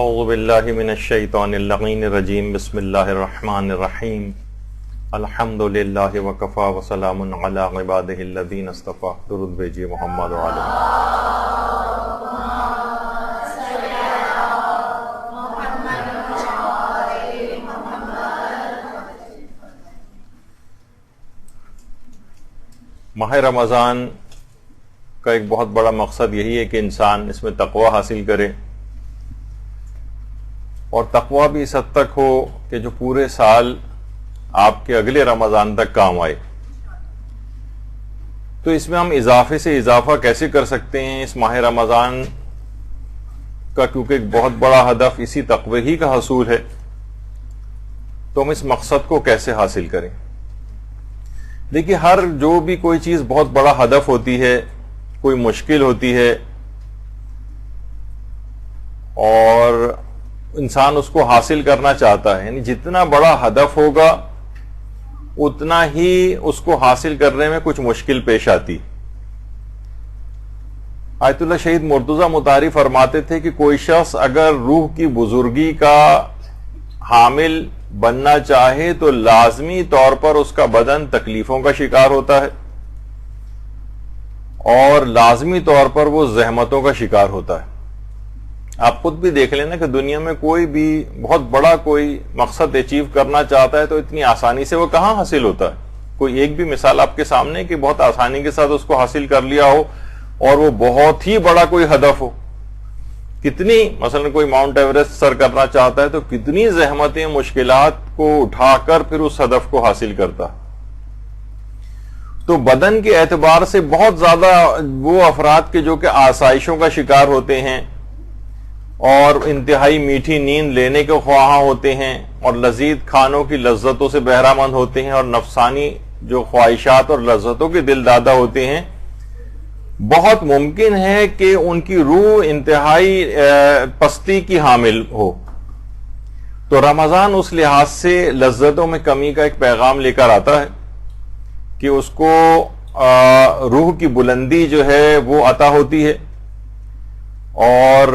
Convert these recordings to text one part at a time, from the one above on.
اعوذ باللہ من الشیطان اللعین الرجیم بسم اللہ الرحمن الرحیم الحمد للہ وکفا وسلام علی عبادہ الذین اصطفیٰ. درود بھیجیے محمد وعلیہ. ماہ رمضان کا ایک بہت بڑا مقصد یہی ہے کہ انسان اس میں تقوی حاصل کرے، اور تقوی بھی اس حد تک ہو کہ جو پورے سال آپ کے اگلے رمضان تک کام آئے. تو اس میں ہم اضافے سے اضافہ کیسے کر سکتے ہیں اس ماہ رمضان کا، کیونکہ ایک بہت بڑا ہدف اسی تقوی ہی کا حصول ہے. تو ہم اس مقصد کو کیسے حاصل کریں؟ دیکھیے، ہر جو بھی کوئی چیز بہت بڑا ہدف ہوتی ہے، کوئی مشکل ہوتی ہے، اور انسان اس کو حاصل کرنا چاہتا ہے، یعنی جتنا بڑا ہدف ہوگا اتنا ہی اس کو حاصل کرنے میں کچھ مشکل پیش آتی. آیت اللہ شہید مرتضی مطہری فرماتے تھے کہ کوئی شخص اگر روح کی بزرگی کا حامل بننا چاہے تو لازمی طور پر اس کا بدن تکلیفوں کا شکار ہوتا ہے، اور لازمی طور پر وہ زحمتوں کا شکار ہوتا ہے. آپ خود بھی دیکھ لینا کہ دنیا میں کوئی بھی بہت بڑا کوئی مقصد اچیو کرنا چاہتا ہے تو اتنی آسانی سے وہ کہاں حاصل ہوتا ہے. کوئی ایک بھی مثال آپ کے سامنے کہ بہت آسانی کے ساتھ اس کو حاصل کر لیا ہو اور وہ بہت ہی بڑا کوئی ہدف ہو. کتنی مثلا کوئی ماؤنٹ ایوریسٹ سر کرنا چاہتا ہے تو کتنی زحمتیں مشکلات کو اٹھا کر پھر اس ہدف کو حاصل کرتا ہے. تو بدن کے اعتبار سے بہت زیادہ وہ افراد کے جو کہ آسائشوں کا شکار ہوتے ہیں اور انتہائی میٹھی نیند لینے کے خواہاں ہوتے ہیں اور لذیذ کھانوں کی لذتوں سے بہرہ مند ہوتے ہیں اور نفسانی جو خواہشات اور لذتوں کے دل دادا ہوتے ہیں، بہت ممکن ہے کہ ان کی روح انتہائی پستی کی حامل ہو. تو رمضان اس لحاظ سے لذتوں میں کمی کا ایک پیغام لے کر آتا ہے کہ اس کو روح کی بلندی جو ہے وہ عطا ہوتی ہے، اور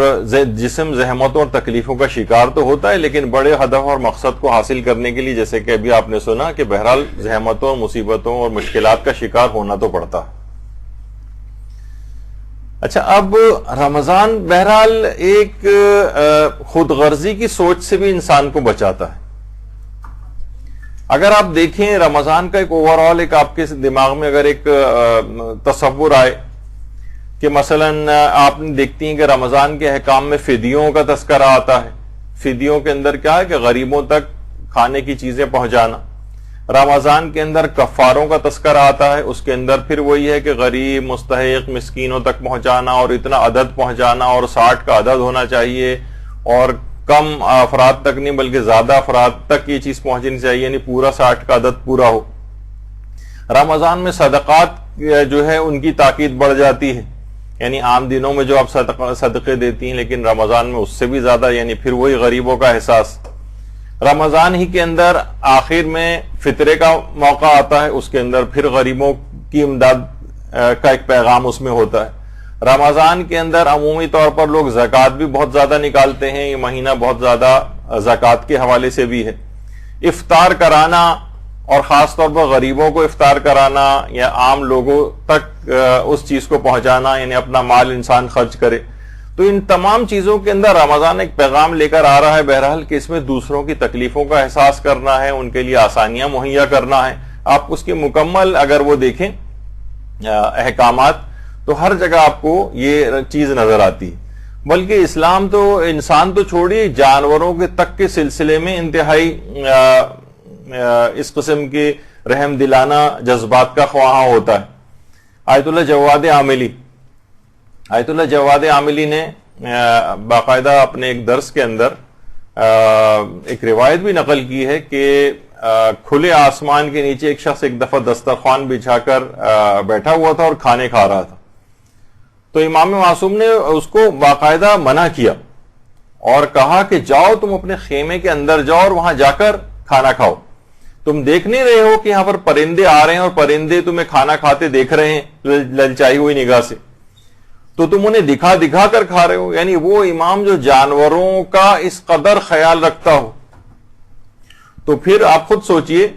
جسم زحمتوں اور تکلیفوں کا شکار تو ہوتا ہے، لیکن بڑے ہدف اور مقصد کو حاصل کرنے کے لیے جیسے کہ ابھی آپ نے سنا کہ بہرحال زحمتوں، مصیبتوں اور مشکلات کا شکار ہونا تو پڑتا ہے. اچھا، اب رمضان بہرحال ایک خود غرضی کی سوچ سے بھی انسان کو بچاتا ہے. اگر آپ دیکھیں رمضان کا ایک اوور آل ایک آپ کے دماغ میں اگر ایک تصور آئے کہ مثلا آپ نے دیکھتی ہیں کہ رمضان کے احکام میں فدیوں کا تذکرہ آتا ہے. فدیوں کے اندر کیا ہے کہ غریبوں تک کھانے کی چیزیں پہنچانا. رمضان کے اندر کفاروں کا تذکرہ آتا ہے، اس کے اندر پھر وہی ہے کہ غریب، مستحق، مسکینوں تک پہنچانا، اور اتنا عدد پہنچانا، اور 60 کا عدد ہونا چاہیے، اور کم افراد تک نہیں بلکہ زیادہ افراد تک یہ چیز پہنچنی چاہیے، یعنی پورا 60 کا عدد پورا ہو. رمضان میں صدقات جو ہے ان کی تاکید بڑھ جاتی ہے، یعنی عام دنوں میں جو آپ صدقے دیتی ہیں لیکن رمضان میں اس سے بھی زیادہ، یعنی پھر وہی غریبوں کا احساس. رمضان ہی کے اندر آخر میں فطرے کا موقع آتا ہے، اس کے اندر پھر غریبوں کی امداد کا ایک پیغام اس میں ہوتا ہے. رمضان کے اندر عمومی طور پر لوگ زکوٰۃ بھی بہت زیادہ نکالتے ہیں، یہ مہینہ بہت زیادہ زکوٰۃ کے حوالے سے بھی ہے. افطار کرانا اور خاص طور پر غریبوں کو افطار کرانا یا عام لوگوں تک اس چیز کو پہنچانا، یعنی اپنا مال انسان خرچ کرے. تو ان تمام چیزوں کے اندر رمضان ایک پیغام لے کر آ رہا ہے بہرحال کہ اس میں دوسروں کی تکلیفوں کا احساس کرنا ہے، ان کے لیے آسانیاں مہیا کرنا ہے. آپ اس کے مکمل اگر وہ دیکھیں احکامات تو ہر جگہ آپ کو یہ چیز نظر آتی ہے. بلکہ اسلام تو انسان تو چھوڑیے، جانوروں کے تک کے سلسلے میں انتہائی اس قسم کے رحم دلانہ جذبات کا خواہاں ہوتا ہے. آیت اللہ جواد عاملی نے باقاعدہ اپنے ایک درس کے اندر ایک روایت بھی نقل کی ہے کہ کھلے آسمان کے نیچے ایک شخص ایک دفعہ دسترخوان بچھا کر بیٹھا ہوا تھا اور کھانے کھا رہا تھا. تو امام معصوم نے اس کو باقاعدہ منع کیا اور کہا کہ جاؤ تم اپنے خیمے کے اندر جاؤ اور وہاں جا کر کھانا کھاؤ. تم دیکھ نہیں رہے ہو کہ یہاں پر پرندے آ رہے ہیں اور پرندے تمہیں کھانا کھاتے دیکھ رہے ہیں للچائی ہوئی نگاہ سے. تو تم انہیں دکھا دکھا کر کھا رہے ہو. یعنی وہ امام جو جانوروں کا اس قدر خیال رکھتا ہو تو پھر آپ خود سوچئے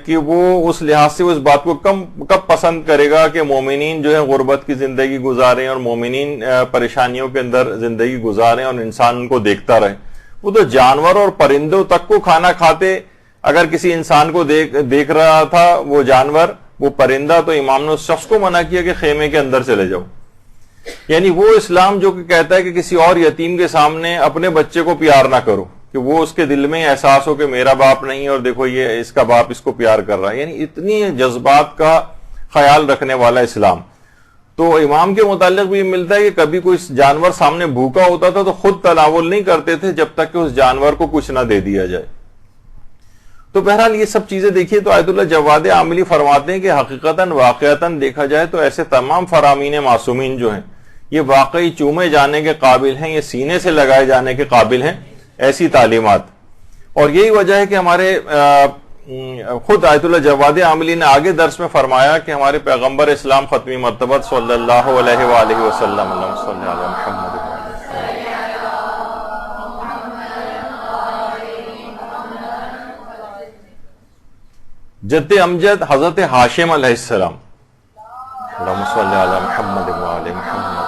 کہ وہ اس لحاظ سے اس بات کو کب پسند کرے گا کہ مومنین جو ہے غربت کی زندگی گزاریں اور مومنین پریشانیوں کے اندر زندگی گزاریں اور انسان ان کو دیکھتا رہے. وہ تو جانور اور پرندوں تک کو کھانا کھاتے. اگر کسی انسان کو دیکھ رہا تھا وہ جانور وہ پرندہ تو امام نے اس شخص کو منع کیا کہ خیمے کے اندر چلے جاؤ. یعنی وہ اسلام جو کہ کہتا ہے کہ کسی اور یتیم کے سامنے اپنے بچے کو پیار نہ کرو کہ وہ اس کے دل میں احساس ہو کہ میرا باپ نہیں اور دیکھو یہ اس کا باپ اس کو پیار کر رہا ہے. یعنی اتنی جذبات کا خیال رکھنے والا اسلام. تو امام کے متعلق بھی ملتا ہے کہ کبھی کوئی جانور سامنے بھوکا ہوتا تھا تو خود تناول نہیں کرتے تھے جب تک کہ اس جانور کو کچھ نہ دے دیا جائے. تو بہرحال یہ سب چیزیں دیکھیے تو آیت اللہ جواد عاملی فرماتے ہیں کہ حقیقتاً واقعتاً دیکھا جائے تو ایسے تمام فرامین معصومین جو ہیں یہ واقعی چومے جانے کے قابل ہیں, یہ سینے سے لگائے جانے کے قابل ہیں ایسی تعلیمات. اور یہی وجہ ہے کہ ہمارے خود آیت اللہ جواد عاملی نے آگے درس میں فرمایا کہ ہمارے پیغمبر اسلام ختمی مرتبت صلی اللہ علیہ وآلہ وسلم صلی اللہ محمد جد امجد حضرت ہاشم علیہ السلام اللہم صلی علی محمد وآل محمد.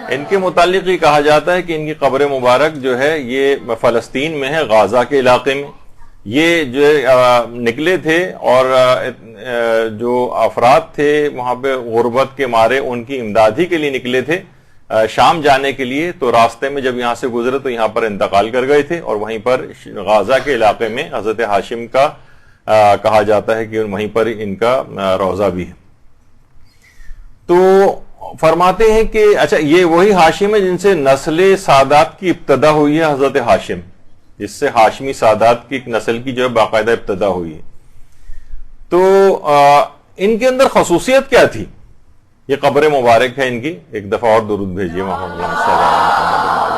ان کے متعلق یہ کہا جاتا ہے کہ ان کی قبر مبارک جو ہے یہ فلسطین میں ہے, غازہ کے علاقے میں. یہ جو نکلے تھے اور جو افراد تھے وہاں پہ غربت کے مارے ان کی امدادی کے لیے نکلے تھے شام جانے کے لیے. تو راستے میں جب یہاں سے گزرے تو یہاں پر انتقال کر گئے تھے اور وہیں پر غازہ کے علاقے میں حضرت ہاشم کا کہا جاتا ہے کہ وہیں پر ان کا روضہ بھی ہے. تو فرماتے ہیں کہ اچھا یہ وہی ہاشم ہے جن سے نسل سادات کی ابتدا ہوئی ہے, حضرت ہاشم جس سے ہاشمی سادات کی ایک نسل کی جو ہے باقاعدہ ابتدا ہوئی ہے. تو ان کے اندر خصوصیت کیا تھی؟ یہ قبر مبارک ہے ان کی. ایک دفعہ اور درود بھیجیے محمد صلی اللہ علیہ وسلم.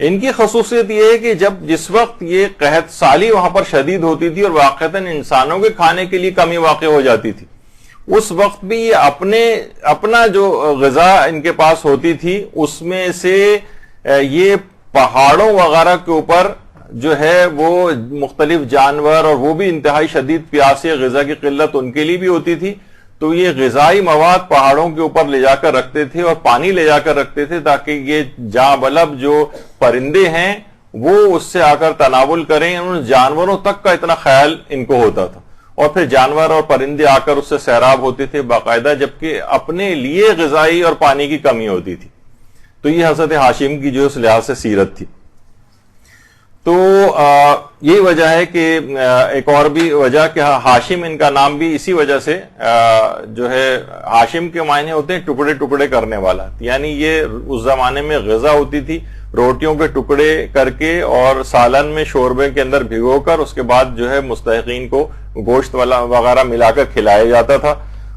ان کی خصوصیت یہ ہے کہ جس وقت یہ قحط سالی وہاں پر شدید ہوتی تھی اور واقعتاً انسانوں کے کھانے کے لیے کمی واقع ہو جاتی تھی, اس وقت بھی یہ اپنا جو غذا ان کے پاس ہوتی تھی اس میں سے یہ پہاڑوں وغیرہ کے اوپر جو ہے وہ مختلف جانور اور وہ بھی انتہائی شدید پیاس یا غذا کی قلت ان کے لیے بھی ہوتی تھی. تو یہ غذائی مواد پہاڑوں کے اوپر لے جا کر رکھتے تھے اور پانی لے جا کر رکھتے تھے تاکہ یہ جاں بلب جو پرندے ہیں وہ اس سے آ کر تناول کریں. ان جانوروں تک کا اتنا خیال ان کو ہوتا تھا اور پھر جانور اور پرندے آ کر اس سے سیراب ہوتے تھے باقاعدہ, جبکہ اپنے لیے غذائی اور پانی کی کمی ہوتی تھی. تو یہ حضرت ہاشم کی جو اس لحاظ سے سیرت تھی. تو یہی وجہ ہے کہ ایک اور بھی وجہ کہ ہاشم ان کا نام بھی اسی وجہ سے جو ہے ہاشم کے معنی ہوتے ہیں ٹکڑے ٹکڑے کرنے والا. یعنی یہ اس زمانے میں غذا ہوتی تھی روٹیوں کے ٹکڑے کر کے اور سالن میں شوربے کے اندر بھگو کر اس کے بعد جو ہے مستحقین کو گوشت والا وغیرہ ملا کر کھلایا جاتا تھا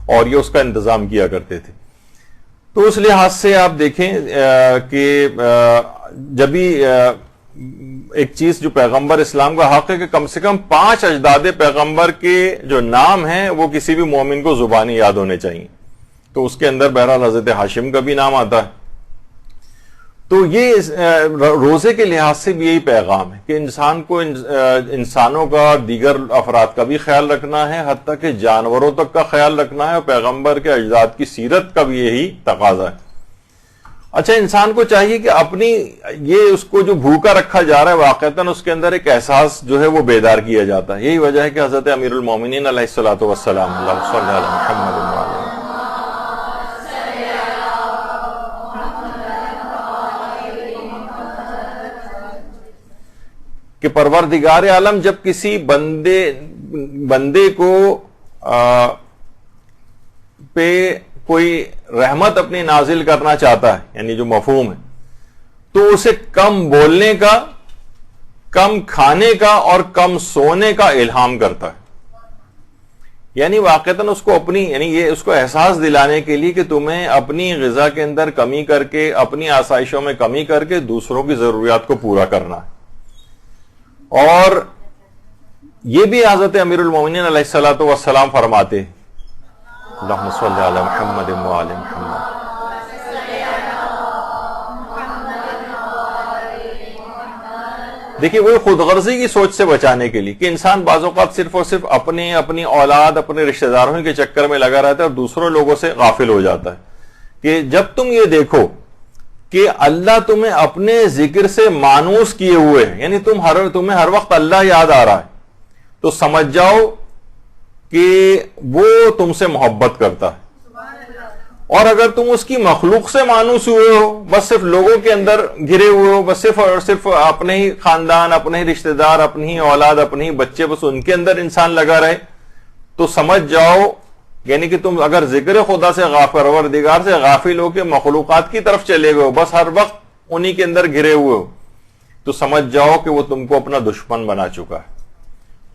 اور یہ اس کا انتظام کیا کرتے تھے. تو اس لحاظ سے آپ دیکھیں کہ جب بھی ایک چیز جو پیغمبر اسلام کا حق ہے کہ کم سے کم 5 اجداد پیغمبر کے جو نام ہیں وہ کسی بھی مومن کو زبانی یاد ہونے چاہیے. تو اس کے اندر بہرحال حضرت ہاشم کا بھی نام آتا ہے. تو یہ روزے کے لحاظ سے بھی یہی پیغام ہے کہ انسان کو انسانوں کا اور دیگر افراد کا بھی خیال رکھنا ہے, حتیٰ کہ جانوروں تک کا خیال رکھنا ہے, اور پیغمبر کے اجداد کی سیرت کا بھی یہی تقاضا ہے. اچھا انسان کو چاہیے کہ اپنی یہ اس کو جو بھوکا رکھا جا رہا ہے واقعتاً اس کے اندر ایک احساس جو ہے وہ بیدار کیا جاتا ہے. یہی وجہ ہے کہ حضرت امیر المومنین علیہ الصلوۃ والسلام اللہم صلی علی محمد وعلی کہ پروردگار عالم جب کسی بندے کو پہ کوئی رحمت اپنی نازل کرنا چاہتا ہے, یعنی جو مفہوم ہے, تو اسے کم بولنے کا, کم کھانے کا اور کم سونے کا الہام کرتا ہے. یعنی واقعتاً اس کو اپنی یعنی یہ اس کو احساس دلانے کے لیے کہ تمہیں اپنی غذا کے اندر کمی کر کے اپنی آسائشوں میں کمی کر کے دوسروں کی ضروریات کو پورا کرنا ہے. اور یہ بھی حضرت امیر المومنین علیہ الصلوۃ والسلام فرماتے اللہم صلی علی محمد و آل محمد. دیکھیے وہ خود غرضی کی سوچ سے بچانے کے لیے کہ انسان بعض اوقات صرف اور صرف اپنی اولاد اپنے رشتہ داروں کے چکر میں لگا رہتا ہے اور دوسروں لوگوں سے غافل ہو جاتا ہے. کہ جب تم یہ دیکھو کہ اللہ تمہیں اپنے ذکر سے مانوس کیے ہوئے ہیں، یعنی تمہیں ہر وقت اللہ یاد آ رہا ہے، تو سمجھ جاؤ کہ وہ تم سے محبت کرتا ہے. اور اگر تم اس کی مخلوق سے مانوس ہوئے ہو، بس صرف لوگوں کے اندر گھرے ہوئے ہو، بس صرف اور صرف اپنے ہی خاندان، اپنے ہی رشتہ دار، اپنی ہی اولاد، اپنے ہی بچے، بس ان کے اندر انسان لگا رہے، تو سمجھ جاؤ یعنی کہ تم اگر ذکر خدا سے پروردگار سے غافل ہو کے مخلوقات کی طرف چلے گئے ہو، بس ہر وقت انہی کے اندر گھرے ہوئے ہو، تو سمجھ جاؤ کہ وہ تم کو اپنا دشمن بنا چکا ہے.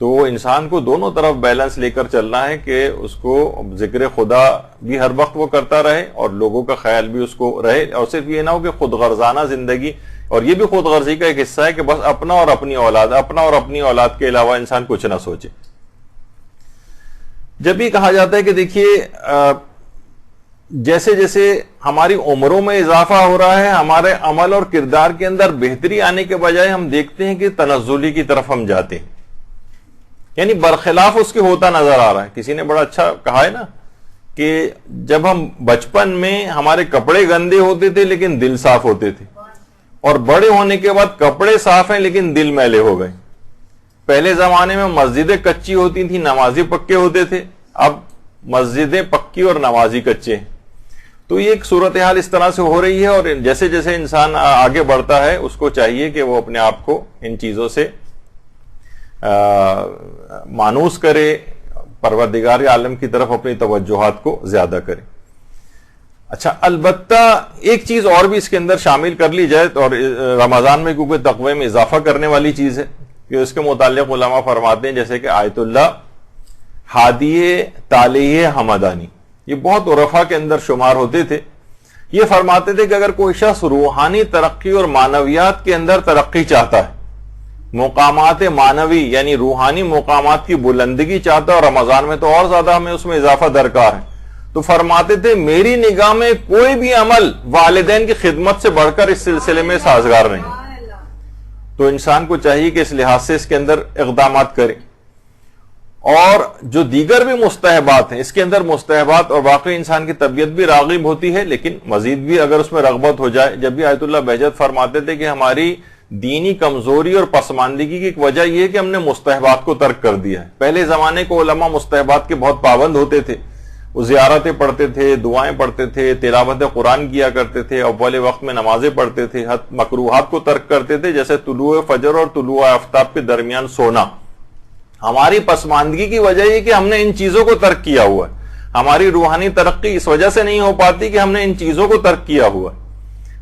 تو انسان کو دونوں طرف بیلنس لے کر چلنا ہے کہ اس کو ذکر خدا بھی ہر وقت وہ کرتا رہے اور لوگوں کا خیال بھی اس کو رہے، اور صرف یہ نہ ہو کہ خود غرضانہ زندگی. اور یہ بھی خود غرضی کا ایک حصہ ہے کہ بس اپنا اور اپنی اولاد کے علاوہ انسان کچھ نہ سوچے. جب بھی کہا جاتا ہے کہ دیکھیے جیسے جیسے ہماری عمروں میں اضافہ ہو رہا ہے، ہمارے عمل اور کردار کے اندر بہتری آنے کے بجائے ہم دیکھتے ہیں کہ تنزلی کی طرف ہم جاتے ہیں، یعنی برخلاف اس کے ہوتا نظر آ رہا ہے. کسی نے بڑا اچھا کہا ہے نا کہ جب ہم بچپن میں ہمارے کپڑے گندے ہوتے تھے لیکن دل صاف ہوتے تھے، اور بڑے ہونے کے بعد کپڑے صاف ہیں لیکن دل میلے ہو گئے. پہلے زمانے میں مسجدیں کچی ہوتی تھیں، نمازی پکے ہوتے تھے، اب مسجدیں پکی اور نمازی کچے ہیں. تو یہ ایک صورتحال اس طرح سے ہو رہی ہے. اور جیسے جیسے انسان آگے بڑھتا ہے اس کو چاہیے کہ وہ اپنے آپ کو ان چیزوں سے مانوس کرے، پروردگار عالم کی طرف اپنی توجہات کو زیادہ کرے. اچھا، البتہ ایک چیز اور بھی اس کے اندر شامل کر لی جائے، اور رمضان میں کیونکہ تقوی میں اضافہ کرنے والی چیز ہے، کہ اس کے متعلق علماء فرماتے ہیں جیسے کہ آیت اللہ ہادی تالیہ حمدانی، یہ بہت عرفا کے اندر شمار ہوتے تھے. یہ فرماتے تھے کہ اگر کوئی شخص روحانی ترقی اور معنویات کے اندر ترقی چاہتا ہے، مقامات معنوی یعنی روحانی مقامات کی بلندگی چاہتا ہے، اور رمضان میں تو اور زیادہ ہمیں اس میں اضافہ درکار ہے، تو فرماتے تھے میری نگاہ میں کوئی بھی عمل والدین کی خدمت سے بڑھ کر اس سلسلے میں سازگار نہیں. تو انسان کو چاہیے کہ اس لحاظ سے اس کے اندر اقدامات کرے. اور جو دیگر بھی مستحبات ہیں، اس کے اندر مستحبات اور واقعی انسان کی طبیعت بھی راغب ہوتی ہے، لیکن مزید بھی اگر اس میں رغبت ہو جائے. جب بھی آیت اللہ بہجت فرماتے تھے کہ ہماری دینی کمزوری اور پسماندگی کی ایک وجہ یہ ہے کہ ہم نے مستحبات کو ترک کر دیا ہے. پہلے زمانے کو علماء مستحبات کے بہت پابند ہوتے تھے، وہ زیارتیں پڑھتے تھے، دعائیں پڑھتے تھے، تلاوت قرآن کیا کرتے تھے، اول وقت میں نمازیں پڑھتے تھے، مکروہات کو ترک کرتے تھے جیسے طلوع فجر اور طلوع آفتاب کے درمیان سونا. ہماری پسماندگی کی وجہ یہ کہ ہم نے ان چیزوں کو ترک کیا ہوا ہے. ہماری روحانی ترقی اس وجہ سے نہیں ہو پاتی کہ ہم نے ان چیزوں کو ترک کیا ہوا ہے.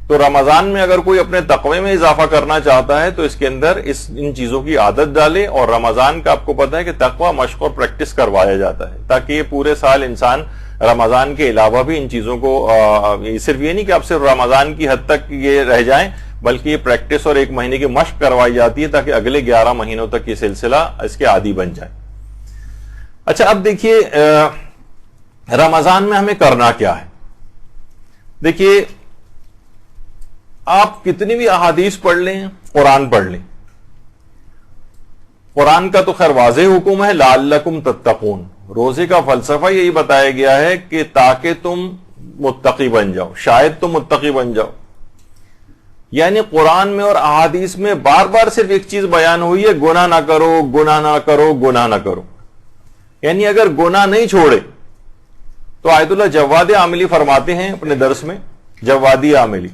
تو رمضان میں اگر کوئی اپنے تقوی میں اضافہ کرنا چاہتا ہے تو اس کے اندر ان چیزوں کی عادت ڈالے. اور رمضان کا آپ کو پتا ہے کہ تقوی مشق اور پریکٹس کروایا جاتا ہے تاکہ یہ پورے سال انسان رمضان کے علاوہ بھی ان چیزوں کو صرف یہ نہیں کہ آپ صرف رمضان کی حد تک یہ رہ جائیں، بلکہ یہ پریکٹس اور ایک مہینے کی مشق کروائی جاتی ہے تاکہ اگلے 11 مہینوں تک یہ سلسلہ اس کے عادی بن جائے. اچھا، اب دیکھیے رمضان میں ہمیں کرنا کیا ہے. دیکھیے آپ کتنی بھی احادیث پڑھ لیں، قرآن پڑھ لیں، قرآن کا تو خیر واضح حکم ہے لعلکم تتقون. روزے کا فلسفہ یہی بتایا گیا ہے کہ تاکہ تم متقی بن جاؤ، شاید تم متقی بن جاؤ. یعنی قرآن میں اور احادیث میں بار بار صرف ایک چیز بیان ہوئی ہے، گناہ نہ کرو، گناہ نہ کرو، گناہ نہ کرو. یعنی اگر گناہ نہیں چھوڑے تو آیت اللہ جواد عاملی فرماتے ہیں اپنے درس میں، جوادی عاملی،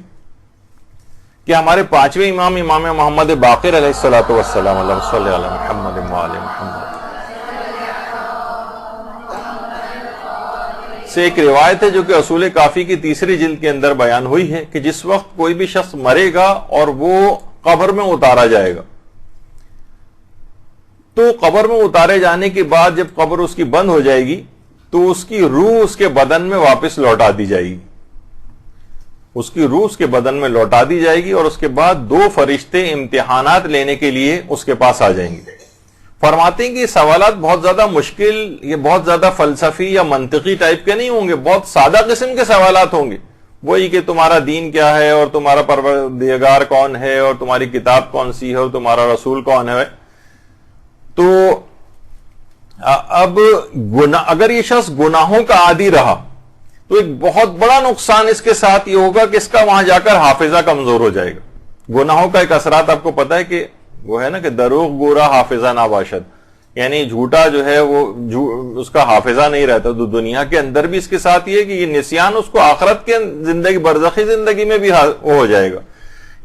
کہ ہمارے 5ویں امام محمد باقر علیہ الصلوۃ والسلام اللہم صلی علی محمد و آل محمد سے ایک روایت ہے جو کہ اصول کافی کی 3 جلد کے اندر بیان ہوئی ہے کہ جس وقت کوئی بھی شخص مرے گا اور وہ قبر میں اتارا جائے گا تو قبر میں اتارے جانے کے بعد جب قبر اس کی بند ہو جائے گی تو اس کی روح اس کے بدن میں واپس لوٹا دی جائے گی، اس کی روح اس کے بدن میں لوٹا دی جائے گی، اور اس کے بعد 2 فرشتے امتحانات لینے کے لیے اس کے پاس آ جائیں گے۔ فرماتے ہیں کہ یہ سوالات بہت زیادہ مشکل، یہ بہت زیادہ فلسفی یا منطقی ٹائپ کے نہیں ہوں گے، بہت سادہ قسم کے سوالات ہوں گے، وہی کہ تمہارا دین کیا ہے، اور تمہارا پروردگار کون ہے، اور تمہاری کتاب کون سی ہے، اور تمہارا رسول کون ہے۔ تو اب اگر یہ شخص گناہوں کا عادی رہا تو ایک بہت بڑا نقصان اس کے ساتھ یہ ہوگا کہ اس کا وہاں جا کر حافظہ کمزور ہو جائے گا۔ گناہوں کا ایک اثرات آپ کو پتا ہے کہ وہ ہے نا کہ دروغ گورا حافظہ نہ باشد، یعنی جھوٹا جو ہے وہ اس کا حافظہ نہیں رہتا۔ تو دنیا کے اندر بھی اس کے ساتھ یہ کہ یہ نسیان اس کو آخرت کے زندگی، برزخی زندگی میں بھی ہو جائے گا،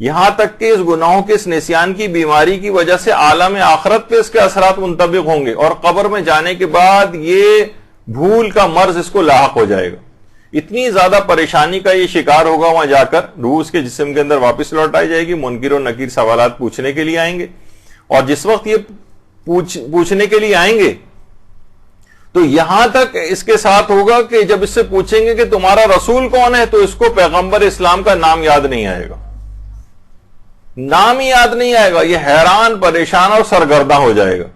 یہاں تک کہ اس گناہوں کے اس نسیان کی بیماری کی وجہ سے عالم آخرت پہ اس کے اثرات منطبق ہوں گے، اور قبر میں جانے کے بعد یہ بھول کا مرض اس کو لاحق ہو جائے گا، اتنی زیادہ پریشانی کا یہ شکار ہوگا۔ وہاں جا کر روح اس کے جسم کے اندر واپس لوٹائی جائے گی، منکر و نکیر سوالات پوچھنے کے لیے آئیں گے، اور جس وقت یہ پوچھنے کے لیے آئیں گے تو یہاں تک اس کے ساتھ ہوگا کہ جب اس سے پوچھیں گے کہ تمہارا رسول کون ہے تو اس کو پیغمبر اسلام کا نام یاد نہیں آئے گا، نام ہی یاد نہیں آئے گا، یہ حیران، پریشان اور سرگرداں ہو جائے گا۔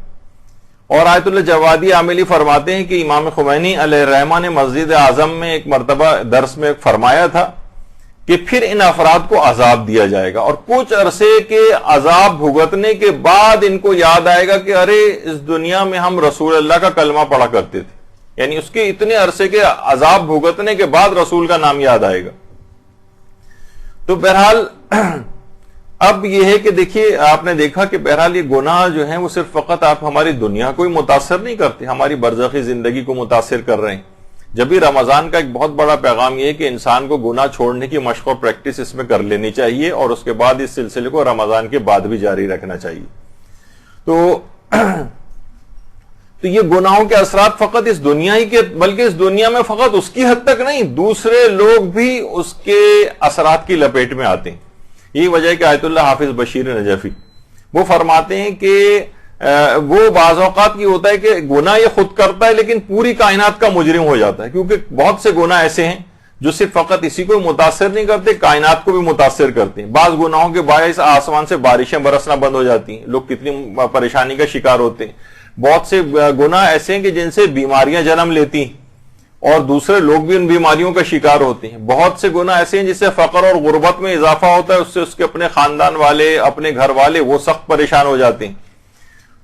اور آیت اللہ جوادی عاملی فرماتے ہیں کہ امام خمینی علیہ الرحمہ نے مسجد اعظم میں ایک مرتبہ درس میں فرمایا تھا کہ پھر ان افراد کو عذاب دیا جائے گا، اور کچھ عرصے کے عذاب بھگتنے کے بعد ان کو یاد آئے گا کہ ارے اس دنیا میں ہم رسول اللہ کا کلمہ پڑھا کرتے تھے، یعنی اس کے اتنے عرصے کے عذاب بھگتنے کے بعد رسول کا نام یاد آئے گا۔ تو بہرحال اب یہ ہے کہ دیکھیے، آپ نے دیکھا کہ بہرحال یہ گناہ جو ہیں وہ صرف فقط آپ ہماری دنیا کو ہی متاثر نہیں کرتے، ہماری برزخی زندگی کو متاثر کر رہے ہیں۔ جب بھی رمضان کا ایک بہت بڑا پیغام یہ ہے کہ انسان کو گناہ چھوڑنے کی مشق اور پریکٹس اس میں کر لینی چاہیے، اور اس کے بعد اس سلسلے کو رمضان کے بعد بھی جاری رکھنا چاہیے۔ تو یہ گناہوں کے اثرات فقط اس دنیا ہی کے، بلکہ اس دنیا میں فقط اس کی حد تک نہیں، دوسرے لوگ بھی اس کے اثرات کی لپیٹ میں آتے ہیں۔ یہی وجہ ہے کہ آیت اللہ حافظ بشیر نجفی وہ فرماتے ہیں کہ وہ بعض اوقات یہ ہوتا ہے کہ گناہ یہ خود کرتا ہے لیکن پوری کائنات کا مجرم ہو جاتا ہے، کیونکہ بہت سے گناہ ایسے ہیں جو صرف فقط اسی کو متاثر نہیں کرتے، کائنات کو بھی متاثر کرتے ہیں۔ بعض گناہوں کے باعث آسمان سے بارشیں برسنا بند ہو جاتی ہیں، لوگ کتنی پریشانی کا شکار ہوتے ہیں۔ بہت سے گناہ ایسے ہیں کہ جن سے بیماریاں جنم لیتی ہیں اور دوسرے لوگ بھی ان بیماریوں کا شکار ہوتے ہیں۔ بہت سے گناہ ایسے ہیں جس سے فقر اور غربت میں اضافہ ہوتا ہے، اس سے اس کے اپنے خاندان والے، اپنے گھر والے وہ سخت پریشان ہو جاتے ہیں۔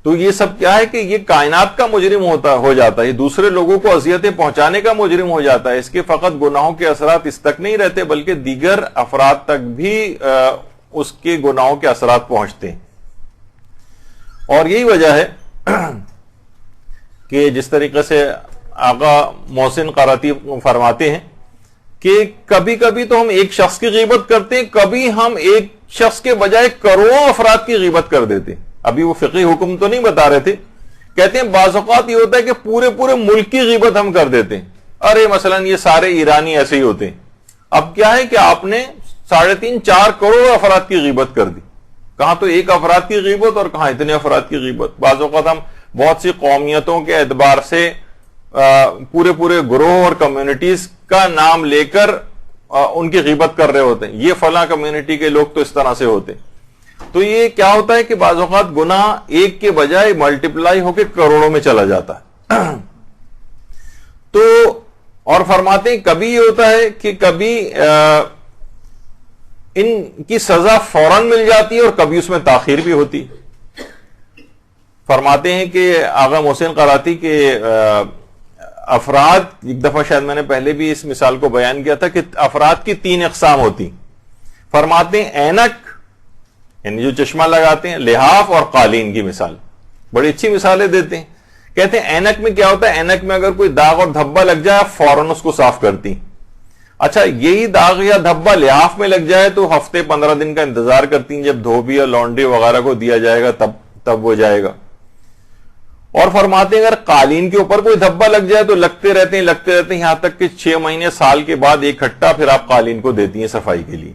تو یہ سب کیا ہے کہ یہ کائنات کا مجرم ہو جاتا ہے، یہ دوسرے لوگوں کو اذیتیں پہنچانے کا مجرم ہو جاتا ہے۔ اس کے فقط گناہوں کے اثرات اس تک نہیں رہتے بلکہ دیگر افراد تک بھی اس کے گناہوں کے اثرات پہنچتے ہیں۔ اور یہی وجہ ہے کہ جس طریقے سے آقا محسن قراتی فرماتے ہیں کہ کبھی کبھی تو ہم ایک شخص کی غیبت کرتے ہیں، کبھی ہم ایک شخص کے بجائے کروڑوں افراد کی غیبت کر دیتے ہیں۔ ابھی وہ فقہی حکم تو نہیں بتا رہے تھے، کہتے ہیں بعض اوقات یہ ہوتا ہے کہ پورے ملک کی غیبت ہم کر دیتے ہیں۔ ارے مثلا یہ سارے ایرانی ایسے ہی ہوتے ہیں۔ اب کیا ہے کہ آپ نے 3.5-4 کروڑ افراد کی غیبت کر دی، کہاں تو ایک افراد کی غیبت اور کہاں اتنے افراد کی غیبت۔ بعض اوقات ہم بہت سی قومیتوں کے اعتبار سے پورے گروہ اور کمیونٹیز کا نام لے کر ان کی غیبت کر رہے ہوتے ہیں، یہ فلاں کمیونٹی کے لوگ تو اس طرح سے ہوتے ہیں۔ تو یہ کیا ہوتا ہے کہ بعض اوقات گناہ ایک کے بجائے ملٹیپلائی ہو کے کروڑوں میں چلا جاتا ہے۔ تو اور فرماتے ہیں کبھی یہ ہوتا ہے کہ کبھی ان کی سزا فوراً مل جاتی ہے اور کبھی اس میں تاخیر بھی ہوتی۔ فرماتے ہیں کہ آغا محسن قراتی کے افراد، ایک دفعہ شاید میں نے پہلے بھی اس مثال کو بیان کیا تھا کہ افراد کی 3 اقسام ہوتی۔ فرماتے ہیں اینک، یعنی جو چشمہ لگاتے ہیں، لحاف اور قالین کی مثال، بڑی اچھی مثالیں دیتے ہیں۔ کہتے ہیں اینک میں کیا ہوتا ہے، اینک میں اگر کوئی داغ اور دھبا لگ جائے فوراً اس کو صاف کرتی۔ اچھا یہی داغ یا دھبا لحاف میں لگ جائے تو ہفتے 15 دن کا انتظار کرتی ہیں، جب دھوبی یا لانڈری وغیرہ کو دیا جائے گا تب وہ جائے گا۔ اور فرماتے ہیں اگر قالین کے اوپر کوئی دھبا لگ جائے تو لگتے رہتے ہیں یہاں تک کہ 6 مہینے سال کے بعد ایک کھٹا پھر آپ قالین کو دیتی ہیں صفائی کے لیے۔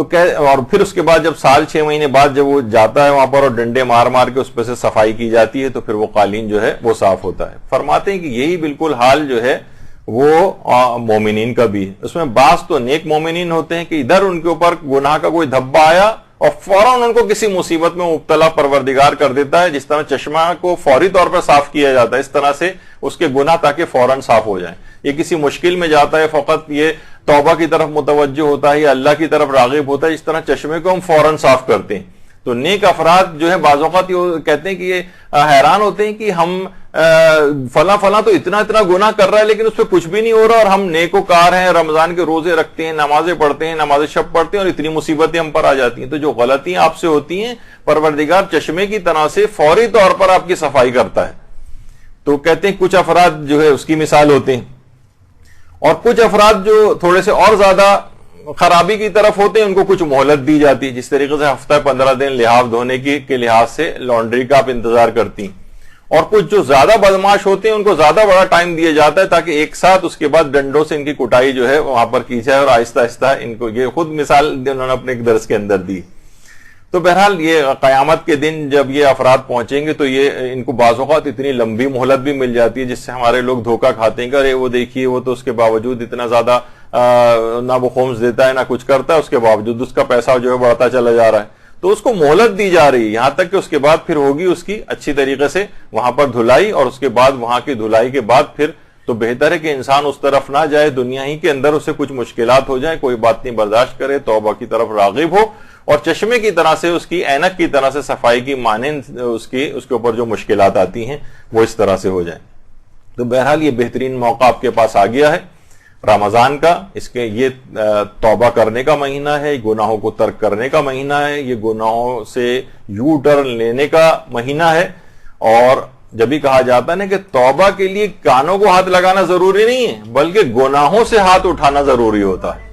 تو اور پھر اس کے بعد جب سال 6 مہینے بعد جب وہ جاتا ہے وہاں پر اور ڈنڈے مار مار کے اس پہ سے صفائی کی جاتی ہے تو پھر وہ قالین جو ہے وہ صاف ہوتا ہے. فرماتے ہیں کہ یہی بالکل حال جو ہے وہ مومنین کا بھی ہے. اس میں بعض تو نیک مومنین ہوتے ہیں کہ ادھر ان کے اوپر گناہ کا کوئی دھبا آیا اور فوراً ان کو کسی مصیبت میں مبتلا پروردگار کر دیتا ہے, جس طرح چشمہ کو فوری طور پر صاف کیا جاتا ہے اس طرح سے اس کے گناہ تاکہ فوراً صاف ہو جائیں. یہ کسی مشکل میں جاتا ہے فقط یہ توبہ کی طرف متوجہ ہوتا ہے یا اللہ کی طرف راغب ہوتا ہے, اس طرح چشمے کو ہم فوراً صاف کرتے ہیں. تو نیک افراد جو ہے بعض اوقات یہ کہتے ہیں کہ یہ حیران ہوتے ہیں کہ ہم فلاں فلاں تو اتنا گناہ کر رہا ہے لیکن اس پہ کچھ بھی نہیں ہو رہا, اور ہم نیکوکار ہیں, رمضان کے روزے رکھتے ہیں, نمازیں پڑھتے ہیں, نماز شب پڑھتے ہیں, اور اتنی مصیبتیں ہم پر آ جاتی ہیں. تو جو غلطیاں آپ سے ہوتی ہیں پروردگار چشمے کی طرح سے فوری طور پر آپ کی صفائی کرتا ہے. تو کہتے ہیں کچھ افراد جو ہے اس کی مثال ہوتے ہیں, اور کچھ افراد جو تھوڑے سے اور زیادہ خرابی کی طرف ہوتے ہیں ان کو کچھ مہلت دی جاتی ہے. جس طریقے سے ہفتہ 15 دن لحاظ دھونے کے لحاظ سے لانڈری کا آپ انتظار کرتی ہیں, اور کچھ جو زیادہ بدماش ہوتے ہیں ان کو زیادہ بڑا ٹائم دیا جاتا ہے تاکہ ایک ساتھ اس کے بعد ڈنڈوں سے ان کی کٹائی جو ہے وہاں پر کی جائے, اور آہستہ آہستہ ان کو یہ خود مثال انہوں نے اپنے ایک درس کے اندر دی. تو بہرحال یہ قیامت کے دن جب یہ افراد پہنچیں گے تو یہ ان کو بعض اوقات اتنی لمبی مہلت بھی مل جاتی ہے جس سے ہمارے لوگ دھوکہ کھاتے ہیں کہ ارے وہ دیکھیے وہ تو اس کے باوجود اتنا زیادہ نہ وہ خمس دیتا ہے نہ کچھ کرتا ہے, اس کے باوجود اس کا پیسہ جو ہے بڑھتا چلا جا رہا ہے. تو اس کو مہلت دی جا رہی ہے یہاں تک کہ اس کے بعد پھر ہوگی اس کی اچھی طریقے سے وہاں پر دھلائی, اور اس کے بعد وہاں کی دھلائی کے بعد پھر تو بہتر ہے کہ انسان اس طرف نہ جائے, دنیا ہی کے اندر اسے کچھ مشکلات ہو جائیں, کوئی بات نہیں برداشت کرے, توبہ کی طرف راغب ہو, اور چشمے کی طرح سے اس کی اینک کی طرح سے صفائی کی مانند اس کے اوپر جو مشکلات آتی ہیں وہ اس طرح سے ہو جائیں. تو بہرحال یہ بہترین موقع آپ کے پاس آ گیا ہے رمضان کا. اس کے یہ توبہ کرنے کا مہینہ ہے, گناہوں کو ترک کرنے کا مہینہ ہے, یہ گناہوں سے یو ٹرن لینے کا مہینہ ہے. اور جب بھی کہا جاتا ہے نا کہ توبہ کے لیے کانوں کو ہاتھ لگانا ضروری نہیں ہے بلکہ گناہوں سے ہاتھ اٹھانا ضروری ہوتا ہے.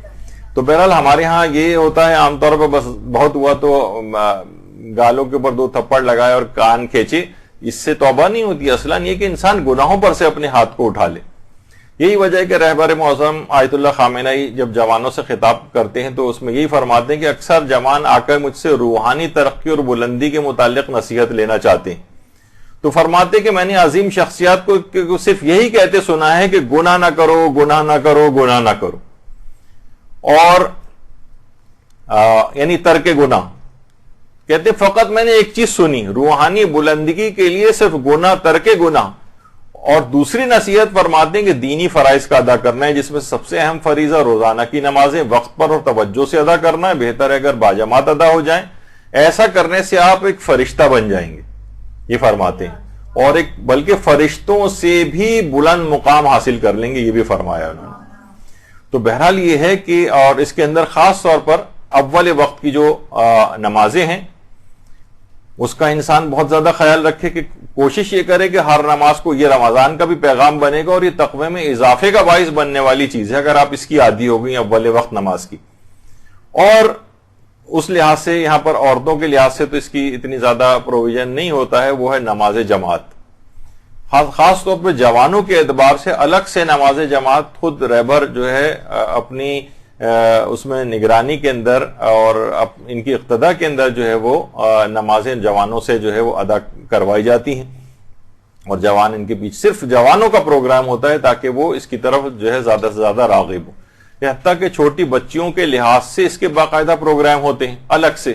تو بہرحال ہمارے ہاں یہ ہوتا ہے عام طور پر بس بہت ہوا تو گالوں کے اوپر 2 تھپڑ لگائے اور کان کھینچے, اس سے توبہ نہیں ہوتی. اصلاً یہ کہ انسان گناہوں پر سے اپنے ہاتھ کو اٹھا لے. یہی وجہ ہے کہ رہبر معظم آیت اللہ خامنہئی جب جوانوں سے خطاب کرتے ہیں تو اس میں یہی فرماتے ہیں کہ اکثر جوان آ کر مجھ سے روحانی ترقی اور بلندی کے متعلق نصیحت لینا چاہتے ہیں. تو فرماتے ہیں کہ میں نے عظیم شخصیات کو صرف یہی کہتے سنا ہے کہ گناہ نہ کرو, گناہ نہ کرو, گناہ نہ کرو, اور یعنی ترک گناہ. کہتے فقط میں نے ایک چیز سنی, روحانی بلندگی کے لیے صرف گناہ, ترک گناہ. اور دوسری نصیحت فرماتے ہیں کہ دینی فرائض کا ادا کرنا ہے, جس میں سب سے اہم فریضہ روزانہ کی نمازیں وقت پر اور توجہ سے ادا کرنا ہے. بہتر ہے اگر باجماعت ادا ہو جائیں, ایسا کرنے سے آپ ایک فرشتہ بن جائیں گے, یہ فرماتے ہیں, اور ایک بلکہ فرشتوں سے بھی بلند مقام حاصل کر لیں گے, یہ بھی فرمایا انہوں نے. تو بہرحال یہ ہے کہ اور اس کے اندر خاص طور پر اول وقت کی جو نمازیں ہیں اس کا انسان بہت زیادہ خیال رکھے, کہ کوشش یہ کرے کہ ہر نماز کو, یہ رمضان کا بھی پیغام بنے گا اور یہ تقوی میں اضافے کا باعث بننے والی چیز ہے اگر آپ اس کی عادی ہو گئی اول وقت نماز کی. اور اس لحاظ سے یہاں پر عورتوں کے لحاظ سے تو اس کی اتنی زیادہ پروویژن نہیں ہوتا ہے, وہ ہے نماز جماعت. خاص طور پہ جوانوں کے اعتبار سے الگ سے نماز جماعت خود رہبر جو ہے اپنی اس میں نگرانی کے اندر اور ان کی اقتداء کے اندر جو ہے وہ نمازیں جوانوں سے جو ہے وہ ادا کروائی جاتی ہیں, اور جوان ان کے پیچھے صرف جوانوں کا پروگرام ہوتا ہے تاکہ وہ اس کی طرف جو ہے زیادہ سے زیادہ راغب ہو. حتیٰ کہ چھوٹی بچیوں کے لحاظ سے اس کے باقاعدہ پروگرام ہوتے ہیں الگ سے.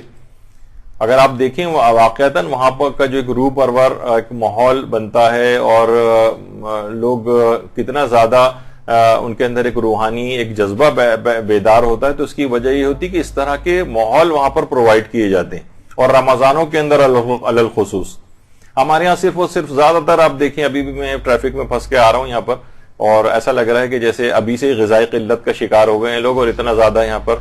اگر آپ دیکھیں واقعتاً وہاں پر کا جو ایک روح پرور ایک ماحول بنتا ہے, اور لوگ کتنا زیادہ ان کے اندر ایک روحانی ایک جذبہ بیدار ہوتا ہے, تو اس کی وجہ یہ ہوتی کہ اس طرح کے ماحول وہاں پر پرووائڈ کیے جاتے ہیں. اور رمضانوں کے اندر علی الخصوص ہمارے یہاں صرف اور صرف زیادہ تر آپ دیکھیں, ابھی بھی میں ٹریفک میں پھنس کے آ رہا ہوں یہاں پر, اور ایسا لگ رہا ہے کہ جیسے ابھی سے غذائی قلت کا شکار ہو گئے ہیں لوگ, اور اتنا زیادہ یہاں پر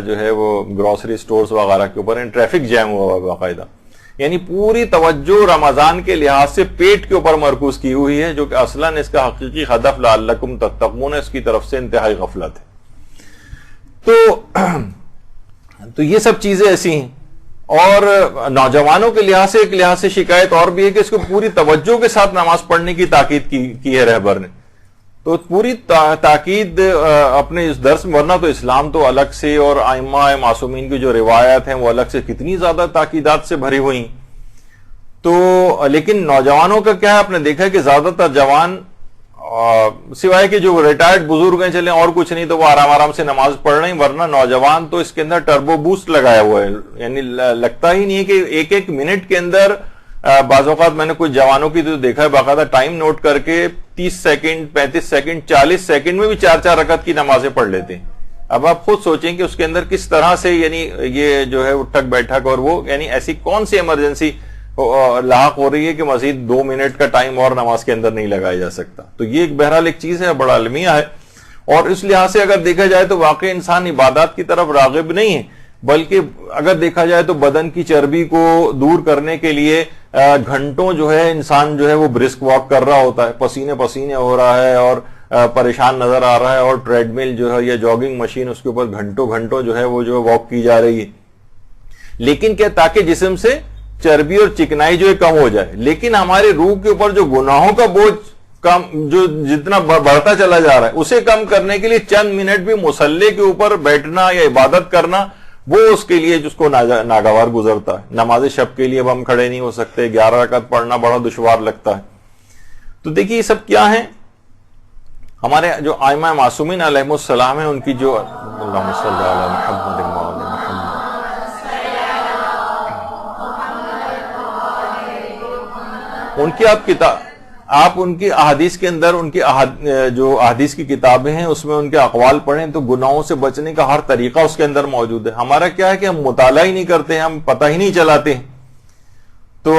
جو ہے وہ گروسری سٹورز وغیرہ کے اوپر ٹریفک جیم ہوا ہوا باقاعدہ. یعنی پوری توجہ رمضان کے لحاظ سے پیٹ کے اوپر مرکوز کی ہوئی ہے, جو کہ اصلاً اس کا حقیقی ہدف لعلکم تتقون ہے, اس کی طرف سے انتہائی غفلت ہے. تو یہ سب چیزیں ایسی ہیں. اور نوجوانوں کے لحاظ سے ایک لحاظ سے شکایت اور بھی ہے کہ اس کو پوری توجہ کے ساتھ نماز پڑھنے کی تاکید کی ہے رہبر نے. تو پوری تاکید اپنے اس درس میں، ورنہ تو اسلام تو الگ سے اور ائمہ معصومین کی جو روایات ہیں وہ الگ سے کتنی زیادہ تاکیدات سے بھری ہوئی. تو لیکن نوجوانوں کا کیا ہے، آپ نے دیکھا ہے کہ زیادہ تر جوان سوائے کہ جو ریٹائرڈ بزرگ ہیں چلیں اور کچھ نہیں تو وہ آرام آرام سے نماز پڑھ رہے ہیں، ورنہ نوجوان تو اس کے اندر ٹربو بوسٹ لگایا ہوا ہے. یعنی لگتا ہی نہیں ہے کہ ایک ایک منٹ کے اندر بعض اوقات میں نے کچھ جوانوں کی تو دیکھا ہے باقاعدہ ٹائم نوٹ کر کے 30 سیکنڈ 35 سیکنڈ 40 سیکنڈ میں بھی 4 رکعت کی نمازیں پڑھ لیتے ہیں. اب آپ خود سوچیں کہ اس کے اندر کس طرح سے یعنی یہ جو ہے اٹھک بیٹھک اور وہ یعنی ایسی کون سی ایمرجنسی لاحق ہو رہی ہے کہ مزید 2 منٹ کا ٹائم اور نماز کے اندر نہیں لگایا جا سکتا. تو یہ ایک بہرحال ایک چیز ہے، بڑا المیہ ہے. اور اس لحاظ سے اگر دیکھا جائے تو واقعی انسان عبادات کی طرف راغب نہیں ہے، بلکہ اگر دیکھا جائے تو بدن کی چربی کو دور کرنے کے لیے گھنٹوں جو ہے انسان جو ہے وہ برسک واک کر رہا ہوتا ہے، پسینے پسینے ہو رہا ہے اور پریشان نظر آ رہا ہے، اور ٹریڈ مل جو ہے یا جاگنگ مشین اس کے اوپر گھنٹوں جو ہے وہ جو واک کی جا رہی ہے. لیکن کیا تاکہ جسم سے چربی اور چکنائی جو ہے کم ہو جائے. لیکن ہمارے روح کے اوپر جو گناہوں کا بوجھ کم جو جتنا بڑھتا چلا جا رہا ہے اسے کم کرنے کے لیے چند منٹ بھی مصلی کے اوپر بیٹھنا یا عبادت کرنا وہ اس کے لیے جس کو ناگوار گزرتا ہے. نماز شب کے لیے اب ہم کھڑے نہیں ہو سکتے، 11 رکعت پڑھنا بڑا دشوار لگتا ہے. تو دیکھیے یہ سب کیا ہیں، ہمارے جو ائمہ معصومین علیہم السلام ہیں ان کی جو اللہم صلی علی محمد وعلی محمد، ان کی آپ ان کی احادیث کے اندر ان کی جو احادیث کی کتابیں ہیں اس میں ان کے اقوال پڑھیں تو گناہوں سے بچنے کا ہر طریقہ اس کے اندر موجود ہے. ہمارا کیا ہے کہ ہم مطالعہ ہی نہیں کرتے ہیں، ہم پتہ ہی نہیں چلاتے ہیں. تو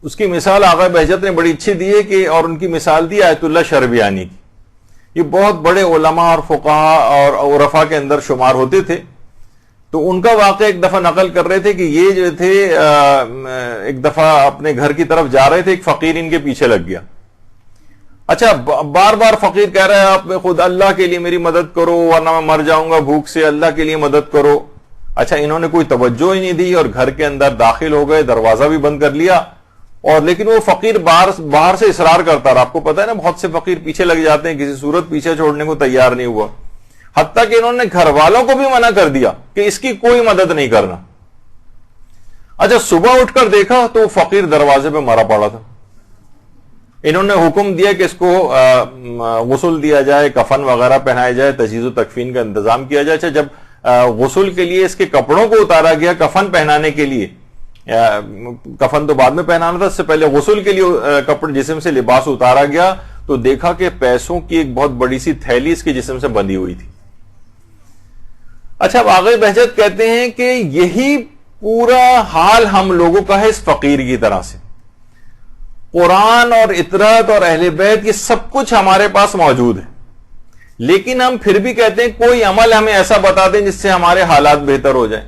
اس کی مثال آغا بہجت نے بڑی اچھی دی ہے کہ، اور ان کی مثال دی آیت اللہ شربیانی کی. یہ بہت بڑے علماء اور فقہا اور عرفاء کے اندر شمار ہوتے تھے. تو ان کا واقعہ ایک دفعہ نقل کر رہے تھے کہ یہ جو تھے ایک دفعہ اپنے گھر کی طرف جا رہے تھے، ایک فقیر ان کے پیچھے لگ گیا. اچھا بار بار فقیر کہہ رہا ہے آپ خود اللہ کے لیے میری مدد کرو ورنہ میں مر جاؤں گا بھوک سے، اللہ کے لیے مدد کرو. اچھا انہوں نے کوئی توجہ ہی نہیں دی اور گھر کے اندر داخل ہو گئے، دروازہ بھی بند کر لیا. اور لیکن وہ فقیر باہر سے اصرار کرتا رہا. آپ کو پتا ہے نا بہت سے فقیر پیچھے لگ جاتے ہیں، کسی صورت پیچھے چھوڑنے کو تیار نہیں ہوا، حتیٰ کہ انہوں نے گھر والوں کو بھی منع کر دیا کہ اس کی کوئی مدد نہیں کرنا. اچھا صبح اٹھ کر دیکھا تو وہ فقیر دروازے پہ مرا پڑا تھا. انہوں نے حکم دیا کہ اس کو غسل دیا جائے، کفن وغیرہ پہنایا جائے، تجہیز و تکفین کا انتظام کیا جائے. اچھا جب غسل کے لیے اس کے کپڑوں کو اتارا گیا کفن پہنانے کے لیے، کفن تو بعد میں پہنانا تھا، اس سے پہلے غسل کے لیے کپڑے جسم سے لباس اتارا گیا تو دیکھا کہ پیسوں کی ایک بہت بڑی سی تھیلی اس کے جسم سے بندھی ہوئی تھی. اچھا اب آغا بہجت کہتے ہیں کہ یہی پورا حال ہم لوگوں کا ہے اس فقیر کی طرح سے. قرآن اور اطرت اور اہل بیت یہ سب کچھ ہمارے پاس موجود ہے، لیکن ہم پھر بھی کہتے ہیں کوئی عمل ہمیں ایسا بتا دیں جس سے ہمارے حالات بہتر ہو جائیں،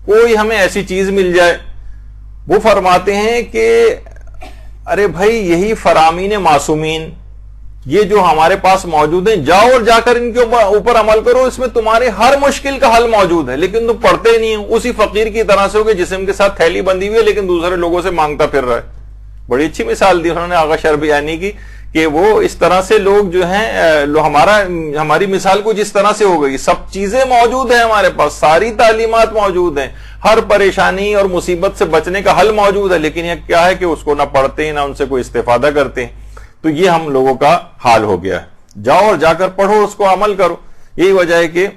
کوئی ہمیں ایسی چیز مل جائے. وہ فرماتے ہیں کہ ارے بھائی یہی فرامین معصومین یہ جو ہمارے پاس موجود ہیں، جاؤ اور جا کر ان کے اوپر عمل کرو، اس میں تمہارے ہر مشکل کا حل موجود ہے. لیکن تم پڑھتے نہیں ہو، اسی فقیر کی طرح سے ہو کہ جسم کے ساتھ تھیلی بندھی ہوئی ہے لیکن دوسرے لوگوں سے مانگتا پھر رہا ہے. بڑی اچھی مثال دی انہوں نے آغا شربیانی کی کہ وہ اس طرح سے لوگ جو ہیں ہماری مثال کو جس طرح سے ہو گئی، سب چیزیں موجود ہیں ہمارے پاس، ساری تعلیمات موجود ہیں، ہر پریشانی اور مصیبت سے بچنے کا حل موجود ہے، لیکن یہ کیا ہے کہ اس کو نہ پڑھتے ہیں نہ ان سے کوئی استفادہ کرتے ہیں. تو یہ ہم لوگوں کا حال ہو گیا ہے. جاؤ اور جا کر پڑھو، اس کو عمل کرو. یہی وجہ ہے کہ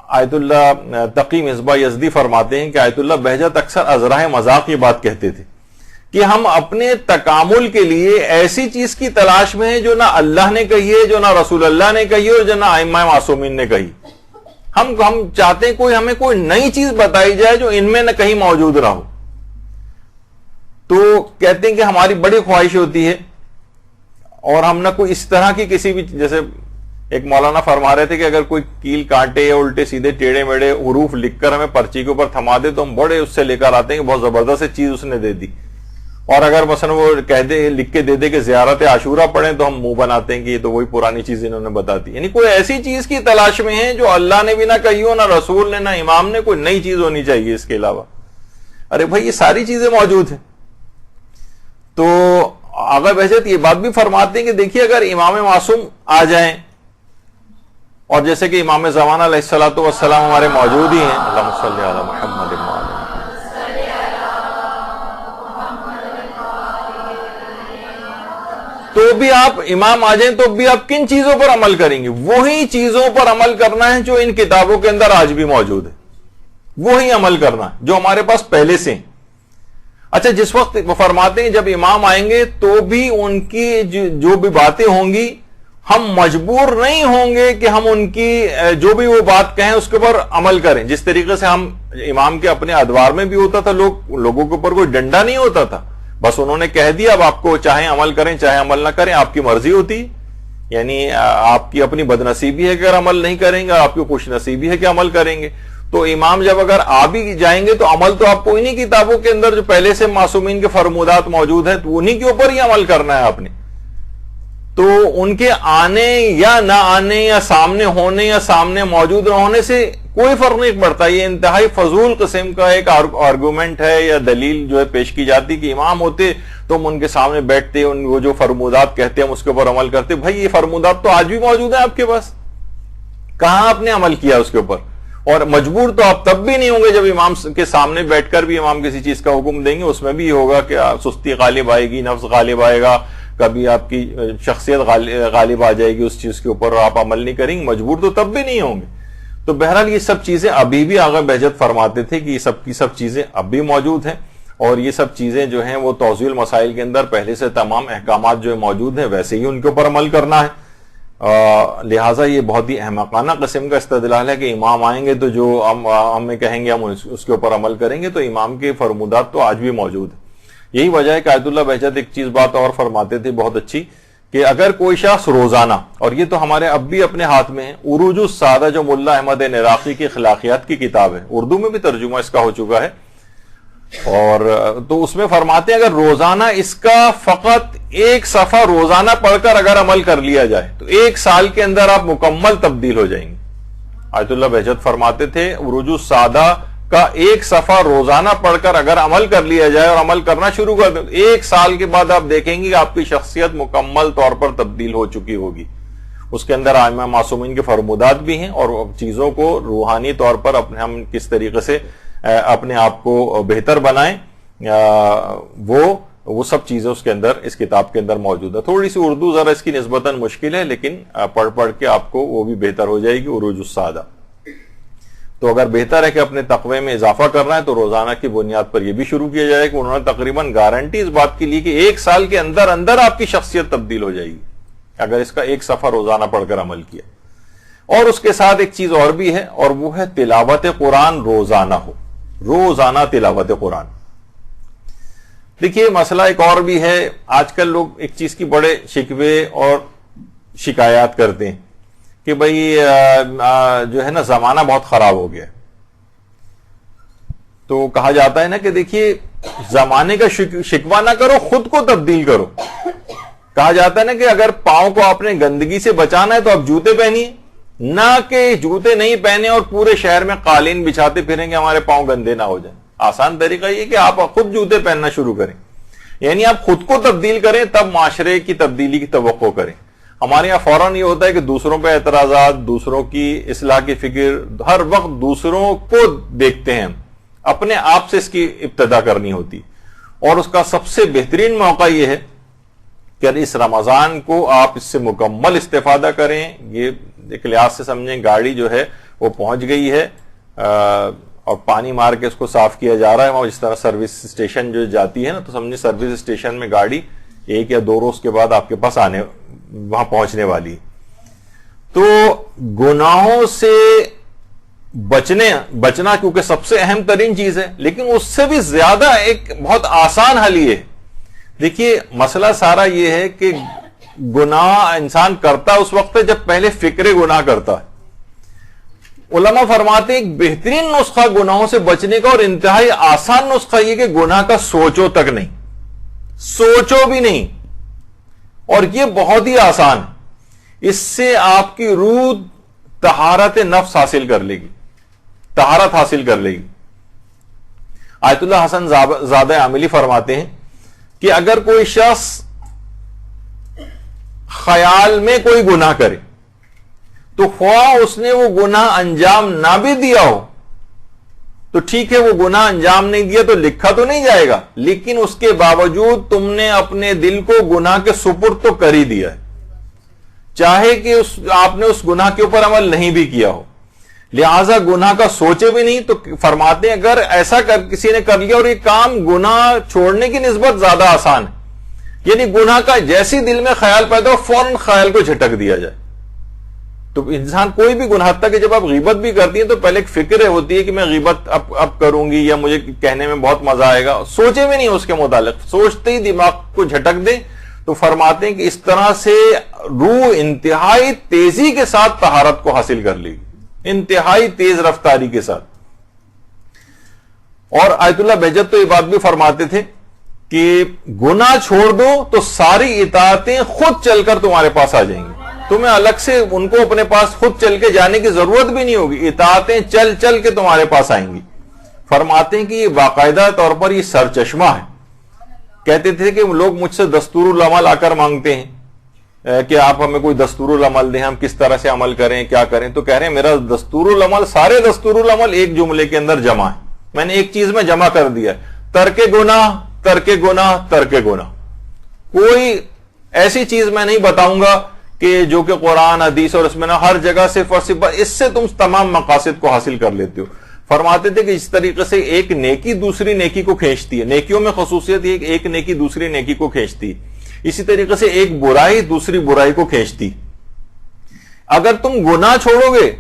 آیت اللہ تقی مصباح یزدی فرماتے ہیں کہ آیت اللہ بہجت اکثر ازراہ مذاق یہ بات کہتے تھے کہ ہم اپنے تکامل کے لیے ایسی چیز کی تلاش میں ہیں جو نہ اللہ نے کہی ہے، جو نہ رسول اللہ نے کہی ہے اور جو نہ ائمہ معصومین نے کہی. ہم چاہتے ہیں ہمیں کوئی نئی چیز بتائی جائے جو ان میں نہ کہیں موجود نہ ہو. تو کہتے ہیں کہ ہماری بڑی خواہش ہوتی ہے اور ہم نہ کوئی اس طرح کی کسی بھی، جیسے ایک مولانا فرما رہے تھے کہ اگر کوئی کیل کانٹے یا الٹے سیدھے ٹیڑے میڑے حروف لکھ کر ہمیں پرچی کے اوپر تھما دے تو ہم بڑے اس سے لے کر آتے ہیں کہ بہت زبردست چیز اس نے دے دی. اور اگر مثلا وہ کہہ دے لکھ کے دے دے کہ زیارت عاشورہ پڑھیں تو ہم منہ بناتے ہیں کہ یہ تو وہی پرانی چیز انہوں نے بتا دی. یعنی کوئی ایسی چیز کی تلاش میں ہے جو اللہ نے بھی نہ کہی ہو، نہ رسول نے، نہ امام نے، کوئی نئی چیز ہونی چاہیے اس کے علاوہ. ارے بھائی یہ ساری چیزیں موجود ہیں. تو آغا بہجت یہ بات بھی فرماتے ہیں کہ دیکھیے اگر امام معصوم آ جائیں، اور جیسے کہ امام زمانہ علیہ الصلوۃ والسلام ہمارے موجود ہی ہیں، اللہم صلی علی محمد وعلی تو بھی آپ امام آ جائیں تو بھی آپ کن چیزوں پر عمل کریں گے؟ وہی چیزوں پر عمل کرنا ہے جو ان کتابوں کے اندر آج بھی موجود ہے، وہی عمل کرنا ہے جو ہمارے پاس پہلے سے ہیں۔ اچھا، جس وقت وہ فرماتے ہیں جب امام آئیں گے تو بھی ان کی جو بھی باتیں ہوں گی ہم مجبور نہیں ہوں گے کہ ہم ان کی جو بھی وہ بات کہیں اس کے اوپر عمل کریں، جس طریقے سے ہم امام کے اپنے ادوار میں بھی ہوتا تھا، لوگوں کے اوپر کوئی ڈنڈا نہیں ہوتا تھا، بس انہوں نے کہہ دیا اب آپ کو چاہے عمل کریں چاہے عمل نہ کریں آپ کی مرضی ہوتی، یعنی آپ کی اپنی بد نصیبی ہے کہ اگر عمل نہیں کریں گے، آپ کی خوش نصیبی ہے کہ عمل کریں گے۔ تو امام جب اگر آ بھی جائیں گے تو عمل تو آپ کو انہی کتابوں کے اندر جو پہلے سے معصومین کے فرمودات موجود ہیں تو انہی کے اوپر ہی عمل کرنا ہے آپ نے۔ تو ان کے آنے یا نہ آنے یا سامنے ہونے یا سامنے موجود نہ ہونے سے کوئی فرق نہیں پڑتا، یہ انتہائی فضول قسم کا ایک آرگومنٹ ہے یا دلیل جو ہے پیش کی جاتی کہ امام ہوتے تو ہم ان کے سامنے بیٹھتے، وہ جو فرمودات کہتے ہیں ہم اس کے اوپر عمل کرتے۔ بھائی یہ فرمودات تو آج بھی موجود ہیں آپ کے پاس، کہاں آپ نے عمل کیا اس کے اوپر؟ اور مجبور تو آپ تب بھی نہیں ہوں گے جب امام کے سامنے بیٹھ کر بھی امام کسی چیز کا حکم دیں گے، اس میں بھی یہ ہوگا کہ سستی غالب آئے گی، نفس غالب آئے گا، کبھی آپ کی شخصیت غالب آ جائے گی اس چیز کے اوپر اور آپ عمل نہیں کریں گے، مجبور تو تب بھی نہیں ہوں گے۔ تو بہرحال یہ سب چیزیں ابھی بھی آغا بہجت فرماتے تھے کہ یہ سب کی سب چیزیں اب بھی موجود ہیں، اور یہ سب چیزیں جو ہیں وہ توضیح المسائل کے اندر پہلے سے تمام احکامات جو موجود ہیں ویسے ہی ان کے اوپر عمل کرنا ہے۔ لہٰذا یہ بہت ہی احمقانہ قسم کا استدلال ہے کہ امام آئیں گے تو جو ہمیں کہیں گے ہم اس کے اوپر عمل کریں گے، تو امام کے فرمودات تو آج بھی موجود ہیں۔ یہی وجہ ہے کہ آیت اللہ بہجت ایک چیز بات اور فرماتے تھے بہت اچھی، کہ اگر کوئی شخص روزانہ، اور یہ تو ہمارے اب بھی اپنے ہاتھ میں ہے، عروج السادہ جو ملا احمد عراقی کی خلاقیات کی کتاب ہے، اردو میں بھی ترجمہ اس کا ہو چکا ہے، اور تو اس میں فرماتے ہیں اگر روزانہ اس کا فقط ایک صفحہ روزانہ پڑھ کر اگر عمل کر لیا جائے تو 1 سال کے اندر آپ مکمل تبدیل ہو جائیں گے۔ آیت اللہ بہجت فرماتے تھے عروج السادہ کا 1 صفحہ روزانہ پڑھ کر اگر عمل کر لیا جائے اور عمل کرنا شروع کر دیں، 1 سال کے بعد آپ دیکھیں گے کہ آپ کی شخصیت مکمل طور پر تبدیل ہو چکی ہوگی۔ اس کے اندر ائمہ معصومین کے فرمودات بھی ہیں، اور چیزوں کو روحانی طور پر ہم کس طریقے سے اپنے آپ کو بہتر بنائیں، وہ سب چیزیں اس کے اندر اس کتاب کے اندر موجود ہے۔ تھوڑی سی اردو ذرا اس کی نسبتاً مشکل ہے، لیکن پڑھ کے آپ کو وہ بھی بہتر ہو جائے گی، عروج السادہ۔ تو اگر بہتر ہے کہ اپنے تقوی میں اضافہ کرنا ہے تو روزانہ کی بنیاد پر یہ بھی شروع کیا جائے کہ انہوں نے تقریباً گارنٹی اس بات کی لی کہ 1 سال کے اندر اندر آپ کی شخصیت تبدیل ہو جائے گی اگر اس کا 1 صفحہ روزانہ پڑھ کر عمل کیا۔ اور اس کے ساتھ ایک چیز اور بھی ہے، اور وہ ہے تلاوت قرآن روزانہ ہو، روزانہ تلاوت قرآن۔ دیکھیے مسئلہ ایک اور بھی ہے، آج کل لوگ ایک چیز کی بڑے شکوے اور شکایات کرتے ہیں کہ بھئی جو ہے نا زمانہ بہت خراب ہو گیا، تو کہا جاتا ہے نا کہ دیکھیے زمانے کا شکوہ نہ کرو، خود کو تبدیل کرو۔ کہا جاتا ہے نا کہ اگر پاؤں کو آپ نے گندگی سے بچانا ہے تو آپ جوتے پہنیے، نہ کہ جوتے نہیں پہنے اور پورے شہر میں قالین بچھاتے پھریں گے ہمارے پاؤں گندے نہ ہو جائیں۔ آسان طریقہ یہ کہ آپ خود جوتے پہننا شروع کریں، یعنی آپ خود کو تبدیل کریں تب معاشرے کی تبدیلی کی توقع کریں۔ ہمارے یہاں فوراً یہ ہوتا ہے کہ دوسروں پہ اعتراضات، دوسروں کی اصلاح کی فکر، ہر وقت دوسروں کو دیکھتے ہیں، اپنے آپ سے اس کی ابتدا کرنی ہوتی، اور اس کا سب سے بہترین موقع یہ ہے کہ اس رمضان کو آپ اس سے مکمل استفادہ کریں۔ یہ ایک لحاظ سے سمجھیں گاڑی جو ہے وہ پہنچ گئی ہے اور پانی مار کے اس کو صاف کیا جا رہا ہے، وہاں جس طرح سروس اسٹیشن جو جاتی ہے نا، تو سمجھیں سروس اسٹیشن میں گاڑی 1 یا 2 روز کے بعد آپ کے پاس وہاں پہنچنے والی۔ تو گناہوں سے بچنا کیونکہ سب سے اہم ترین چیز ہے، لیکن اس سے بھی زیادہ ایک بہت آسان حل یہ ہے۔ دیکھیے مسئلہ سارا یہ ہے کہ گناہ انسان کرتا اس وقت ہے جب پہلے فکر گناہ کرتا ہے۔ علماء فرماتے ہیں ایک بہترین نسخہ گناہوں سے بچنے کا اور انتہائی آسان نسخہ یہ کہ گناہ کا سوچو تک نہیں، سوچو بھی نہیں، اور یہ بہت ہی آسان ہے۔ اس سے آپ کی روح طہارت نفس حاصل کر لے گی، طہارت حاصل کر لے گی۔ آیت اللہ حسن زادہ عاملی فرماتے ہیں کہ اگر کوئی شخص خیال میں کوئی گناہ کرے تو خواہ اس نے وہ گناہ انجام نہ بھی دیا ہو تو ٹھیک ہے، وہ گناہ انجام نہیں دیا تو لکھا تو نہیں جائے گا، لیکن اس کے باوجود تم نے اپنے دل کو گناہ کے سپرد تو کر ہی دیا ہے، چاہے کہ آپ نے اس گناہ کے اوپر عمل نہیں بھی کیا ہو، لہذا گناہ کا سوچے بھی نہیں۔ تو فرماتے ہیں اگر ایسا کسی نے کر لیا اور یہ کام گناہ چھوڑنے کی نسبت زیادہ آسان ہے، یعنی گناہ کا جیسی دل میں خیال پیدا ہو فوراً خیال کو جھٹک دیا جائے، تو انسان کوئی بھی گناہ تک کہ جب آپ غیبت بھی کرتی ہیں تو پہلے ایک فکر ہوتی ہے کہ میں غیبت اب کروں گی یا مجھے کہنے میں بہت مزہ آئے گا، سوچے بھی نہیں اس کے متعلق، سوچتے ہی دماغ کو جھٹک دے۔ تو فرماتے ہیں کہ اس طرح سے روح انتہائی تیزی کے ساتھ طہارت کو حاصل کر لی، انتہائی تیز رفتاری کے ساتھ۔ اور آیت اللہ بہجت تو یہ بات بھی فرماتے تھے کہ گناہ چھوڑ دو تو ساری اطاعتیں خود چل کر تمہارے پاس آ جائیں گی، تمہیں الگ سے ان کو اپنے پاس خود چل کے جانے کی ضرورت بھی نہیں ہوگی، اطاعتیں چل چل کے تمہارے پاس آئیں گی۔ فرماتے ہیں کہ یہ باقاعدہ طور پر یہ سرچشمہ ہے۔ کہتے تھے کہ لوگ مجھ سے دستور العمل آ کر مانگتے ہیں کہ آپ ہمیں کوئی دستور العمل دیں، ہم کس طرح سے عمل کریں، کیا کریں، تو کہہ رہے ہیں میرا دستور العمل، سارے دستور العمل ایک جملے کے اندر جمع ہے، میں نے ایک چیز میں جمع کر دیا ہے، ترک گناہ ترک گناہ ترک گناہ۔ کوئی ایسی چیز میں نہیں بتاؤں گا کہ جو کہ قرآن حدیث اور اس میں نہ، ہر جگہ صرف اور صرف اس سے تم تمام مقاصد کو حاصل کر لیتے ہو۔ فرماتے تھے کہ اس طریقے سے ایک نیکی دوسری نیکی کو کھینچتی ہے، نیکیوں میں خصوصیت یہ کہ ایک نیکی دوسری نیکی کو کھینچتی ہے، اسی طریقے سے ایک برائی دوسری برائی کو کھینچتی۔ اگر تم گناہ چھوڑو گے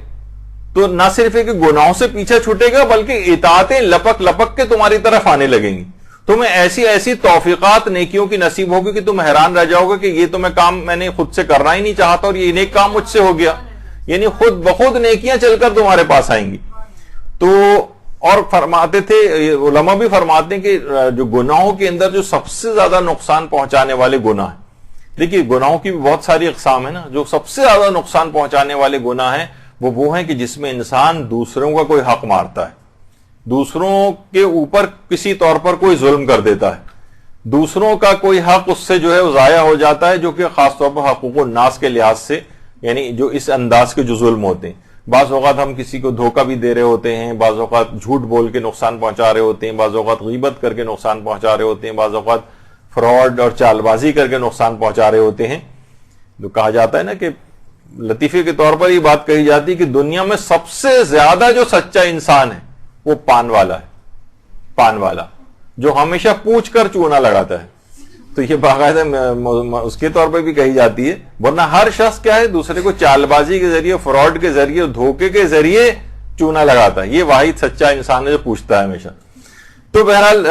تو نہ صرف ہے کہ گناہوں سے پیچھا چھوٹے گا بلکہ اطاعتیں لپک لپک کے تمہاری طرف آنے لگیں گی، تمہیں ایسی ایسی توفیقات نیکیوں کی نصیب ہوگی کہ تم حیران رہ جاؤ گے کہ یہ تو میں کام میں نے خود سے کرنا ہی نہیں چاہتا اور یہ نیک کام مجھ سے ہو گیا، یعنی خود بخود نیکیاں چل کر تمہارے پاس آئیں گی۔ تو اور فرماتے تھے علماء بھی فرماتے ہیں کہ جو گناہوں کے اندر جو سب سے زیادہ نقصان پہنچانے والے گناہ ہیں، دیکھیے گناہوں کی بھی بہت ساری اقسام ہیں نا، جو سب سے زیادہ نقصان پہنچانے والے گناہ ہیں وہ ہیں کہ جس میں انسان دوسروں کا کوئی حق مارتا ہے، دوسروں کے اوپر کسی طور پر کوئی ظلم کر دیتا ہے، دوسروں کا کوئی حق اس سے جو ہے وہ ضائع ہو جاتا ہے، جو کہ خاص طور پر حقوق الناس کے لحاظ سے، یعنی جو اس انداز کے جو ظلم ہوتے ہیں۔ بعض اوقات ہم کسی کو دھوکہ بھی دے رہے ہوتے ہیں، بعض اوقات جھوٹ بول کے نقصان پہنچا رہے ہوتے ہیں، بعض اوقات غیبت کر کے نقصان پہنچا رہے ہوتے ہیں، بعض اوقات فراڈ اور چال بازی کر کے نقصان پہنچا رہے ہوتے ہیں۔ جو کہا جاتا ہے نا کہ لطیفے کے طور پر یہ بات کہی جاتی ہے کہ دنیا میں سب سے زیادہ جو سچا انسان ہے وہ پان والا ہے، پان والا جو ہمیشہ پوچھ کر چونا لگاتا ہے، تو یہ باقاعدہ اس کے طور پہ بھی کہی جاتی ہے، ورنہ ہر شخص کیا ہے دوسرے کو چال بازی کے ذریعے، فراڈ کے ذریعے، دھوکے کے ذریعے چونا لگاتا ہے، یہ واحد سچا انسان ہے جو پوچھتا ہے ہمیشہ۔ تو بہرحال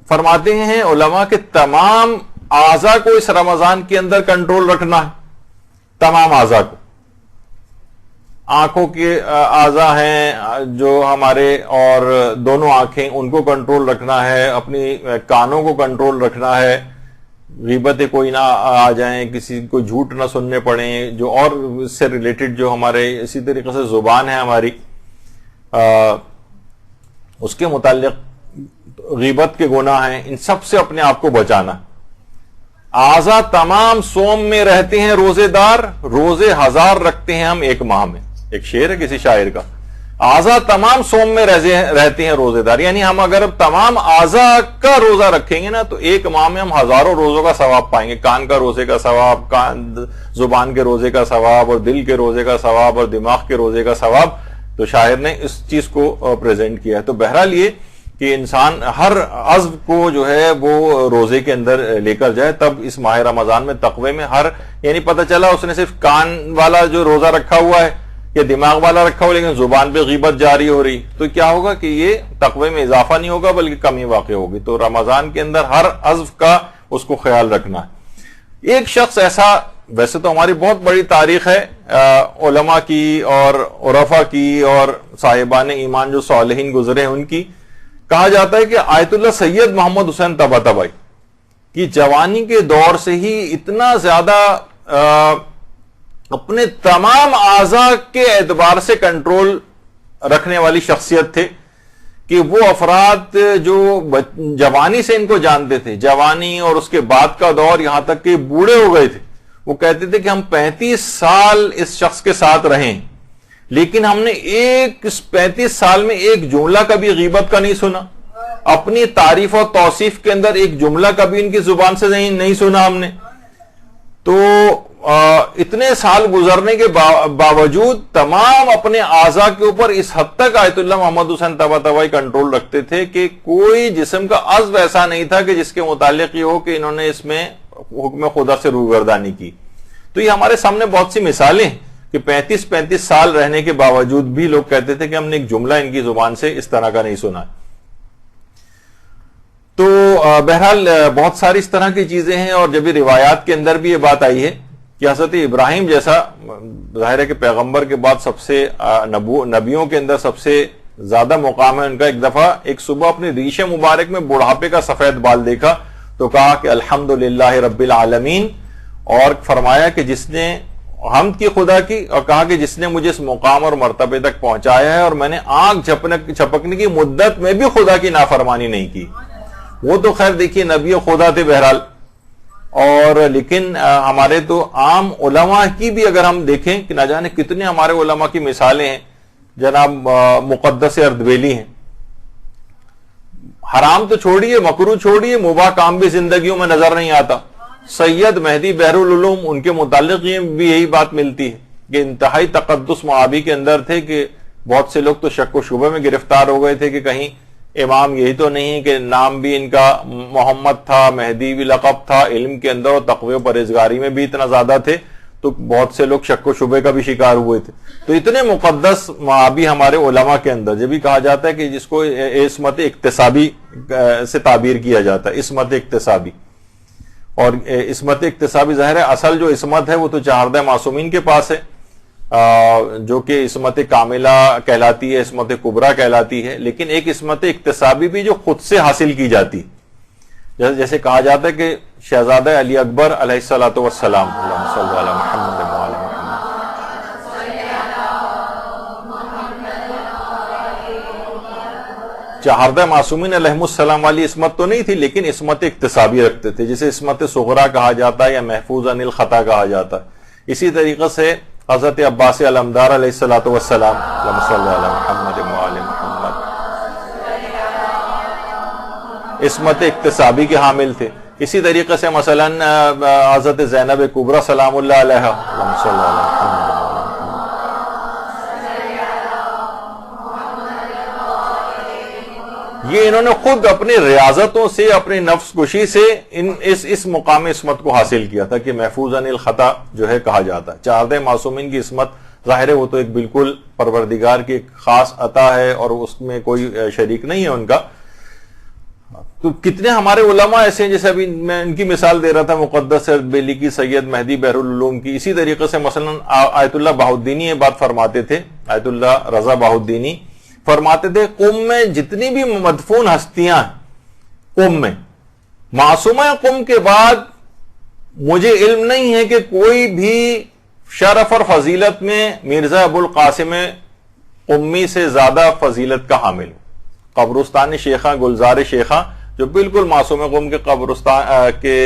فرماتے ہیں علماء کہ تمام اعضاء کو اس رمضان کے اندر کنٹرول رکھنا ہے، تمام اعضاء کو، آنکھوں کے اعضاء ہیں جو ہمارے اور دونوں آنکھیں ان کو کنٹرول رکھنا ہے، اپنی کانوں کو کنٹرول رکھنا ہے، غیبتیں کوئی نہ آ جائیں، کسی کو جھوٹ نہ سننے پڑیں، جو اور اس سے ریلیٹڈ جو ہمارے اسی طریقے سے زبان ہے ہماری، اس کے متعلق غیبت کے گناہ ہیں، ان سب سے اپنے آپ کو بچانا۔ اعضاء تمام صوم میں رہتے ہیں روزے دار، روزے ہزار رکھتے ہیں ہم ایک ماہ میں، ایک شعر ہے کسی شاعر کا۔ اعضاء تمام صوم میں رہتے ہیں روزے دار، یعنی ہم اگر تمام اعضاء کا روزہ رکھیں گے نا تو ایک ماہ میں ہم ہزاروں روزوں کا ثواب پائیں گے، کان کا روزے کا ثواب، زبان کے روزے کا ثواب، اور دل کے روزے کا ثواب، اور دماغ کے روزے کا ثواب۔ تو شاعر نے اس چیز کو پریزنٹ کیا ہے۔ تو بہرحال یہ کہ انسان ہر عضو کو جو ہے وہ روزے کے اندر لے کر جائے، تب اس ماہ رمضان میں تقوی میں یعنی پتہ چلا اس نے صرف کان والا جو روزہ رکھا ہوا ہے یا دماغ والا رکھا ہوا لیکن زبان پہ غیبت جاری ہو رہی، تو کیا ہوگا کہ یہ تقوی میں اضافہ نہیں ہوگا بلکہ کمی واقع ہوگی۔ تو رمضان کے اندر ہر عضو کا اس کو خیال رکھنا ہے۔ ایک شخص ایسا، ویسے تو ہماری بہت بڑی تاریخ ہے علماء کی اور عرفاء کی اور صاحبان ایمان جو صالحین گزرے ہیں ان کی، کہا جاتا ہے کہ آیت اللہ سید محمد حسین طباطبائی کی جوانی کے دور سے ہی اتنا زیادہ اپنے تمام اعضاء کے اعتبار سے کنٹرول رکھنے والی شخصیت تھے کہ وہ افراد جو جوانی سے ان کو جانتے تھے، جوانی اور اس کے بعد کا دور، یہاں تک کہ بوڑھے ہو گئے تھے، وہ کہتے تھے کہ ہم 35 سال اس شخص کے ساتھ رہیں، لیکن ہم نے 35 سال میں ایک جملہ کبھی غیبت کا نہیں سنا، اپنی تعریف اور توصیف کے اندر ایک جملہ کبھی ان کی زبان سے نہیں سنا ہم نے. تو اتنے سال گزرنے کے باوجود تمام اپنے اعضاء کے اوپر اس حد تک آیت اللہ محمد حسین طباطبائی کنٹرول رکھتے تھے کہ کوئی جسم کا عضو ایسا نہیں تھا کہ جس کے متعلق یہ ہو کہ انہوں نے اس میں حکم خدا سے روگردانی کی. تو یہ ہمارے سامنے بہت سی مثالیں ہیں کہ 35 سال رہنے کے باوجود بھی لوگ کہتے تھے کہ ہم نے ایک جملہ ان کی زبان سے اس طرح کا نہیں سنا. تو بہرحال بہت ساری اس طرح کی چیزیں ہیں، اور جب روایات کے اندر بھی یہ بات آئی ہے کہ حضرت ابراہیم جیسا ظاہر ہے کہ پیغمبر کے بعد سب سے نبیوں کے اندر سب سے زیادہ مقام ہے ان کا، ایک دفعہ ایک صبح اپنی ریش مبارک میں بڑھاپے کا سفید بال دیکھا تو کہا کہ الحمدللہ رب العالمین، اور فرمایا کہ جس نے حمد کی خدا کی، اور کہا کہ جس نے مجھے اس مقام اور مرتبے تک پہنچایا ہے اور میں نے آنکھ جھپکنے کی مدت میں بھی خدا کی نافرمانی نہیں کی. وہ تو خیر دیکھیے نبی خدا تھے بہرحال، اور لیکن ہمارے تو عام علماء کی بھی اگر ہم دیکھیں کہ نہ جانے کتنے ہمارے علماء کی مثالیں ہیں. جناب مقدس اردبیلی ہیں، حرام تو چھوڑیے، مکروہ چھوڑیے، مباح کام بھی زندگیوں میں نظر نہیں آتا. سید مہدی بحر العلوم، ان کے متعلق بھی یہی بات ملتی ہے کہ انتہائی تقدس معابی کے اندر تھے کہ بہت سے لوگ تو شک و شبہ میں گرفتار ہو گئے تھے کہ کہیں امام یہی تو نہیں کہ نام بھی ان کا محمد تھا، مہدی بھی لقب تھا، علم کے اندر اور تقوی و پرہیزگاری میں بھی اتنا زیادہ تھے، تو بہت سے لوگ شک و شبہ کا بھی شکار ہوئے تھے. تو اتنے مقدس معابی ہمارے علماء کے اندر، جب بھی کہا جاتا ہے کہ جس کو عصمت اکتسابی سے تعبیر کیا جاتا ہے، عصمت اکتسابی، اور عصمت اکتسابی ظاہر ہے اصل جو عصمت ہے وہ تو چہاردہ معصومین کے پاس ہے، جو کہ عصمت کاملہ کہلاتی ہے، عصمت کبریٰ کہلاتی ہے. لیکن ایک عصمت اکتسابی بھی جو خود سے حاصل کی جاتی، جیسے کہا جاتا ہے کہ شہزادہ علی اکبر علیہ الصلوۃ والسلام، اللہم صلی علی محمد وعلی محمد، چہاردہ معصومین علیہم السلام والی عصمت تو نہیں تھی، لیکن عصمت اکتسابی رکھتے تھے، جسے عصمت صغریٰ کہا جاتا ہے یا محفوظ عن الخطا کہا جاتا ہے. اسی طریقے سے حضرت عباس علمدار علیہ الصلوۃ والسلام، اللہم صلی علی محمد وعلی محمد، عصمت اکتسابی کے حامل تھے. اسی طریقے سے مثلا حضرت زینب کبریٰ سلام اللہ علیہا، اللہم صلی علی محمد، یہ انہوں نے خود اپنی ریاضتوں سے، اپنی نفس کشی سے اس مقام عصمت کو حاصل کیا تھا کہ محفوظ عن الخطا جو ہے کہا جاتا ہے. چہاردہ معصومین کی عصمت ظاہر ہے وہ تو ایک بالکل پروردگار کی ایک خاص عطا ہے اور اس میں کوئی شریک نہیں ہے ان کا. تو کتنے ہمارے علماء ایسے ہیں، جیسے ابھی میں ان کی مثال دے رہا تھا مقدس اردبیلی کی، سید مہدی بحر العلوم کی. اسی طریقے سے مثلا آیت اللہ بہاؤالدینی یہ بات فرماتے تھے، آیت اللہ رضا بہاؤالدینی فرماتے تھے قم میں جتنی بھی مدفون ہستیاں قم میں، معصومہ قم کے بعد مجھے علم نہیں ہے کہ کوئی بھی شرف اور فضیلت میں مرزا ابو القاسم قمی سے زیادہ فضیلت کا حامل ہو. قبرستان شیخہ، گلزار شیخہ جو بالکل معصوم قم کے قبرستان کے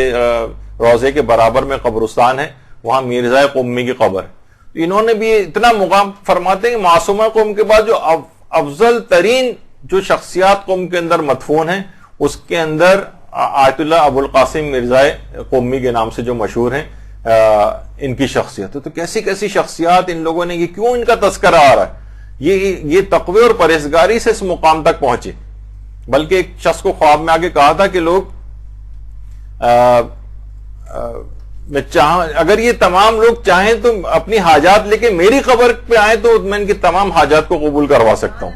روضے کے برابر میں قبرستان ہے، وہاں مرزا قمی کی قبر ہے. انہوں نے بھی اتنا مقام فرماتے ہیں کہ معصومہ قم کے بعد جو افضل ترین جو شخصیات قوم کے اندر مدفون ہیں، اس کے اندر آیت اللہ ابو القاسم مرزا قمی کے نام سے جو مشہور ہیں ان کی شخصیت. تو کیسی کیسی شخصیات ان لوگوں نے، یہ کیوں ان کا تذکرہ آ رہا ہے؟ یہ تقوی اور پرہیزگاری سے اس مقام تک پہنچے. بلکہ ایک شخص کو خواب میں آگے کہا تھا کہ لوگ میں اگر یہ تمام لوگ چاہیں تو اپنی حاجات لے کے میری قبر پہ آئیں تو میں ان کی تمام حاجات کو قبول کروا سکتا ہوں.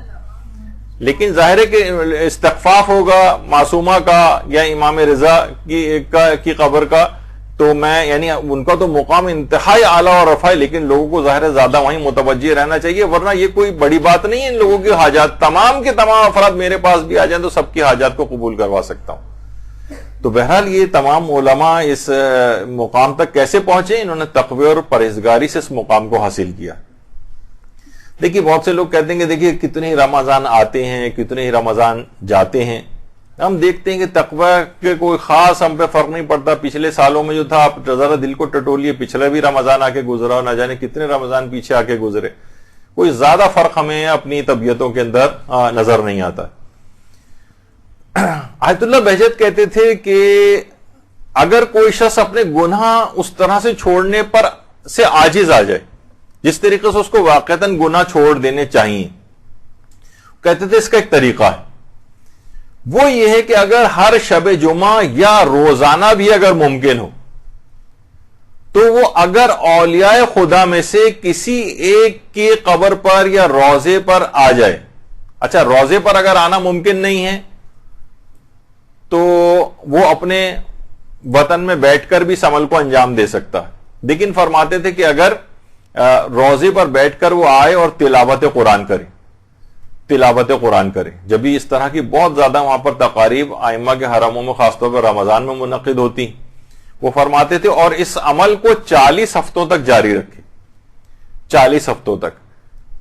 لیکن ظاہر ہے کہ استخفاف ہوگا معصومہ کا یا امام رضا کی قبر کا، تو میں یعنی ان کا تو مقام انتہائی اعلیٰ اور رفع ہے، لیکن لوگوں کو ظاہر ہے زیادہ وہیں متوجہ رہنا چاہیے، ورنہ یہ کوئی بڑی بات نہیں ہے. ان لوگوں کی حاجات تمام کے تمام افراد میرے پاس بھی آ جائیں تو سب کی حاجات کو قبول کروا سکتا ہوں. تو بہرحال یہ تمام علماء اس مقام تک کیسے پہنچے؟ انہوں نے تقوی اور پرہیزگاری سے اس مقام کو حاصل کیا. دیکھیے بہت سے لوگ کہتے ہیں کہ دیکھیے کتنے ہی رمضان آتے ہیں کتنے ہی رمضان جاتے ہیں، ہم دیکھتے ہیں کہ تقوی کے کوئی خاص ہم پہ فرق نہیں پڑتا. پچھلے سالوں میں جو تھا آپ ذرا دل کو ٹٹولیے، پچھلے بھی رمضان آ کے گزرا اور نہ جانے کتنے رمضان پیچھے آ کے گزرے، کوئی زیادہ فرق ہمیں اپنی طبیعتوں کے اندر نظر نہیں آتا. آیت اللہ بہجت کہتے تھے کہ اگر کوئی شخص اپنے گناہ اس طرح سے چھوڑنے پر سے عاجز آ جائے جس طریقے سے اس کو واقعتاً گناہ چھوڑ دینے چاہیے، کہتے تھے اس کا ایک طریقہ ہے، وہ یہ ہے کہ اگر ہر شب جمعہ یا روزانہ بھی اگر ممکن ہو تو وہ اگر اولیاء خدا میں سے کسی ایک کی قبر پر یا روضے پر آ جائے. اچھا روضے پر اگر آنا ممکن نہیں ہے تو وہ اپنے وطن میں بیٹھ کر بھی اس عمل کو انجام دے سکتا ہے، لیکن فرماتے تھے کہ اگر روضے پر بیٹھ کر وہ آئے اور تلاوت قرآن کرے. جب بھی اس طرح کی بہت زیادہ وہاں پر تقاریب ائمہ کے حرموں میں خاص طور پر رمضان میں منعقد ہوتی، وہ فرماتے تھے اور اس عمل کو 40 ہفتوں تک جاری رکھے، 40 ہفتوں تک،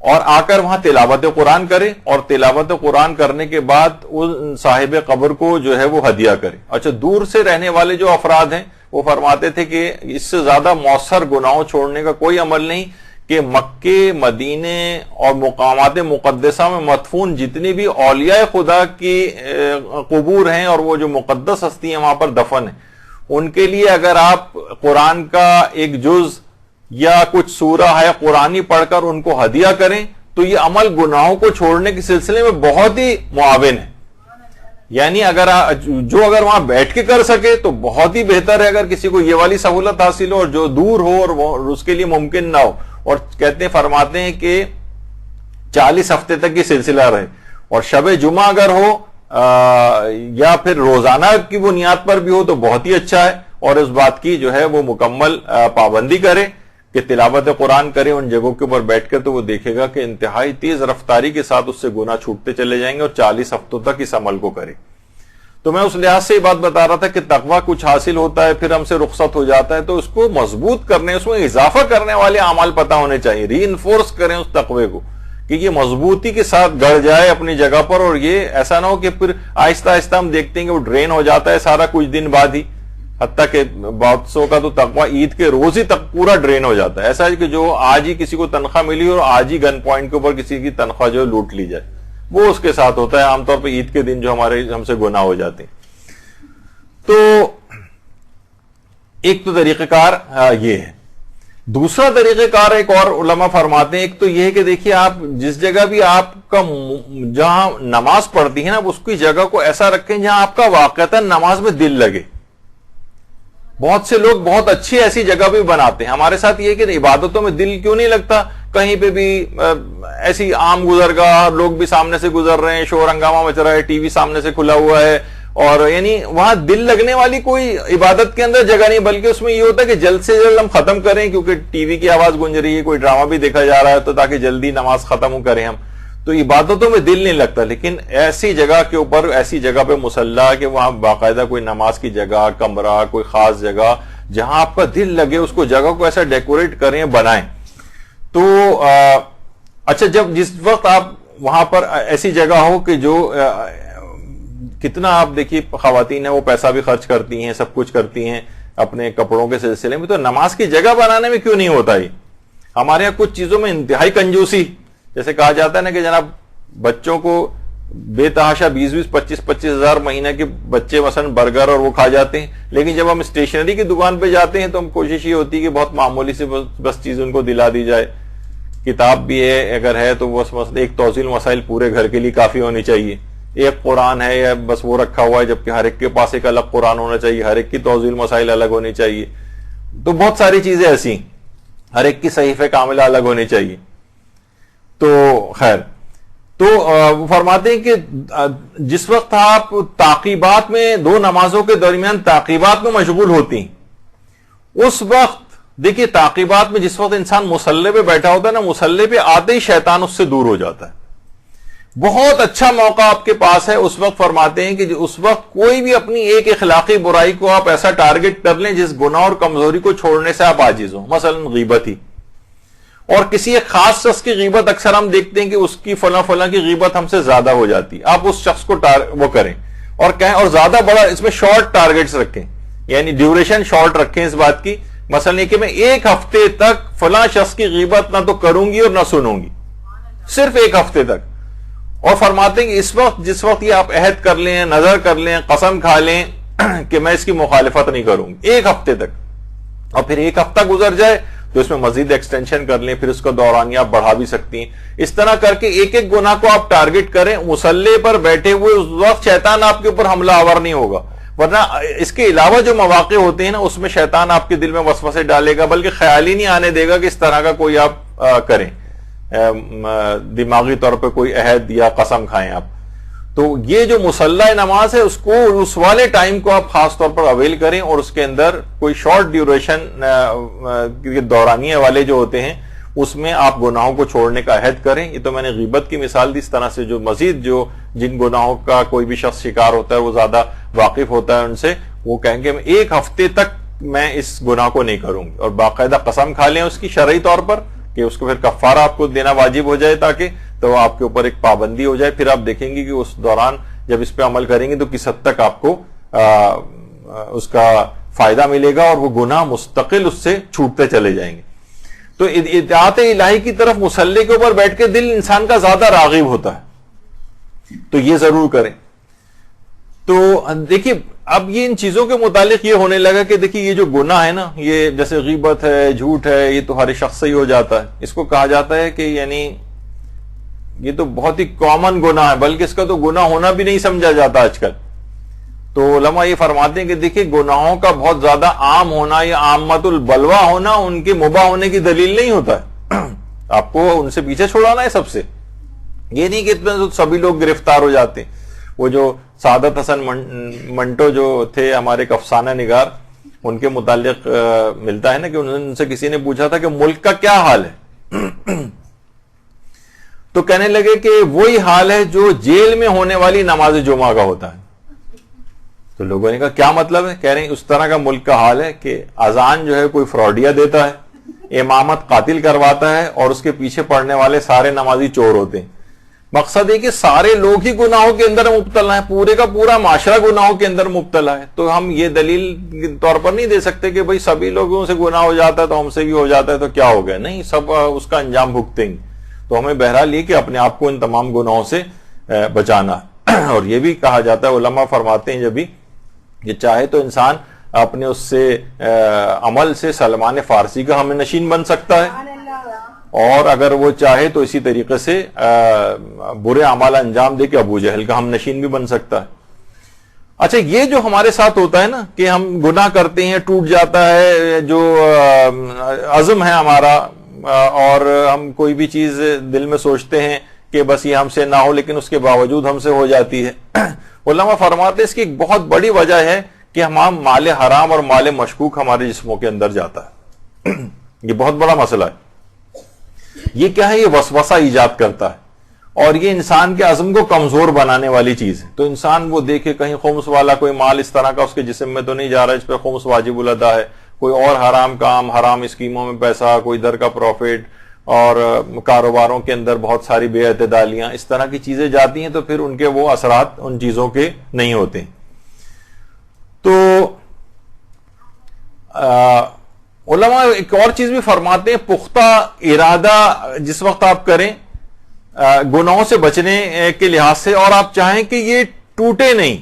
اور آ کر وہاں تلاوت قرآن کرے اور تلاوت قرآن کرنے کے بعد ان صاحب قبر کو جو ہے وہ ہدیہ کرے. اچھا دور سے رہنے والے جو افراد ہیں وہ فرماتے تھے کہ اس سے زیادہ مؤثر گناہوں چھوڑنے کا کوئی عمل نہیں کہ مکے مدینے اور مقامات مقدسہ میں مدفون جتنی بھی اولیاء خدا کی قبور ہیں اور وہ جو مقدس ہستی ہیں وہاں پر دفن ہیں، ان کے لیے اگر آپ قرآن کا ایک جز یا کچھ سورہ ہے قرآنی پڑھ کر ان کو ہدیہ کریں تو یہ عمل گناہوں کو چھوڑنے کے سلسلے میں بہت ہی معاون ہے. یعنی اگر وہاں بیٹھ کے کر سکے تو بہت ہی بہتر ہے، اگر کسی کو یہ والی سہولت حاصل ہو اور جو دور ہو اور اس کے لیے ممکن نہ ہو. اور کہتے ہیں فرماتے ہیں کہ 40 ہفتے تک یہ سلسلہ رہے، اور شب جمعہ اگر ہو یا پھر روزانہ کی بنیاد پر بھی ہو تو بہت ہی اچھا ہے. اور اس بات کی جو ہے وہ مکمل پابندی کرے کہ تلاوت قرآن کرے ان جگہوں کے اوپر بیٹھ کر، تو وہ دیکھے گا کہ انتہائی تیز رفتاری کے ساتھ اس سے گناہ چھوٹتے چلے جائیں گے، اور 40 ہفتوں تک اس عمل کو کرے. تو میں اس لحاظ سے یہ بات بتا رہا تھا کہ تقویٰ کچھ حاصل ہوتا ہے پھر ہم سے رخصت ہو جاتا ہے، تو اس کو مضبوط کرنے، اس میں اضافہ کرنے والے اعمال پتہ ہونے چاہیے، ری انفورس کریں اس تقوی کو کہ یہ مضبوطی کے ساتھ گڑ جائے اپنی جگہ پر، اور یہ ایسا نہ ہو کہ پھر آہستہ آہستہ ہم دیکھتے ہیں کہ وہ ڈرین ہو جاتا ہے سارا کچھ دن بعد ہی. حتیٰ کہ بہت سو کا تو تقویٰ عید کے روز ہی تک پورا ڈرین ہو جاتا ہے. ایسا ہے کہ جو آج ہی کسی کو تنخواہ ملی اور آج ہی گن پوائنٹ کے اوپر کسی کی تنخواہ جو لوٹ لی جائے، وہ اس کے ساتھ ہوتا ہے عام طور پہ عید کے دن جو ہم سے گناہ ہو جاتے ہیں. تو ایک تو طریقہ کار یہ ہے. دوسرا طریقہ کار ایک اور علماء فرماتے ہیں، ایک تو یہ ہے کہ دیکھیے آپ جس جگہ بھی آپ کا جہاں نماز پڑھتی ہے نا اس کی جگہ کو ایسا رکھیں جہاں آپ کا واقعتاً نماز میں دل لگے. بہت سے لوگ بہت اچھی ایسی جگہ بھی بناتے ہیں. ہمارے ساتھ یہ کہ عبادتوں میں دل کیوں نہیں لگتا، کہیں پہ بھی ایسی عام گزرگاہ، لوگ بھی سامنے سے گزر رہے ہیں، شور ہنگامہ مچ رہا ہے، ٹی وی سامنے سے کھلا ہوا ہے، اور یعنی وہاں دل لگنے والی کوئی عبادت کے اندر جگہ نہیں، بلکہ اس میں یہ ہوتا ہے کہ جلد سے جلد ہم ختم کریں کیونکہ ٹی وی کی آواز گونج رہی ہے، کوئی ڈرامہ بھی دیکھا جا رہا ہے، تو تاکہ جلدی نماز ختم کریں ہم. تو عبادتوں میں دل نہیں لگتا. لیکن ایسی جگہ کے اوپر، ایسی جگہ پہ مصلی کہ وہاں باقاعدہ کوئی نماز کی جگہ، کمرہ، کوئی خاص جگہ جہاں آپ کا دل لگے، اس کو جگہ کو ایسا ڈیکوریٹ کریں، بنائیں. تو اچھا جس وقت آپ وہاں پر ایسی جگہ ہو کہ جو کتنا آپ دیکھیے خواتین ہیں وہ پیسہ بھی خرچ کرتی ہیں، سب کچھ کرتی ہیں اپنے کپڑوں کے سلسلے میں، تو نماز کی جگہ بنانے میں کیوں نہیں ہوتا؟ یہ ہمارے یہاں کچھ چیزوں میں انتہائی کنجوسی، جیسے کہا جاتا ہے نا کہ جناب بچوں کو بے تحاشا 20-25 ہزار مہینہ کے بچے مثلا برگر اور وہ کھا جاتے ہیں، لیکن جب ہم اسٹیشنری کی دکان پہ جاتے ہیں تو ہم کوشش یہ ہوتی ہے کہ بہت معمولی سے بس چیز ان کو دلا دی جائے. کتاب بھی ہے اگر ہے تو بس ایک توزیع مسائل پورے گھر کے لیے کافی ہونی چاہیے، ایک قرآن ہے یا بس وہ رکھا ہوا ہے، جبکہ ہر ایک کے پاس ایک الگ قرآن ہونا چاہیے، ہر ایک کی توزیع مسائل الگ ہونی چاہیے. تو بہت ساری چیزیں ایسی، ہر ایک کی صحیفہ کاملہ الگ ہونی چاہیے. تو خیر، تو وہ فرماتے ہیں کہ جس وقت آپ تعقیبات میں، دو نمازوں کے درمیان تعقیبات میں مشغول ہوتی ہیں، اس وقت دیکھیے تعقیبات میں جس وقت انسان مصلی پہ بیٹھا ہوتا ہے نا، مصلی پہ آتے ہی شیطان اس سے دور ہو جاتا ہے. بہت اچھا موقع آپ کے پاس ہے اس وقت. فرماتے ہیں کہ اس وقت کوئی بھی اپنی ایک اخلاقی برائی کو آپ ایسا ٹارگٹ کر لیں جس گناہ اور کمزوری کو چھوڑنے سے آپ عاجز ہوں، مثلا غیبت ہی، اور کسی ایک خاص شخص کی غیبت اکثر ہم دیکھتے ہیں کہ اس کی فلاں فلاں کی غیبت ہم سے زیادہ ہو جاتی ہے، آپ اس شخص کو وہ کریں اور کہیں، اور زیادہ بڑا اس میں شارٹ ٹارگیٹس رکھیں، یعنی ڈیوریشن شارٹ رکھیں اس بات کی، مثلا یہ کہ میں 1 ہفتے تک فلاں شخص کی غیبت نہ تو کروں گی اور نہ سنوں گی، صرف 1 ہفتے تک. اور فرماتے ہیں کہ اس وقت جس وقت یہ آپ عہد کر لیں، نظر کر لیں، قسم کھا لیں کہ میں اس کی مخالفت نہیں کروں گی 1 ہفتے تک، اور پھر 1 ہفتہ گزر جائے تو اس میں مزید ایکسٹینشن کر لیں، پھر اس کا دورانیہ آپ بڑھا بھی سکتی ہیں. اس طرح کر کے ایک ایک گناہ کو آپ ٹارگٹ کریں. مصلی پر بیٹھے ہوئے اس وقت شیطان آپ کے اوپر حملہ آور نہیں ہوگا، ورنہ اس کے علاوہ جو مواقع ہوتے ہیں نا اس میں شیطان آپ کے دل میں وسوسے ڈالے گا، بلکہ خیال ہی نہیں آنے دے گا کہ اس طرح کا کوئی آپ کریں، دماغی طور پہ کوئی عہد یا قسم کھائیں آپ. تو یہ جو مصلی نماز ہے اس کو، اس والے ٹائم کو آپ خاص طور پر اویل کریں، اور اس کے اندر کوئی شارٹ ڈیوریشن دورانیے والے جو ہوتے ہیں اس میں آپ گناہوں کو چھوڑنے کا عہد کریں. یہ تو میں نے غیبت کی مثال دی. اس طرح سے جو مزید جو جن گناہوں کا کوئی بھی شخص شکار ہوتا ہے، وہ زیادہ واقف ہوتا ہے ان سے، وہ کہیں گے 1 ہفتے تک میں اس گناہ کو نہیں کروں گی، اور باقاعدہ قسم کھا لیں اس کی شرعی طور پر کہ اس کو پھر کفارہ آپ کو دینا واجب ہو جائے، تاکہ تو آپ کے اوپر ایک پابندی ہو جائے. پھر آپ دیکھیں گے کہ اس دوران جب اس پہ عمل کریں گے تو کس حد تک آپ کو اس کا فائدہ ملے گا، اور وہ گناہ مستقل اس سے چھوٹتے چلے جائیں گے. تو اطاعت الہی کی طرف مصلی کے اوپر بیٹھ کے دل انسان کا زیادہ راغب ہوتا ہے، تو یہ ضرور کریں. تو دیکھیے اب یہ ان چیزوں کے متعلق یہ ہونے لگا کہ دیکھیے یہ جو گناہ ہے نا، یہ جیسے غیبت ہے، جھوٹ ہے، یہ تو ہر شخص سے ہی ہو جاتا ہے. اس کو کہا جاتا ہے کہ یعنی یہ تو بہت ہی کامن گناہ ہے، بلکہ اس کا تو گناہ ہونا بھی نہیں سمجھا جاتا آج کل. تو علماء یہ فرماتے ہیں کہ دیکھیے گناہوں کا بہت زیادہ عام ہونا یا عامت البلوہ ہونا ان کے مباح ہونے کی دلیل نہیں ہوتا ہے. آپ کو ان سے پیچھے چھوڑانا ہے سب سے. یہ نہیں کہ اتنے سبھی لوگ گرفتار ہو جاتے ہیں. وہ جو سعادت حسن منٹو جو تھے ہمارے افسانہ نگار، ان کے متعلق ملتا ہے نا کہ ان سے کسی نے پوچھا تھا کہ ملک کا کیا حال ہے، تو کہنے لگے کہ وہی حال ہے جو جیل میں ہونے والی نماز جمعہ کا ہوتا ہے. تو لوگوں نے کہا کیا مطلب ہے؟ کہہ رہے ہیں اس طرح کا ملک کا حال ہے کہ اذان جو ہے کوئی فراڈیا دیتا ہے، امامت قاتل کرواتا ہے، اور اس کے پیچھے پڑھنے والے سارے نمازی چور ہوتے ہیں. مقصد ہے کہ سارے لوگ ہی گناہوں کے اندر مبتلا ہیں، پورے کا پورا معاشرہ گناہوں کے اندر مبتلا ہے. تو ہم یہ دلیل کے طور پر نہیں دے سکتے کہ بھئی سبھی لوگوں سے گناہ ہو جاتا ہے تو ہم سے بھی ہو جاتا ہے تو کیا ہو گیا. نہیں، سب اس کا انجام بھگتیں گے. تو ہمیں بہرحال یہ کہ اپنے آپ کو ان تمام گناہوں سے بچانا. اور یہ بھی کہا جاتا ہے، علماء فرماتے ہیں جب بھی کہ چاہے تو انسان اپنے اس سے عمل سے سلمان فارسی کا ہمیں نشین بن سکتا ہے، اور اگر وہ چاہے تو اسی طریقے سے برے اعمال انجام دے کے ابو جہل کا ہم نشین بھی بن سکتا ہے. اچھا، یہ جو ہمارے ساتھ ہوتا ہے نا کہ ہم گناہ کرتے ہیں، ٹوٹ جاتا ہے جو عزم ہے ہمارا، اور ہم کوئی بھی چیز دل میں سوچتے ہیں کہ بس یہ ہم سے نہ ہو، لیکن اس کے باوجود ہم سے ہو جاتی ہے. علماء فرماتے ہیں اس کی ایک بہت بڑی وجہ ہے کہ ہم مال حرام اور مال مشکوک ہمارے جسموں کے اندر جاتا ہے. یہ بہت بڑا مسئلہ ہے. یہ کیا ہے؟ یہ وسوسہ ایجاد کرتا ہے، اور یہ انسان کے عزم کو کمزور بنانے والی چیز ہے. تو انسان وہ دیکھے کہیں خمس والا کوئی مال اس طرح کا اس کے جسم میں تو نہیں جا رہا، اس پہ خمس واجب الادا ہے، کوئی اور حرام کام، حرام اسکیموں میں پیسہ، کوئی در کا پروفٹ، اور کاروباروں کے اندر بہت ساری بے اعتدالیاں، اس طرح کی چیزیں جاتی ہیں، تو پھر ان کے وہ اثرات ان چیزوں کے نہیں ہوتے. تو علماء ایک اور چیز بھی فرماتے ہیں، پختہ ارادہ جس وقت آپ کریں گناہوں سے بچنے کے لحاظ سے، اور آپ چاہیں کہ یہ ٹوٹے نہیں،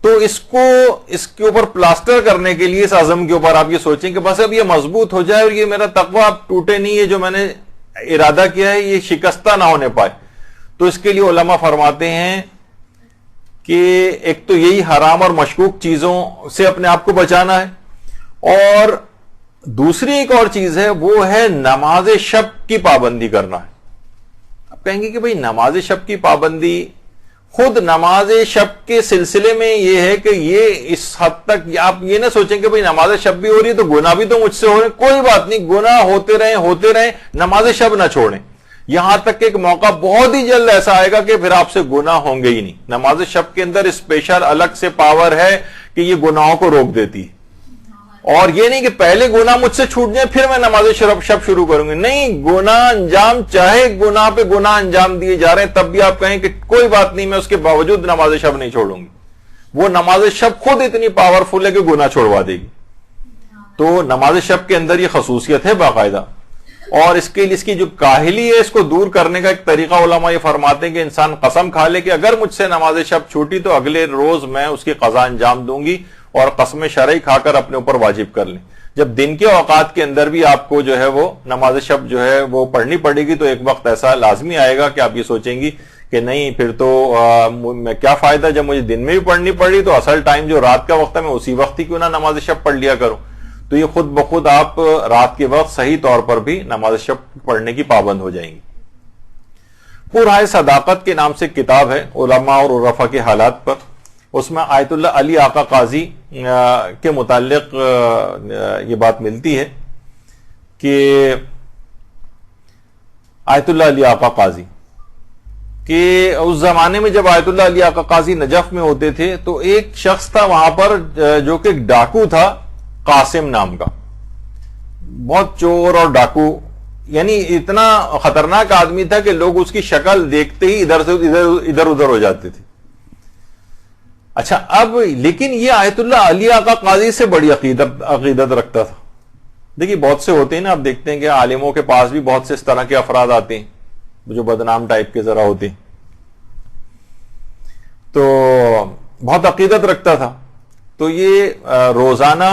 تو اس کے اوپر پلاسٹر کرنے کے لیے، اس عزم کے اوپر آپ یہ سوچیں کہ بس اب یہ مضبوط ہو جائے اور یہ میرا تقوی اب ٹوٹے نہیں، یہ جو میں نے ارادہ کیا ہے یہ شکستہ نہ ہونے پائے. تو اس کے لیے علماء فرماتے ہیں کہ ایک تو یہی حرام اور مشکوک چیزوں سے اپنے آپ کو بچانا ہے، اور دوسری ایک اور چیز ہے، وہ ہے نماز شب کی پابندی کرنا ہے. آپ کہیں گے کہ بھئی نماز شب کی پابندی، خود نماز شب کے سلسلے میں یہ ہے کہ یہ اس حد تک آپ یہ نہ سوچیں کہ بھئی نماز شب بھی ہو رہی ہے تو گناہ بھی تو مجھ سے ہو رہے ہیں. کوئی بات نہیں، گناہ ہوتے رہیں، نماز شب نہ چھوڑیں، یہاں تک کہ ایک موقع بہت ہی جلد ایسا آئے گا کہ پھر آپ سے گناہ ہوں گے ہی نہیں. نماز شب کے اندر اسپیشل الگ سے پاور ہے کہ یہ گناہوں کو روک دیتی ہے. اور یہ نہیں کہ پہلے گناہ مجھ سے چھوٹ جائیں پھر میں نماز شب شروع کروں گی. نہیں, گناہ انجام, چاہے گناہ پہ گناہ انجام دیے جا رہے ہیں تب بھی آپ کہیں کہ کوئی بات نہیں, میں اس کے باوجود نماز شب نہیں چھوڑوں گی. وہ نماز شب خود اتنی پاورفل ہے کہ گناہ چھوڑوا دے گی. تو نماز شب کے اندر یہ خصوصیت ہے باقاعدہ. اور اس کی جو کاہلی ہے اس کو دور کرنے کا ایک طریقہ علماء یہ فرماتے ہیں کہ انسان قسم کھا لے کہ اگر مجھ سے نماز شب چھوٹی تو اگلے روز میں اس کی قضا انجام دوں گی, اور قسم شرعی کھا کر اپنے اوپر واجب کر لیں. جب دن کے اوقات کے اندر بھی آپ کو جو ہے وہ نماز شب جو ہے وہ پڑھنی پڑے گی تو ایک وقت ایسا لازمی آئے گا کہ آپ یہ سوچیں گی کہ نہیں پھر تو میں کیا فائدہ, جب مجھے دن میں بھی پڑھنی پڑی تو اصل ٹائم جو رات کا وقت ہے میں اسی وقت ہی کیوں نہ نماز شب پڑھ لیا کروں. تو یہ خود بخود آپ رات کے وقت صحیح طور پر بھی نماز شب پڑھنے کی پابند ہو جائیں گی. پورائے صداقت کے نام سے کتاب ہے علماء اور عرفا کے حالات پر. اس میں آیت اللہ علی آقا قاضی کے متعلق یہ بات ملتی ہے کہ آیت اللہ علی آقا قاضی کہ اس زمانے میں جب آیت اللہ علی آقا قاضی نجف میں ہوتے تھے تو ایک شخص تھا وہاں پر جو کہ ایک ڈاکو تھا قاسم نام کا, بہت چور اور ڈاکو, یعنی اتنا خطرناک آدمی تھا کہ لوگ اس کی شکل دیکھتے ہی ادھر سے ادھر ادھر ہو جاتے تھے. اچھا اب لیکن یہ آیت اللہ علی آقا قاضی سے بڑی عقیدت رکھتا تھا. دیکھیے بہت سے ہوتے ہیں نا, آپ دیکھتے ہیں کہ عالموں کے پاس بھی بہت سے اس طرح کے افراد آتے ہیں جو بدنام ٹائپ کے ذرا ہوتے ہیں, تو بہت عقیدت رکھتا تھا. تو یہ روزانہ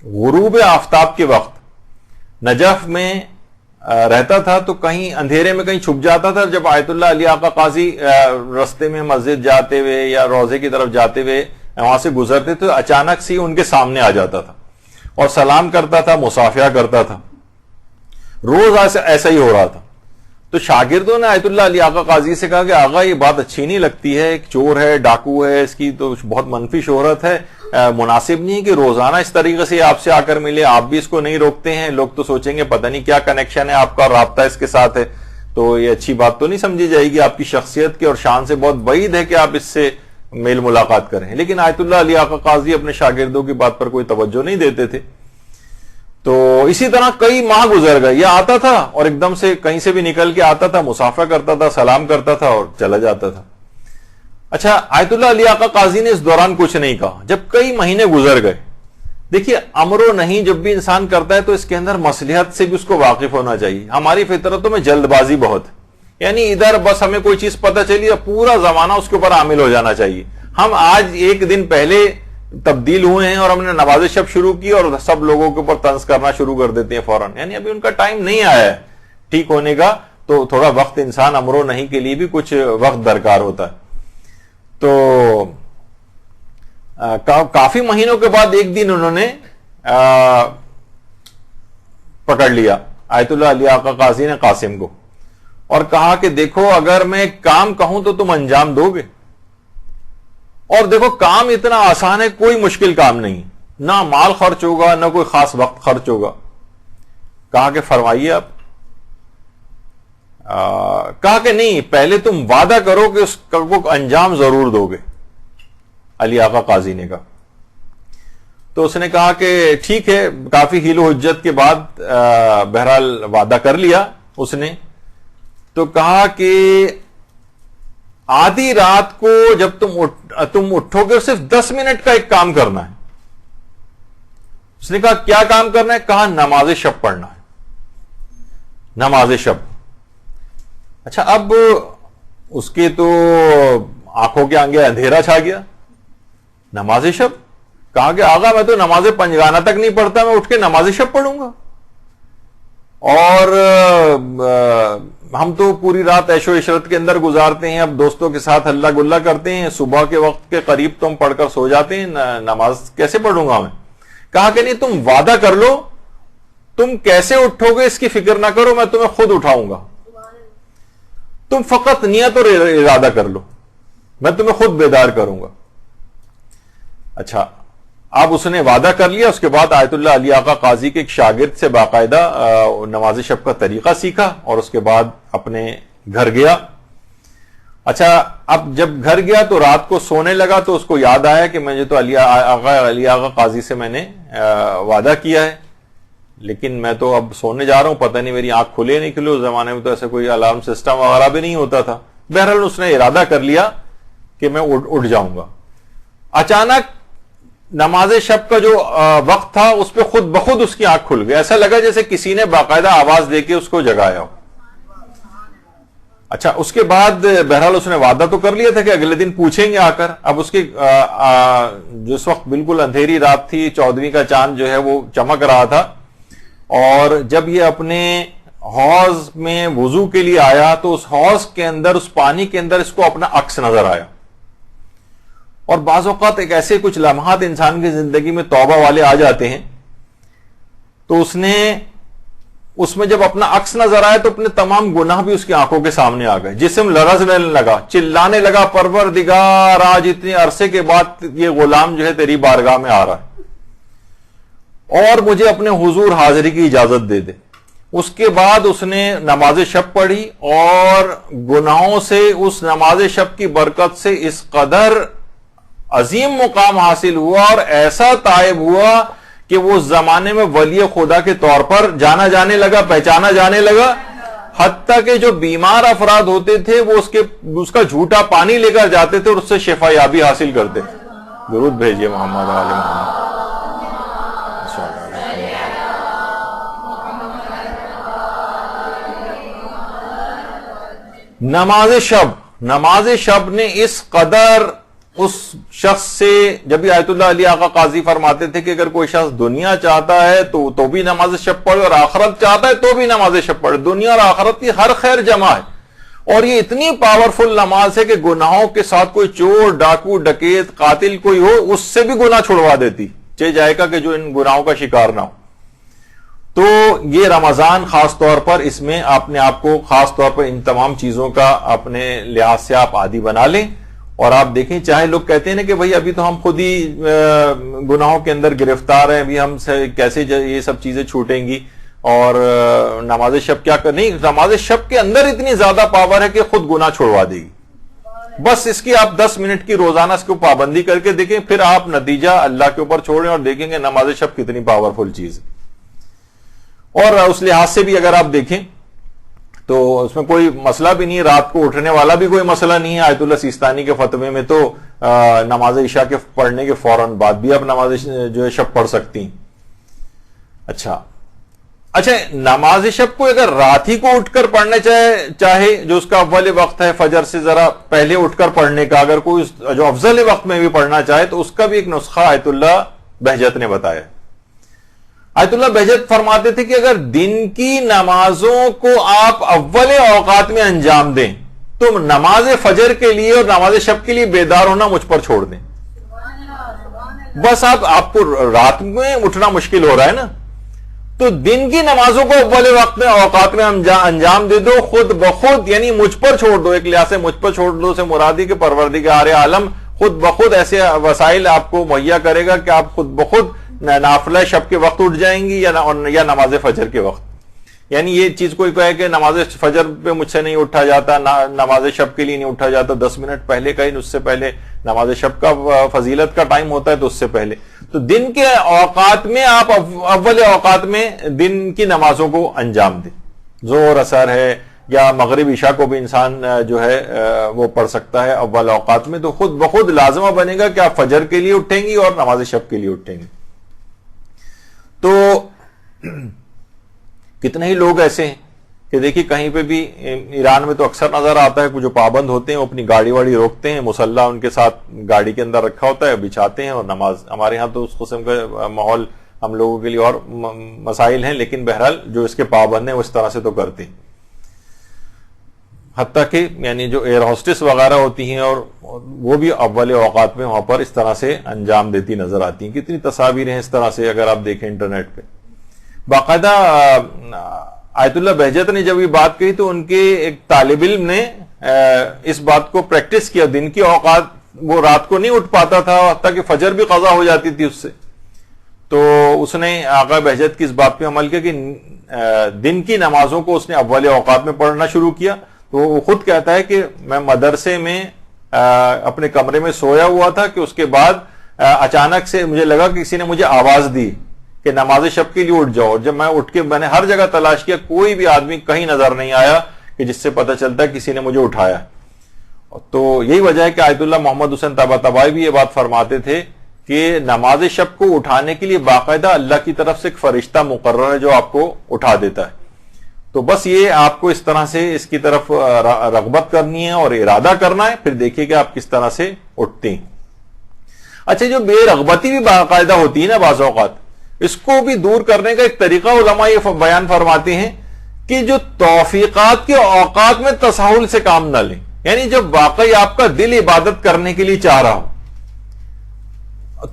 غروب آفتاب کے وقت نجف میں رہتا تھا, تو کہیں اندھیرے میں کہیں چھپ جاتا تھا. جب آیت اللہ علی آقا قاضی رستے میں مسجد جاتے ہوئے یا روزے کی طرف جاتے ہوئے وہاں سے گزرتے تو اچانک سے ان کے سامنے آ جاتا تھا اور سلام کرتا تھا, مصافحہ کرتا تھا. روز ایسا ہی ہو رہا تھا. تو شاگردوں نے آیت اللہ علی آقا قاضی سے کہا کہ آقا یہ بات اچھی نہیں لگتی ہے, ایک چور ہے, ڈاکو ہے, اس کی تو بہت منفی شہرت ہے, مناسب نہیں کہ روزانہ اس طریقے سے آپ سے آ کر ملے, آپ بھی اس کو نہیں روکتے ہیں, لوگ تو سوچیں گے پتہ نہیں کیا کنیکشن ہے آپ کا, رابطہ اس کے ساتھ ہے, تو یہ اچھی بات تو نہیں سمجھی جائے گی, آپ کی شخصیت کے اور شان سے بہت بعید ہے کہ آپ اس سے میل ملاقات کریں. لیکن آیت اللہ علی آقا قاضی اپنے شاگردوں کی بات پر کوئی توجہ نہیں دیتے تھے. تو اسی طرح کئی ماہ گزر گئے, یہ آتا تھا اور ایک دم سے کہیں سے بھی نکل کے آتا تھا, مصافحہ کرتا تھا, سلام کرتا تھا اور چلا جاتا تھا. اچھا آیت اللہ علی آقا قاضی نے اس دوران کچھ نہیں کہا. جب کئی مہینے گزر گئے, دیکھیے امر و نہیں جب بھی انسان کرتا ہے تو اس کے اندر مصلحت سے بھی اس کو واقف ہونا چاہیے. ہماری فطرتوں میں جلد بازی بہت ہے, یعنی ادھر بس ہمیں کوئی چیز پتہ چلی پورا زمانہ اس کے اوپر عامل ہو جانا چاہیے. ہم آج ایک دن پہلے تبدیل ہوئے ہیں اور ہم نے نماز شب شروع کی اور سب لوگوں کے اوپر طنز کرنا شروع کر دیتے ہیں فوراً, یعنی ابھی ان کا ٹائم نہیں آیا ہے ٹھیک ہونے کا. تو تھوڑا وقت انسان امر و نہیں کے لیے بھی کچھ وقت درکار ہوتا ہے. تو کافی مہینوں کے بعد ایک دن انہوں نے پکڑ لیا آیت اللہ علی آقا قاضی نے قاسم کو اور کہا کہ دیکھو اگر میں ایک کام کہوں تو تم انجام دو گے, اور دیکھو کام اتنا آسان ہے, کوئی مشکل کام نہیں, نہ مال خرچ ہوگا نہ کوئی خاص وقت خرچ ہوگا. کہا کہ فرمائیے آپ. کہا کہ نہیں, پہلے تم وعدہ کرو کہ اس کو انجام ضرور دو گے. علی آقا قاضی نے کہا. تو اس نے کہا کہ ٹھیک ہے, کافی حیل و حجت کے بعد بہرحال وعدہ کر لیا اس نے. تو کہا کہ آدھی رات کو جب تم اٹھو گے صرف 10 منٹ کا ایک کام کرنا ہے. اس نے کہا کیا کام کرنا ہے؟ کہا نماز شب پڑھنا ہے, نماز شب. اچھا اب اس کے تو آنکھوں کے آگے اندھیرا چھا گیا. نماز شب, کہا کہ آقا میں تو نماز پنجگانہ تک نہیں پڑھتا, میں اٹھ کے نماز شب پڑھوں گا, اور ہم تو پوری رات عیش و عشرت کے اندر گزارتے ہیں, اب دوستوں کے ساتھ ہلا گلا کرتے ہیں, صبح کے وقت کے قریب تو ہم پڑھ کر سو جاتے ہیں, نماز کیسے پڑھوں گا میں؟ کہا کہ نہیں, تم وعدہ کر لو, تم کیسے اٹھو گے اس کی فکر نہ کرو, میں تمہیں خود اٹھاؤں گا, تم فقط نیت اور ارادہ کر لو, میں تمہیں خود بیدار کروں گا. اچھا اب اس نے وعدہ کر لیا. اس کے بعد آیت اللہ علی آقا قاضی کے ایک شاگرد سے باقاعدہ نماز شب کا طریقہ سیکھا اور اس کے بعد اپنے گھر گیا. اچھا اب جب گھر گیا تو رات کو سونے لگا تو اس کو یاد آیا کہ مجھے تو علی آغا قاضی سے میں نے وعدہ کیا ہے، لیکن میں تو اب سونے جا رہا ہوں، پتہ نہیں میری آنکھ کھلے نہیں کھلے، اس زمانے میں تو ایسے کوئی الارم سسٹم وغیرہ بھی نہیں ہوتا تھا۔ بہرحال اس نے ارادہ کر لیا کہ میں اٹھ جاؤں گا۔ اچانک نماز شب کا جو وقت تھا اس پہ خود بخود اس کی آنکھ کھل گئی، ایسا لگا جیسے کسی نے باقاعدہ آواز دے کے اس کو جگایا ہو۔ اچھا اس کے بعد بہرحال اس نے وعدہ تو کر لیا تھا کہ اگلے دن پوچھیں گے آ کر۔ اب اس کی جس وقت بالکل اندھیری رات تھی، 14ویں کا چاند جو ہے وہ چمک رہا تھا، اور جب یہ اپنے حوض میں وضو کے لیے آیا تو اس حوض کے اندر، اس پانی کے اندر اس کو اپنا عکس نظر آیا۔ اور بعض اوقات ایک ایسے کچھ لمحات انسان کی زندگی میں توبہ والے آ جاتے ہیں، تو اس میں جب اپنا عکس نظر آیا تو اپنے تمام گناہ بھی اس کی آنکھوں کے سامنے آ گئے، جسم لرزنے لگا، چلانے لگا، پروردگار آج اتنے عرصے کے بعد یہ غلام جو ہے تیری بارگاہ میں آ رہا ہے اور مجھے اپنے حضور حاضری کی اجازت دے دے۔ اس کے بعد اس نے نماز شب پڑھی اور گناہوں سے اس نماز شب کی برکت سے اس قدر عظیم مقام حاصل ہوا اور ایسا تائب ہوا کہ وہ اس زمانے میں ولی خدا کے طور پر جانا جانے لگا، پہچانا جانے لگا، حتیٰ کہ جو بیمار افراد ہوتے تھے وہ اس کا جھوٹا پانی لے کر جاتے تھے اور اس سے شفا یابی حاصل کرتے تھے۔ درود بھیجیے محمد علی محمد۔ نماز شب نے اس قدر اس شخص سے، جب بھی آیت اللہ علی آقا قاضی فرماتے تھے کہ اگر کوئی شخص دنیا چاہتا ہے تو بھی نماز شب پڑھے، اور آخرت چاہتا ہے تو بھی نماز شب پڑھے، دنیا اور آخرت کی ہر خیر جمع ہے۔ اور یہ اتنی پاورفل نماز ہے کہ گناہوں کے ساتھ کوئی چور، ڈاکو، ڈکیت، قاتل کوئی ہو اس سے بھی گناہ چھڑوا دیتی، چاہے جائے گا کہ جو ان گناہوں کا شکار نہ ہو۔ تو یہ رمضان خاص طور پر اس میں آپ نے آپ کو خاص طور پر ان تمام چیزوں کا اپنے لحاظ سے آپ عادی بنا لیں، اور آپ دیکھیں چاہے لوگ کہتے ہیں نا کہ بھئی ابھی تو ہم خود ہی گناہوں کے اندر گرفتار ہیں، ابھی ہم سے کیسے یہ سب چیزیں چھوٹیں گی، اور نماز شب کیا کرنی، نماز شب کے اندر اتنی زیادہ پاور ہے کہ خود گناہ چھوڑوا دے گی۔ بس اس کی آپ 10 منٹ کی روزانہ اس کو پابندی کر کے دیکھیں، پھر آپ نتیجہ اللہ کے اوپر چھوڑیں اور دیکھیں گے نماز شب کتنی پاورفل چیز ہے۔ اور اس لحاظ سے بھی اگر آپ دیکھیں تو اس میں کوئی مسئلہ بھی نہیں، رات کو اٹھنے والا بھی کوئی مسئلہ نہیں ہے۔ آیت اللہ سیستانی کے فتوے میں تو نماز عشاء کے پڑھنے کے فوراً بعد بھی آپ نماز جو ہے شب پڑھ سکتی ہیں۔ اچھا نماز شب کو اگر رات ہی کو اٹھ کر پڑھنے چاہے، جو اس کا اول وقت ہے فجر سے ذرا پہلے اٹھ کر پڑھنے کا، اگر کوئی جو افضل وقت میں بھی پڑھنا چاہے تو اس کا بھی ایک نسخہ آیت اللہ بہجت نے بتایا۔ آیت اللہ بہجت فرماتے تھے کہ اگر دن کی نمازوں کو آپ اول اوقات میں انجام دیں تو نماز فجر کے لیے اور نماز شب کے لیے بیدار ہونا مجھ پر چھوڑ دیں۔ بس آپ کو رات میں اٹھنا مشکل ہو رہا ہے نا، تو دن کی نمازوں کو اول وقت میں اوقات میں انجام دے دو، خود بخود، یعنی مجھ پر چھوڑ دو۔ ایک لحاظ سے مجھ پر چھوڑ دو سے مرادی کہ پروردگار عالم خود بخود ایسے وسائل آپ کو مہیا کرے گا کہ آپ خود بخود نافلہ شب کے وقت اٹھ جائیں گی یا نماز فجر کے وقت۔ یعنی یہ چیز کوئی کہے کہ نماز فجر پہ مجھ سے نہیں اٹھا جاتا، نماز شب کے لیے نہیں اٹھا جاتا، 10 منٹ پہلے کہیں اس سے پہلے نماز شب کا فضیلت کا ٹائم ہوتا ہے تو اس سے پہلے، تو دن کے اوقات میں آپ اول اوقات میں دن کی نمازوں کو انجام دیں۔ ظہر، عصر ہے یا مغرب عشاء کو بھی انسان جو ہے وہ پڑھ سکتا ہے اول اوقات میں، تو خود بخود لازمہ بنے گا کہ آپ فجر کے لیے اٹھیں گی اور نماز شب کے لیے اٹھیں گے۔ تو کتنے ہی لوگ ایسے ہیں کہ دیکھیے کہیں پہ بھی ایران میں تو اکثر نظر آتا ہے، جو پابند ہوتے ہیں وہ اپنی گاڑی واڑی روکتے ہیں، مصلی ان کے ساتھ گاڑی کے اندر رکھا ہوتا ہے، بچھاتے ہیں اور نماز۔ ہمارے ہاں تو اس قسم کا ماحول ہم لوگوں کے لیے اور مسائل ہیں، لیکن بہرحال جو اس کے پابند ہیں وہ اس طرح سے تو کرتے ہیں۔ حتیٰ کہ یعنی جو ایئر ہوسٹس وغیرہ ہوتی ہیں اور وہ بھی اول اوقات میں وہاں پر اس طرح سے انجام دیتی نظر آتی ہیں۔ کتنی تصاویر ہیں اس طرح سے اگر آپ دیکھیں انٹرنیٹ پہ۔ باقاعدہ آیت اللہ بہجت نے جب یہ بات کہی تو ان کے ایک طالب علم نے اس بات کو پریکٹس کیا، دن کی اوقات وہ رات کو نہیں اٹھ پاتا تھا، حتیٰ کہ فجر بھی قضا ہو جاتی تھی اس سے، تو اس نے آقا بہجت کی اس بات پہ عمل کیا کہ دن کی نمازوں کو اس نے اول اوقات میں پڑھنا شروع کیا، تو وہ خود کہتا ہے کہ میں مدرسے میں اپنے کمرے میں سویا ہوا تھا کہ اس کے بعد اچانک سے مجھے لگا کہ کسی نے مجھے آواز دی کہ نماز شب کے لیے اٹھ جاؤ. جب میں اٹھ کے میں نے ہر جگہ تلاش کیا, کوئی بھی آدمی کہیں نظر نہیں آیا کہ جس سے پتہ چلتا ہے کسی نے مجھے اٹھایا. تو یہی وجہ ہے کہ آیت اللہ محمد حسین طباطبائی بھی یہ بات فرماتے تھے کہ نماز شب کو اٹھانے کے لیے باقاعدہ اللہ کی طرف سے ایک فرشتہ مقرر ہے جو آپ کو اٹھا دیتا ہے. تو بس یہ آپ کو اس طرح سے اس کی طرف رغبت کرنی ہے اور ارادہ کرنا ہے, پھر دیکھیے کہ آپ کس طرح سے اٹھتے ہیں. اچھا, جو بے رغبتی بھی باقاعدہ ہوتی ہے نا بعض اوقات, اس کو بھی دور کرنے کا ایک طریقہ علماء یہ بیان فرماتے ہیں کہ جو توفیقات کے اوقات میں تساہل سے کام نہ لیں. یعنی جب واقعی آپ کا دل عبادت کرنے کے لیے چاہ رہا ہو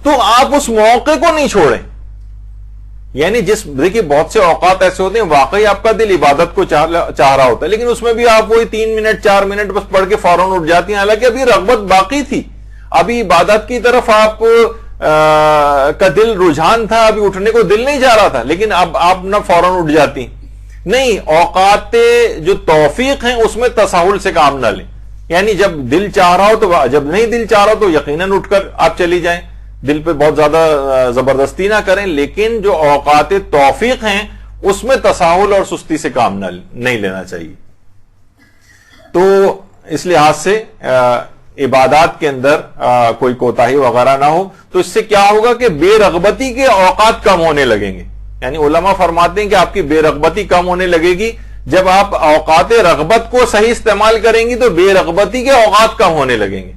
تو آپ اس موقع کو نہیں چھوڑیں. یعنی دیکھیے بہت سے اوقات ایسے ہوتے ہیں واقعی آپ کا دل عبادت کو چاہ رہا ہوتا ہے, لیکن اس میں بھی آپ وہی 3 منٹ 4 منٹ بس پڑھ کے فوراً اٹھ جاتی ہیں, حالانکہ ابھی رغبت باقی تھی, ابھی عبادت کی طرف آپ کا دل رجحان تھا, ابھی اٹھنے کو دل نہیں جا رہا تھا, لیکن اب آپ نہ فوراً اٹھ جاتی. نہیں, اوقات جو توفیق ہیں اس میں تساہل سے کام نہ لیں. یعنی جب دل چاہ رہا ہو تو, جب نہیں دل چاہ رہا ہو تو یقیناً اٹھ کر آپ چلی جائیں, دل پہ بہت زیادہ زبردستی نہ کریں. لیکن جو اوقات توفیق ہیں اس میں تساہل اور سستی سے کام نہیں لینا چاہیے. تو اس لحاظ سے عبادات کے اندر کوئی کوتاہی وغیرہ نہ ہو. تو اس سے کیا ہوگا کہ بے رغبتی کے اوقات کم ہونے لگیں گے. یعنی علماء فرماتے ہیں کہ آپ کی بے رغبتی کم ہونے لگے گی جب آپ اوقات رغبت کو صحیح استعمال کریں گی, تو بے رغبتی کے اوقات کم ہونے لگیں گے.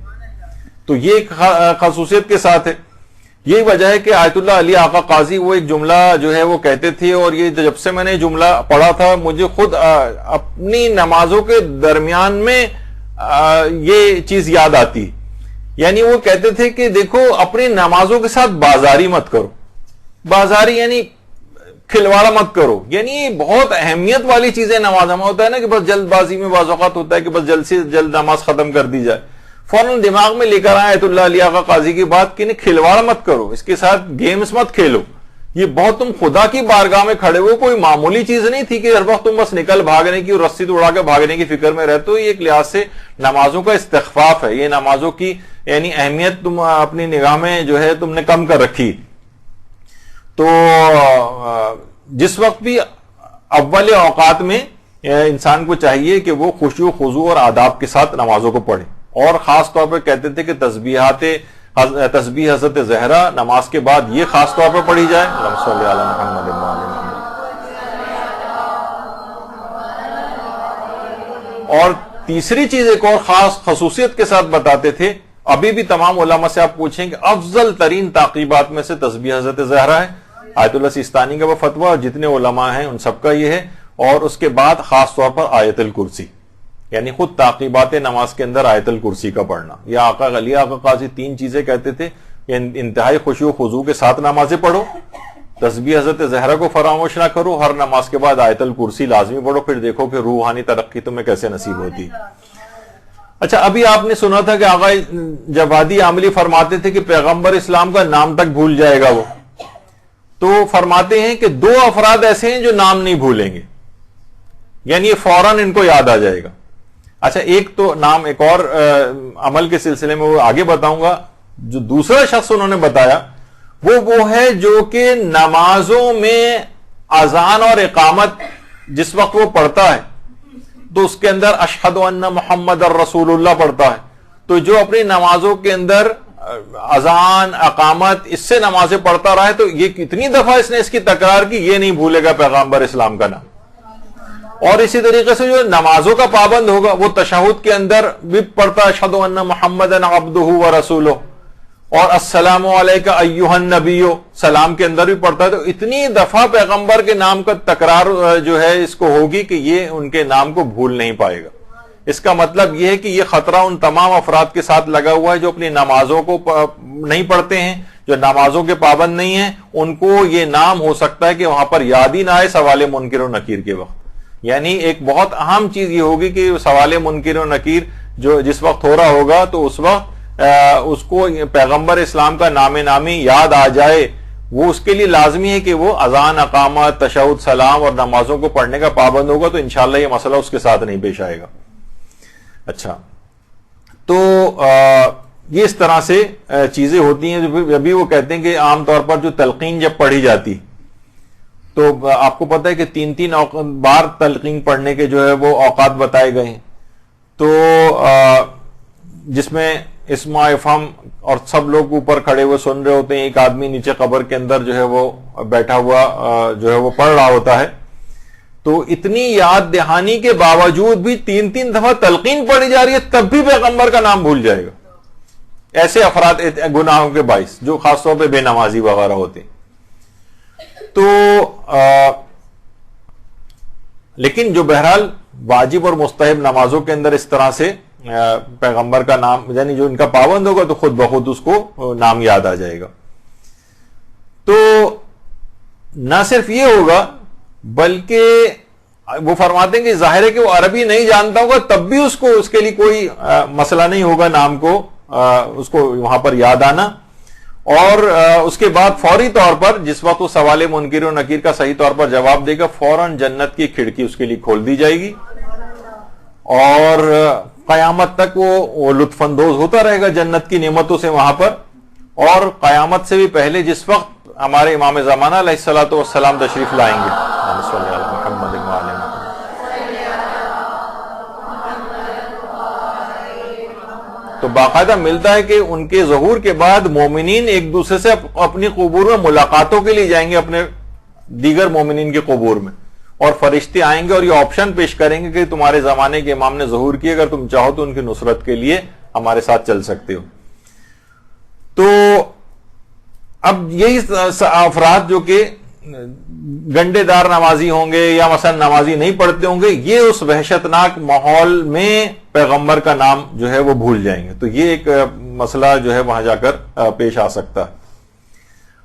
تو یہ ایک خصوصیت کے ساتھ ہے. یہی وجہ ہے کہ آیت اللہ علی آقا قاضی وہ ایک جملہ جو ہے وہ کہتے تھے, اور یہ جب سے میں نے جملہ پڑھا تھا مجھے خود اپنی نمازوں کے درمیان میں یہ چیز یاد آتی. یعنی وہ کہتے تھے کہ دیکھو اپنی نمازوں کے ساتھ بازاری مت کرو. بازاری یعنی کھلواڑا مت کرو. یعنی بہت اہمیت والی چیزیں نماز میں ہوتا ہے نا کہ بس جلد بازی میں بعض اوقات ہوتا ہے کہ بس جلد سے جلد نماز ختم کر دی جائے. فوراً دماغ میں لے کر آئے آیت اللہ علی آقا قاضی کی بات کہ نہیں, کھلواڑ مت کرو, اس کے ساتھ گیمز مت کھیلو. یہ بہت تم خدا کی بارگاہ میں کھڑے ہو, کوئی معمولی چیز نہیں تھی کہ ہر وقت تم بس نکل بھاگنے کی اور رسی اڑا کے بھاگنے کی فکر میں رہتے ہو. یہ ایک لحاظ سے نمازوں کا استخفاف ہے. یہ نمازوں کی یعنی اہمیت تم اپنی نگاہ میں جو ہے تم نے کم کر رکھی. تو جس وقت بھی اول اوقات میں انسان کو چاہیے کہ وہ خشوع و خضوع اور آداب کے ساتھ نمازوں کو پڑھے. اور خاص طور پہ کہتے تھے کہ تسبیح حضرت زہرا نماز کے بعد یہ خاص طور پہ پڑھی جائے. اللہم صلی علی محمد اور تیسری چیز ایک اور خاص خصوصیت کے ساتھ بتاتے تھے, ابھی بھی تمام علماء سے آپ پوچھیں کہ افضل ترین تعقیبات میں سے تسبیح حضرت زہرا ہے. آیت اللہ سیستانی کا وہ فتویٰ اور جتنے علماء ہیں ان سب کا یہ ہے. اور اس کے بعد خاص طور پر آیت الکرسی, یعنی خود تعقیبات نماز کے اندر آیت الکرسی کا پڑھنا. یہ آقا علی آقا قاضی 3 چیزیں کہتے تھے کہ انتہائی خشوع و خضوع کے ساتھ نمازیں پڑھو, تسبیح حضرت زہرا کو فراموش نہ کرو, ہر نماز کے بعد آیت الکرسی لازمی پڑھو, پھر دیکھو کہ روحانی ترقی تمہیں کیسے نصیب ہوتی. اچھا, ابھی آپ نے سنا تھا کہ آقا جوادی عاملی فرماتے تھے کہ پیغمبر اسلام کا نام تک بھول جائے گا وہ. تو فرماتے ہیں کہ 2 افراد ایسے ہیں جو نام نہیں بھولیں گے, یعنی یہ فوراً ان کو یاد آ جائے گا. اچھا, ایک تو نام ایک اور عمل کے سلسلے میں وہ آگے بتاؤں گا. جو دوسرا شخص انہوں نے بتایا وہ ہے جو کہ نمازوں میں اذان اور اقامت جس وقت وہ پڑھتا ہے تو اس کے اندر اشہد ان محمد الرسول اللہ پڑھتا ہے. تو جو اپنی نمازوں کے اندر اذان اقامت اس سے نمازیں پڑھتا رہا ہے تو یہ کتنی دفعہ اس نے اس کی تکرار کی, یہ نہیں بھولے گا پیغمبر اسلام کا نام. اور اسی طریقے سے جو نمازوں کا پابند ہوگا وہ تشہد کے اندر بھی پڑھتا ہے اشہد ان محمدًا عبدہ ورسولہ, اور السلام علیکہ ایھا النبی سلام کے اندر بھی پڑھتا ہے. تو اتنی دفعہ پیغمبر کے نام کا تکرار جو ہے اس کو ہوگی کہ یہ ان کے نام کو بھول نہیں پائے گا. اس کا مطلب یہ ہے کہ یہ خطرہ ان تمام افراد کے ساتھ لگا ہوا ہے جو اپنی نمازوں کو نہیں پڑھتے ہیں, جو نمازوں کے پابند نہیں ہیں. ان کو یہ نام ہو سکتا ہے کہ وہاں پر یاد ہی نہ آئے سوال منکر و نکیر کے وقت. یعنی ایک بہت اہم چیز یہ ہوگی کہ سوال منکر و نکیر جو جس وقت ہو رہا ہوگا تو اس وقت اس کو پیغمبر اسلام کا نام نامی یاد آ جائے. وہ اس کے لیے لازمی ہے کہ وہ اذان اقامت تشہد سلام اور نمازوں کو پڑھنے کا پابند ہوگا, تو انشاءاللہ یہ مسئلہ اس کے ساتھ نہیں پیش آئے گا. اچھا، تو یہ اس طرح سے چیزیں ہوتی ہیں. جو ابھی وہ کہتے ہیں کہ عام طور پر جو تلقین جب پڑھی جاتی تو آپ کو پتہ ہے کہ 3 بار تلقین پڑھنے کے جو ہے وہ اوقات بتائے گئے ہیں. تو جس میں اسماء افہام اور سب لوگ اوپر کھڑے ہوئے سن رہے ہوتے ہیں، ایک آدمی نیچے قبر کے اندر جو ہے وہ بیٹھا ہوا جو ہے وہ پڑھ رہا ہوتا ہے. تو اتنی یاد دہانی کے باوجود بھی 3 دفعہ تلقین پڑھی جا رہی ہے، تب بھی پیغمبر کا نام بھول جائے گا. ایسے افراد گناہوں کے باعث جو خاص طور پہ بے نمازی وغیرہ ہوتے ہیں. تو لیکن جو بہرحال واجب اور مستحب نمازوں کے اندر اس طرح سے پیغمبر کا نام، یعنی جو ان کا پابند ہوگا تو خود بخود اس کو نام یاد آ جائے گا. تو نہ صرف یہ ہوگا بلکہ وہ فرماتے ہیں کہ ظاہر ہے کہ وہ عربی نہیں جانتا ہوگا، تب بھی اس کے لیے کوئی مسئلہ نہیں ہوگا نام کو اس کو وہاں پر یاد آنا. اور اس کے بعد فوری طور پر جس وقت وہ سوال منکر و نکیر کا صحیح طور پر جواب دے گا، فوراً جنت کی کھڑکی اس کے لیے کھول دی جائے گی اور قیامت تک وہ لطف اندوز ہوتا رہے گا جنت کی نعمتوں سے وہاں پر. اور قیامت سے بھی پہلے جس وقت ہمارے امام زمانہ علیہ الصلوۃ والسلام تشریف لائیں گے، تو باقاعدہ ملتا ہے کہ ان کے ظہور کے بعد مومنین ایک دوسرے سے اپنی قبور میں ملاقاتوں کے لیے جائیں گے، اپنے دیگر مومنین کے قبور میں، اور فرشتے آئیں گے اور یہ آپشن پیش کریں گے کہ تمہارے زمانے کے امام نے ظہور کیا، اگر تم چاہو تو ان کی نصرت کے لیے ہمارے ساتھ چل سکتے ہو. تو اب یہی افراد جو کہ گنڈے دار نمازی ہوں گے یا مثلا نمازی نہیں پڑھتے ہوں گے، یہ اس وحشتناک ماحول میں پیغمبر کا نام جو ہے وہ بھول جائیں گے. تو یہ ایک مسئلہ جو ہے وہاں جا کر پیش آ سکتا ہے.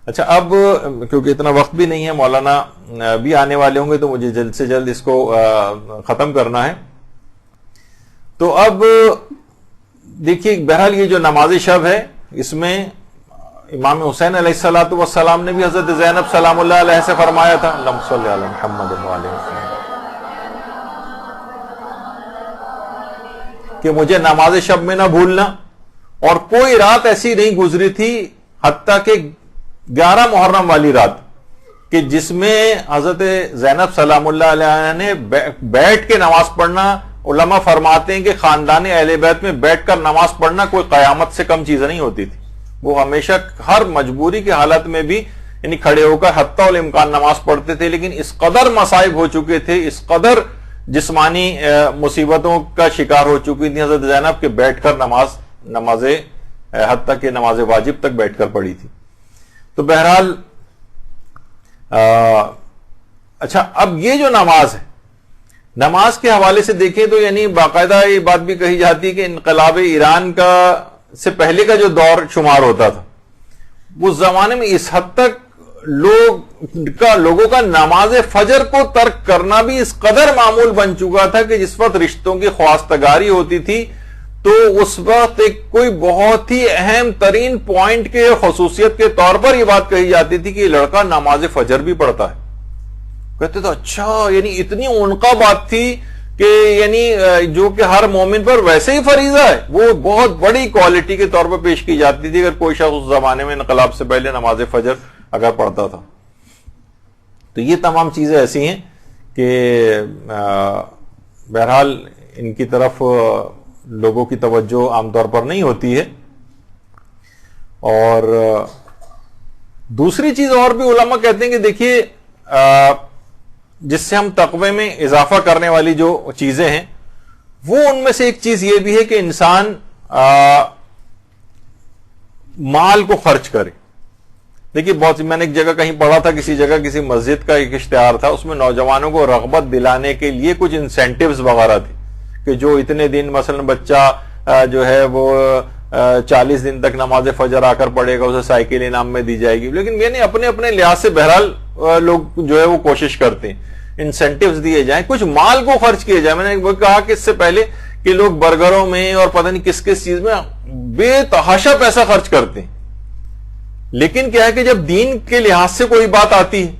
اچھا، اب کیونکہ اتنا وقت بھی نہیں ہے، مولانا بھی آنے والے ہوں گے، تو مجھے جلد سے جلد اس کو ختم کرنا ہے. تو اب دیکھیے بہرحال یہ جو نماز شب ہے، اس میں امام حسین علیہ الصلوۃ والسلام نے بھی حضرت زینب سلام اللہ علیہ سے فرمایا تھا، اللہم صلی علی محمد وعلی محمد، کہ مجھے نماز شب میں نہ بھولنا. اور کوئی رات ایسی نہیں گزری تھی حتیٰ کہ 11 محرم والی رات کہ جس میں حضرت زینب سلام اللہ علیہ نے بیٹھ کے نماز پڑھنا، علماء فرماتے ہیں کہ خاندان اہل بیت میں بیٹھ کر نماز پڑھنا کوئی قیامت سے کم چیز نہیں ہوتی تھی. وہ ہمیشہ ہر مجبوری کی حالت میں بھی یعنی کھڑے ہو کر حتیٰ الامکان نماز پڑھتے تھے. لیکن اس قدر مصائب ہو چکے تھے، اس قدر جسمانی مصیبتوں کا شکار ہو چکی تھی حضرت زینب کے بیٹھ کر نماز حتیٰ کہ نماز واجب تک بیٹھ کر پڑھی تھی. تو بہرحال اچھا، اب یہ جو نماز ہے، نماز کے حوالے سے دیکھیں تو یعنی باقاعدہ یہ بات بھی کہی جاتی ہے کہ انقلاب ایران کا سے پہلے کا جو دور شمار ہوتا تھا، اس زمانے میں اس حد تک لوگوں کا نماز فجر کو ترک کرنا بھی اس قدر معمول بن چکا تھا کہ جس وقت رشتوں کی خواستگاری ہوتی تھی تو اس وقت ایک کوئی بہت ہی اہم ترین پوائنٹ کے خصوصیت کے طور پر یہ بات کہی جاتی تھی کہ یہ لڑکا نماز فجر بھی پڑھتا ہے. کہتے تو اچھا، یعنی اتنی عنقا بات تھی کہ یعنی جو کہ ہر مومن پر ویسے ہی فریضہ ہے، وہ بہت بڑی کوالٹی کے طور پر پیش کی جاتی تھی اگر کوئی شخص اس زمانے میں انقلاب سے پہلے نماز فجر اگر پڑھتا تھا. تو یہ تمام چیزیں ایسی ہیں کہ بہرحال ان کی طرف لوگوں کی توجہ عام طور پر نہیں ہوتی ہے. اور دوسری چیز اور بھی علماء کہتے ہیں کہ دیکھیے جس سے ہم تقوی میں اضافہ کرنے والی جو چیزیں ہیں، وہ ان میں سے ایک چیز یہ بھی ہے کہ انسان مال کو خرچ کرے. دیکھیے بہت میں نے ایک جگہ کہیں پڑھا تھا، کسی جگہ کسی مسجد کا ایک اشتہار تھا، اس میں نوجوانوں کو رغبت دلانے کے لیے کچھ انسینٹیوز وغیرہ تھے کہ جو اتنے دن مثلا بچہ جو ہے وہ 40 دن تک نماز فجر آ کر پڑھے گا، اسے سائیکل انعام میں دی جائے گی. لیکن یعنی اپنے اپنے لحاظ سے بہرحال لوگ جو ہے وہ کوشش کرتے ہیں انسینٹیوز دیے جائیں، کچھ مال کو خرچ کیے جائیں. میں نے وہ کہا کہ اس سے پہلے کہ لوگ برگروں میں اور پتہ نہیں کس کس چیز میں بے تحاشا پیسہ خرچ کرتے ہیں، لیکن کیا ہے کہ جب دین کے لحاظ سے کوئی بات آتی ہے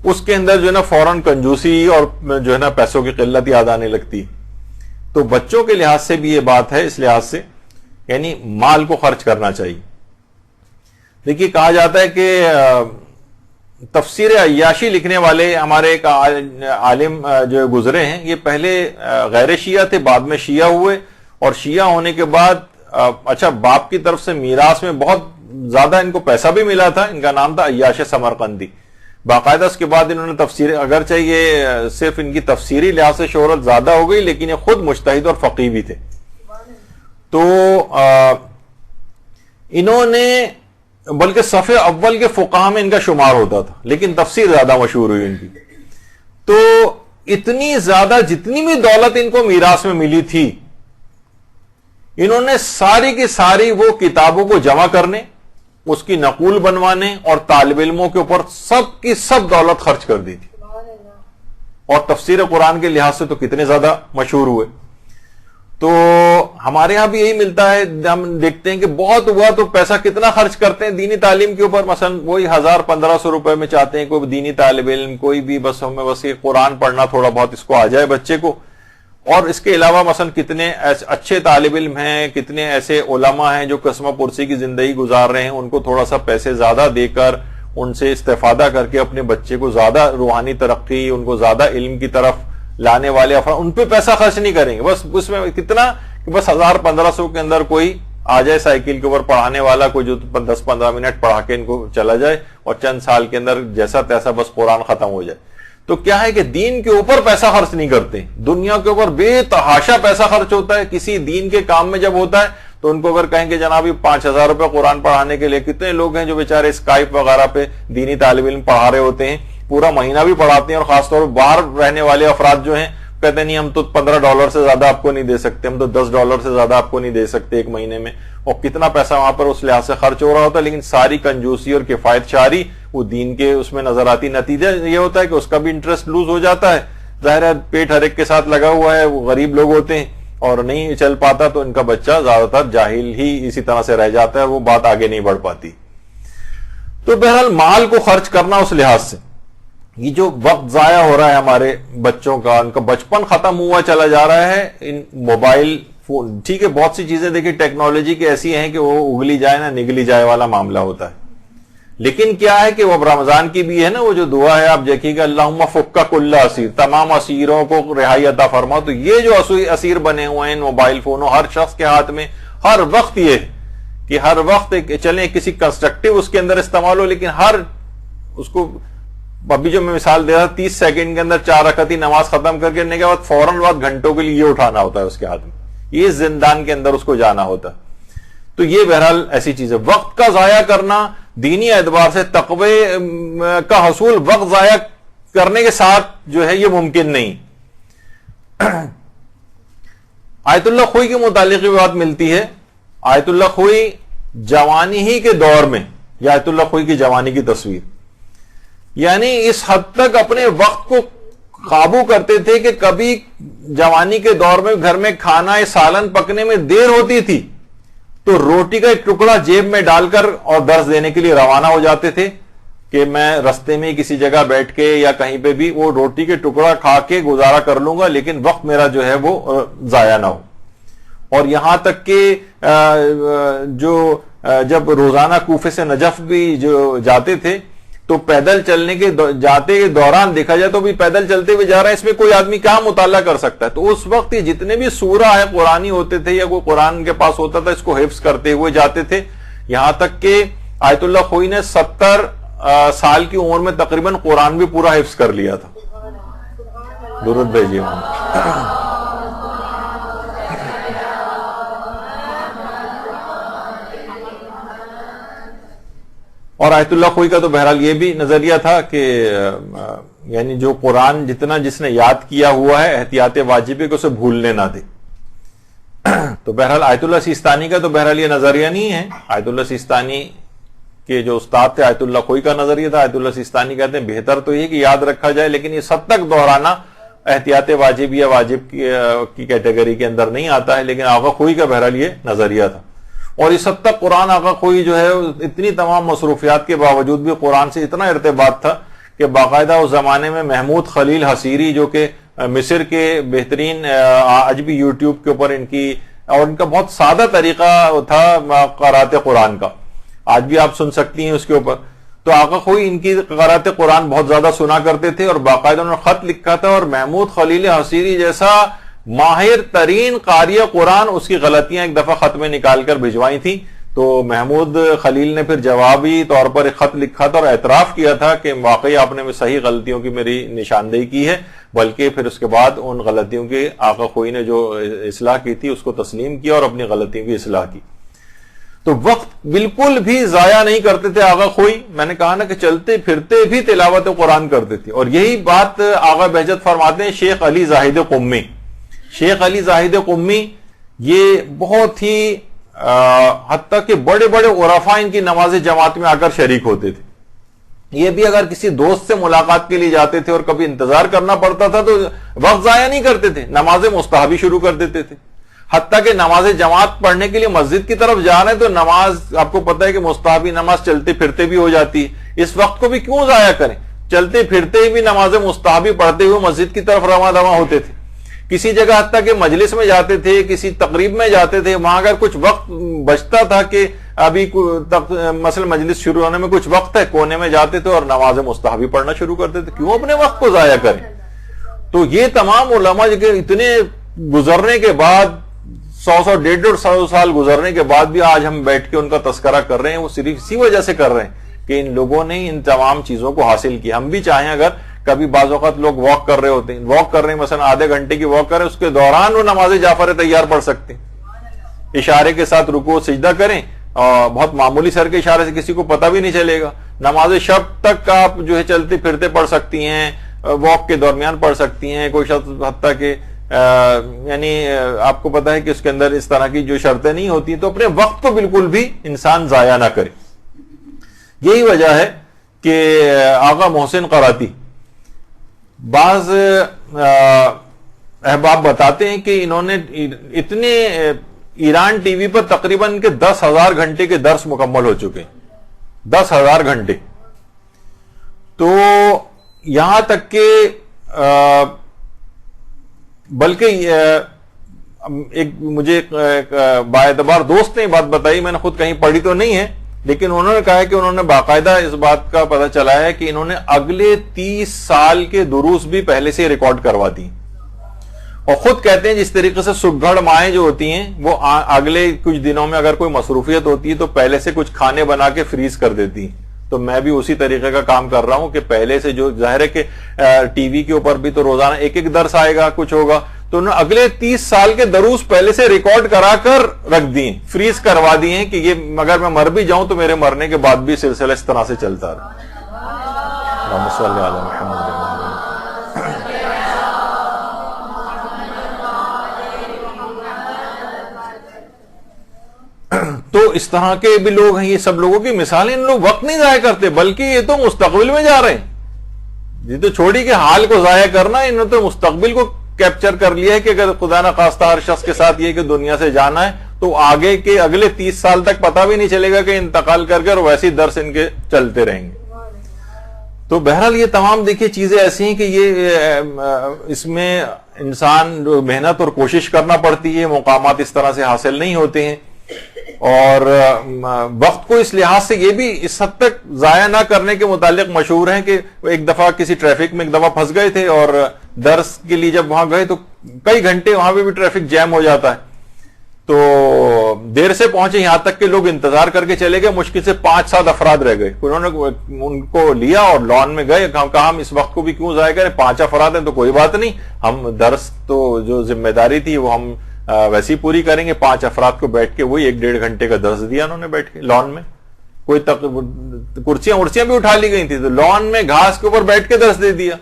اس کے اندر جو ہے نا فوراً کنجوسی اور جو ہے نا پیسوں کی قلت یاد آنے لگتی ہے. تو بچوں کے لحاظ سے بھی یہ بات ہے، اس لحاظ سے یعنی مال کو خرچ کرنا چاہیے. دیکھیے کہا جاتا ہے کہ تفسیر عیاشی لکھنے والے ہمارے ایک عالم جو گزرے ہیں، یہ پہلے غیر شیعہ تھے، بعد میں شیعہ ہوئے، اور شیعہ ہونے کے بعد اچھا باپ کی طرف سے میراث میں بہت زیادہ ان کو پیسہ بھی ملا تھا. ان کا نام تھا عیاش سمرقندی. باقاعدہ اس کے بعد انہوں نے تفسیر، اگرچہ یہ صرف ان کی تفسیری لحاظ سے شہرت زیادہ ہو گئی، لیکن یہ خود مجتہد اور فقیہ بھی تھے. تو انہوں نے بلکہ صف اول کے فقہاء میں ان کا شمار ہوتا تھا، لیکن تفسیر زیادہ مشہور ہوئی ان کی. تو اتنی زیادہ جتنی بھی دولت ان کو میراث میں ملی تھی، انہوں نے ساری کی ساری وہ کتابوں کو جمع کرنے، اس کی نقول بنوانے اور طالب علموں کے اوپر سب کی سب دولت خرچ کر دی تھی. اور تفسیر قرآن کے لحاظ سے تو کتنے زیادہ مشہور ہوئے. تو ہمارے ہاں بھی یہی ملتا ہے، ہم دیکھتے ہیں کہ بہت ہوا تو پیسہ کتنا خرچ کرتے ہیں دینی تعلیم کے اوپر. مثلا وہی 1000-1500 روپے میں چاہتے ہیں کوئی دینی طالب علم، کوئی بھی بس ہمیں بس یہ قرآن پڑھنا تھوڑا بہت اس کو آ جائے بچے کو. اور اس کے علاوہ مثلا کتنے اچھے طالب علم ہیں، کتنے ایسے علماء ہیں جو قسمہ پرسی کی زندگی گزار رہے ہیں، ان کو تھوڑا سا پیسے زیادہ دے کر ان سے استفادہ کر کے اپنے بچے کو زیادہ روحانی ترقی، ان کو زیادہ علم کی طرف لانے والے افراد، ان پہ پیسہ خرچ نہیں کریں گے. بس اس میں کتنا کہ بس 1000-1500 کے اندر کوئی آ جائے سائیکل کے اوپر پڑھانے والا، کوئی جو 10-15 منٹ پڑھا کے ان کو چلا جائے اور چند سال کے اندر جیسا تیسا بس قرآن ختم ہو جائے. تو کیا ہے کہ دین کے اوپر پیسہ خرچ نہیں کرتے، دنیا کے اوپر بے تحاشا پیسہ خرچ ہوتا ہے. کسی دین کے کام میں جب ہوتا ہے تو ان کو اگر کہیں کہ جناب 5000 روپے قرآن پڑھانے کے لیے، کتنے لوگ ہیں جو بیچارے اسکائپ وغیرہ پہ دینی طالب علم پڑھا رہے ہوتے ہیں، پورا مہینہ بھی پڑھاتے ہیں، اور خاص طور پر باہر رہنے والے افراد جو ہیں کہتے ہیں نہیں ہم تو $15 سے زیادہ آپ کو نہیں دے سکتے، ہم تو $10 سے زیادہ آپ کو نہیں دے سکتے ایک مہینے میں. اور کتنا پیسہ وہاں پر اس لحاظ سے خرچ ہو رہا ہوتا ہے، لیکن ساری کنجوسی اور کفایت شعاری وہ دین کے اس میں نظر آتی. نتیجہ یہ ہوتا ہے کہ اس کا بھی انٹرسٹ لوز ہو جاتا ہے. ظاہر ہے پیٹ ہر ایک کے ساتھ لگا ہوا ہے، وہ غریب لوگ ہوتے ہیں اور نہیں چل پاتا، تو ان کا بچہ زیادہ تر جاہل ہی اسی طرح سے رہ جاتا ہے، وہ بات آگے نہیں بڑھ پاتی. تو بہرحال مال کو خرچ کرنا اس لحاظ سے، یہ جو وقت ضائع ہو رہا ہے ہمارے بچوں کا، ان کا بچپن ختم ہوا چلا جا رہا ہے ان موبائل فون. ٹھیک ہے بہت سی چیزیں دیکھیں ٹیکنالوجی کی ایسی ہیں کہ وہ اگلی جائے نہ نگلی جائے والا معاملہ ہوتا ہے، لیکن کیا ہے کہ وہ اب رمضان کی بھی ہے نا وہ جو دعا ہے، آپ دیکھیے گا اللہم فک کل اسیر، تمام اسیروں کو رہائی عطا فرما. تو یہ جو اسیر بنے ہوئے ہیں موبائل فونوں ہر شخص کے ہاتھ میں، ہر وقت یہ ہے کہ ہر وقت چلیں کسی کنسٹرکٹیو اس کے اندر استعمال ہو، لیکن ہر اس کو ابھی جو میں مثال دے رہا 30 سیکنڈ کے اندر 4 رکعتی نماز ختم کر کے کے بعد فوراً بعد گھنٹوں کے لیے یہ اٹھانا ہوتا ہے اس کے ہاتھ میں، یہ زندان کے اندر اس کو جانا ہوتا ہے. تو یہ بہرحال ایسی چیز ہے. وقت کا ضائع کرنا دینی اعتبار سے تقوی کا حصول وقت ضائع کرنے کے ساتھ جو ہے یہ ممکن نہیں. آیت اللہ خوئی کے متعلق بھی بات ملتی ہے. آیت اللہ خوئی جوانی ہی کے دور میں، یا آیت اللہ خوئی کی جوانی کی تصویر، یعنی اس حد تک اپنے وقت کو قابو کرتے تھے کہ کبھی جوانی کے دور میں گھر میں کھانا سالن پکنے میں دیر ہوتی تھی تو روٹی کا ایک ٹکڑا جیب میں ڈال کر اور درس دینے کے لیے روانہ ہو جاتے تھے کہ میں رستے میں کسی جگہ بیٹھ کے یا کہیں پہ بھی وہ روٹی کے ٹکڑا کھا کے گزارا کر لوں گا، لیکن وقت میرا جو ہے وہ ضائع نہ ہو. اور یہاں تک کہ جو جب روزانہ کوفے سے نجف بھی جو جاتے تھے تو پیدل چلنے کے جاتے کے دوران دیکھا جائے تو بھی پیدل چلتے ہوئے جا رہے ہیں، اس میں کوئی آدمی کیا مطالعہ کر سکتا ہے. تو اس وقت یہ جتنے بھی سورہ ہے قرآنی ہوتے تھے یا کوئی قرآن کے پاس ہوتا تھا اس کو حفظ کرتے ہوئے جاتے تھے. یہاں تک کہ آیت اللہ خوئی نے 70 سال کی عمر میں تقریباً قرآن بھی پورا حفظ کر لیا تھا. درود بھیجیے. اور آیت اللہ خوئی کا تو بہرحال یہ بھی نظریہ تھا کہ یعنی جو قرآن جتنا جس نے یاد کیا ہوا ہے احتیاط واجب ہے کہ اسے بھولنے نہ دے. تو بہرحال آیت اللہ سیستانی کا تو بہرحال یہ نظریہ نہیں ہے. آیت اللہ سیستانی کے جو استاد تھے آیت اللہ خوئی کا نظریہ تھا. آیت اللہ سیستانی کہتے ہیں بہتر تو یہ کہ یاد رکھا جائے لیکن یہ سب تک دہرانا احتیاط واجب یا واجب کی کیٹیگری کے اندر نہیں آتا ہے. لیکن آغا خوئی کا بہرحال یہ نظریہ تھا. اور اس حد تک قرآن آغا خوئی جو ہے اتنی تمام مصروفیات کے باوجود بھی قرآن سے اتنا ارتباط تھا کہ باقاعدہ اس زمانے میں محمود خلیل حصیری جو کہ مصر کے بہترین آج بھی یوٹیوب کے اوپر ان کا بہت سادہ طریقہ تھا قرات قرآن کا، آج بھی آپ سن سکتی ہیں اس کے اوپر. تو آقا خوئی ان کی قرات قرآن بہت زیادہ سنا کرتے تھے، اور باقاعدہ انہوں نے خط لکھا تھا، اور محمود خلیل حصیری جیسا ماہر ترین قاری قرآن اس کی غلطیاں ایک دفعہ خط میں نکال کر بھجوائی تھیں. تو محمود خلیل نے پھر جوابی طور پر ایک خط لکھا تھا اور اعتراف کیا تھا کہ واقعی آپ نے صحیح غلطیوں کی میری نشاندہی کی ہے، بلکہ پھر اس کے بعد ان غلطیوں کی آقا خوئی نے جو اصلاح کی تھی اس کو تسلیم کیا اور اپنی غلطیوں کی اصلاح کی. تو وقت بالکل بھی ضائع نہیں کرتے تھے آقا خوئی. میں نے کہا نا کہ چلتے پھرتے بھی تلاوت قرآن کرتے تھے. اور یہی بات آقا بہجت فرماتے ہیں شیخ علی زاہد قمی. شیخ علی زاہد قمی یہ بہت ہی حتیٰ کہ بڑے بڑے عرفاء ان کی نماز جماعت میں آ کر شریک ہوتے تھے. یہ بھی اگر کسی دوست سے ملاقات کے لیے جاتے تھے اور کبھی انتظار کرنا پڑتا تھا تو وقت ضائع نہیں کرتے تھے، نماز مستحبی شروع کر دیتے تھے. حتیٰ کہ نماز جماعت پڑھنے کے لیے مسجد کی طرف جا رہے ہیں تو نماز آپ کو پتہ ہے کہ مستحبی نماز چلتے پھرتے بھی ہو جاتی ہے. اس وقت کو بھی کیوں ضائع کریں، چلتے پھرتے ہی بھی نماز مستحبی پڑھتے ہوئے مسجد کی طرف رواں دواں ہوتے تھے. کسی جگہ حتیٰ کہ مجلس میں جاتے تھے، کسی تقریب میں جاتے تھے، وہاں اگر کچھ وقت بچتا تھا کہ ابھی مثلا مجلس شروع ہونے میں کچھ وقت ہے، کونے میں جاتے تھے اور نماز مستحبی پڑھنا شروع کرتے تھے. کیوں اپنے وقت کو ضائع کریں؟ تو یہ تمام علماء جو کہ اتنے گزرنے کے بعد 100 150 سال گزرنے کے بعد بھی آج ہم بیٹھ کے ان کا تذکرہ کر رہے ہیں، وہ صرف اسی وجہ سے کر رہے ہیں کہ ان لوگوں نے ان تمام چیزوں کو حاصل کیا. ہم بھی چاہیں، اگر کبھی بعض اوقات لوگ واک کر رہے ہوتے ہیں، واک کر رہے ہیں مثلا آدھے گھنٹے کی واک کر رہے ہیں، اس کے دوران وہ نماز جعفر تیار پڑھ سکتے ہیں. اشارے کے ساتھ رکوع سجدہ کریں اور بہت معمولی سر کے اشارے سے کسی کو پتہ بھی نہیں چلے گا. نماز شب تک آپ جو ہے چلتے پھرتے پڑھ سکتی ہیں، واک کے درمیان پڑھ سکتی ہیں. کوئی شخص حتیٰ کہ یعنی آپ کو پتہ ہے کہ اس کے اندر اس طرح کی جو شرطیں نہیں ہوتی، تو اپنے وقت کو بالکل بھی انسان ضائع نہ کرے. یہی وجہ ہے کہ آقا محسن قراتی بعض احباب بتاتے ہیں کہ انہوں نے اتنے ایران ٹی وی پر تقریباً کے 10,000 گھنٹے کے درس مکمل ہو چکے ہیں. 10,000 گھنٹے. تو یہاں تک کہ بلکہ ایک مجھے باعتبار دوست نے بات بتائی، میں نے خود کہیں پڑھی تو نہیں ہے، لیکن انہوں نے کہا کہ انہوں نے باقاعدہ اس بات کا پتہ چلا ہے کہ انہوں نے اگلے 30 سال کے دروس بھی پہلے سے ریکارڈ کروا دی. اور خود کہتے ہیں جس طریقے سے سگڑ مائیں جو ہوتی ہیں وہ اگلے کچھ دنوں میں اگر کوئی مصروفیت ہوتی ہے تو پہلے سے کچھ کھانے بنا کے فریز کر دیتی ہیں. تو میں بھی اسی طریقے کا کام کر رہا ہوں کہ پہلے سے جو ظاہر ہے کہ ٹی وی کے اوپر بھی تو روزانہ ایک ایک درس آئے گا، کچھ ہوگا، تو انہوں نے اگلے 30 سال کے دروس پہلے سے ریکارڈ کرا کر رکھ دی، فریز کروا دی ہیں کہ یہ اگر میں مر بھی جاؤں تو میرے مرنے کے بعد بھی سلسلہ اس طرح سے چلتا رہا. اللہم صلی علی محمد. تو اس طرح کے بھی لوگ ہیں، یہ سب لوگوں کی مثالیں. ان لوگ وقت نہیں ضائع کرتے بلکہ یہ تو مستقبل میں جا رہے ہیں. یہ تو چھوڑی کہ حال کو ضائع کرنا، انہوں نے تو مستقبل کو کیپچر کر لیا ہے کہ اگر خدا نہ خواستہ ہر شخص کے ساتھ یہ کہ دنیا سے جانا ہے تو آگے کے اگلے 30 سال تک پتہ بھی نہیں چلے گا کہ انتقال کر کے اور ویسے درس ان کے چلتے رہیں گے. تو بہرحال یہ تمام دیکھیے چیزیں ایسی ہیں کہ یہ اس میں انسان محنت اور کوشش کرنا پڑتی ہے، مقامات اس طرح سے حاصل نہیں ہوتے ہیں. اور وقت کو اس لحاظ سے یہ بھی اس حد تک ضائع نہ کرنے کے متعلق مشہور ہیں کہ ایک دفعہ کسی ٹریفک میں ایک دفعہ پھنس گئے تھے اور درس کے لیے جب وہاں گئے تو کئی گھنٹے وہاں پہ بھی ٹریفک جیم ہو جاتا ہے. تو دیر سے پہنچے، یہاں تک کہ لوگ انتظار کر کے چلے گئے، مشکل سے 5-7 افراد رہ گئے. انہوں نے ان کو لیا اور لان میں گئے، کہا ہم اس وقت کو بھی کیوں ضائع کریں، 5 افراد ہیں تو کوئی بات نہیں، ہم درس تو جو ذمہ داری تھی وہ ہم ویسے ہی پوری کریں گے. 5 افراد کو بیٹھ کے وہی 1-1.5 گھنٹے کا درس دیا انہوں نے بیٹھ کے لان میں. کوئی کرسیاں بھی اٹھا لی گئی تھی تو لان میں گھاس کے اوپر بیٹھ کے درس دے دیا.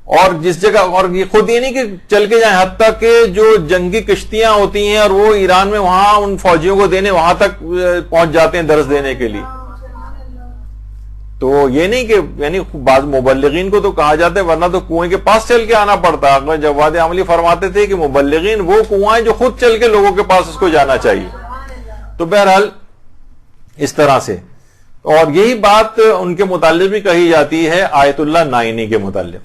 اور جس جگہ، اور یہ خود یہ نہیں کہ چل کے جائیں، حتیٰ کہ جو جنگی کشتیاں ہوتی ہیں اور وہ ایران میں وہاں ان فوجیوں کو دینے وہاں تک پہنچ جاتے ہیں درس دینے کے لیے. تو یہ نہیں کہ یعنی بعض مبلغین کو تو کہا جاتا ہے ورنہ تو کنویں کے پاس چل کے آنا پڑتا. جواد عملی فرماتے تھے کہ مبلغین وہ کنواں ہیں جو خود چل کے لوگوں کے پاس اس کو جانا چاہیے. تو بہرحال اس طرح سے. اور یہی بات ان کے متعلق بھی کہی جاتی ہے آیت اللہ نائنی کے متعلق.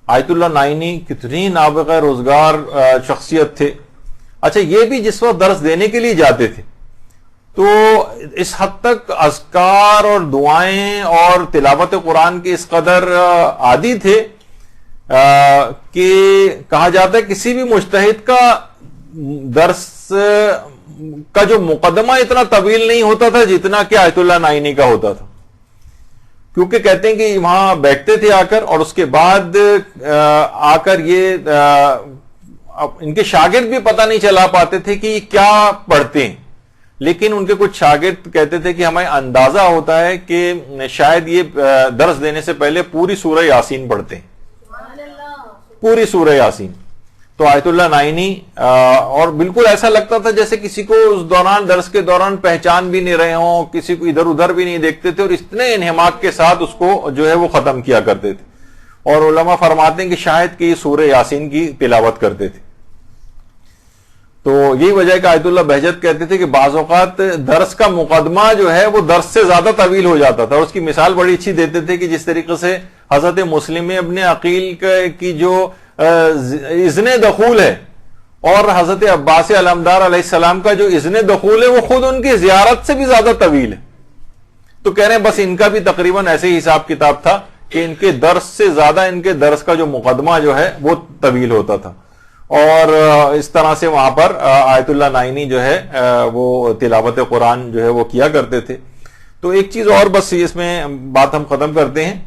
آیت اللہ نائینی کتنی نابغہ روزگار شخصیت تھے. اچھا یہ بھی جس وقت درس دینے کے لیے جاتے تھے تو اس حد تک اذکار اور دعائیں اور تلاوت قرآن کے اس قدر عادی تھے کہ کہا جاتا ہے کسی بھی مجتہد کا درس کا جو مقدمہ اتنا طویل نہیں ہوتا تھا جتنا کہ آیت اللہ نائینی کا ہوتا تھا, کیونکہ کہتے ہیں کہ وہاں بیٹھتے تھے آ کر, اور اس کے بعد آ کر یہ ان کے شاگرد بھی پتہ نہیں چلا پاتے تھے کہ یہ کیا پڑھتے ہیں, لیکن ان کے کچھ شاگرد کہتے تھے کہ ہمیں اندازہ ہوتا ہے کہ شاید یہ درس دینے سے پہلے پوری سورہ یاسین پڑھتے ہیں, پوری سورہ یاسین. تو آیت اللہ نائینی اور بالکل ایسا لگتا تھا جیسے کسی کو اس دوران درس کے دوران پہچان بھی نہیں رہے ہوں, کسی کو ادھر ادھر بھی نہیں دیکھتے تھے, اور اتنے انہماک کے ساتھ اس کو جو ہے وہ ختم کیا کرتے تھے. اور علماء فرماتے ہیں کہ شاید کہ یہ سورہ یاسین کی تلاوت کرتے تھے. تو یہی وجہ ہے کہ آیت اللہ بہجت کہتے تھے کہ بعض اوقات درس کا مقدمہ جو ہے وہ درس سے زیادہ طویل ہو جاتا تھا, اور اس کی مثال بڑی اچھی دیتے تھے کہ جس طریقے سے حضرت مسلم ابن عقیل کی جو اذن دخول ہے اور حضرت عباس علمدار علیہ السلام کا جو اذن دخول ہے وہ خود ان کی زیارت سے بھی زیادہ طویل ہے. تو کہہ رہے ہیں بس ان کا بھی تقریباً ایسے ہی حساب کتاب تھا کہ ان کے درس سے زیادہ ان کے درس کا جو مقدمہ جو ہے وہ طویل ہوتا تھا, اور اس طرح سے وہاں پر آیت اللہ نائینی جو ہے وہ تلاوت قرآن جو ہے وہ کیا کرتے تھے. تو ایک چیز اور بس اس میں بات ہم ختم کرتے ہیں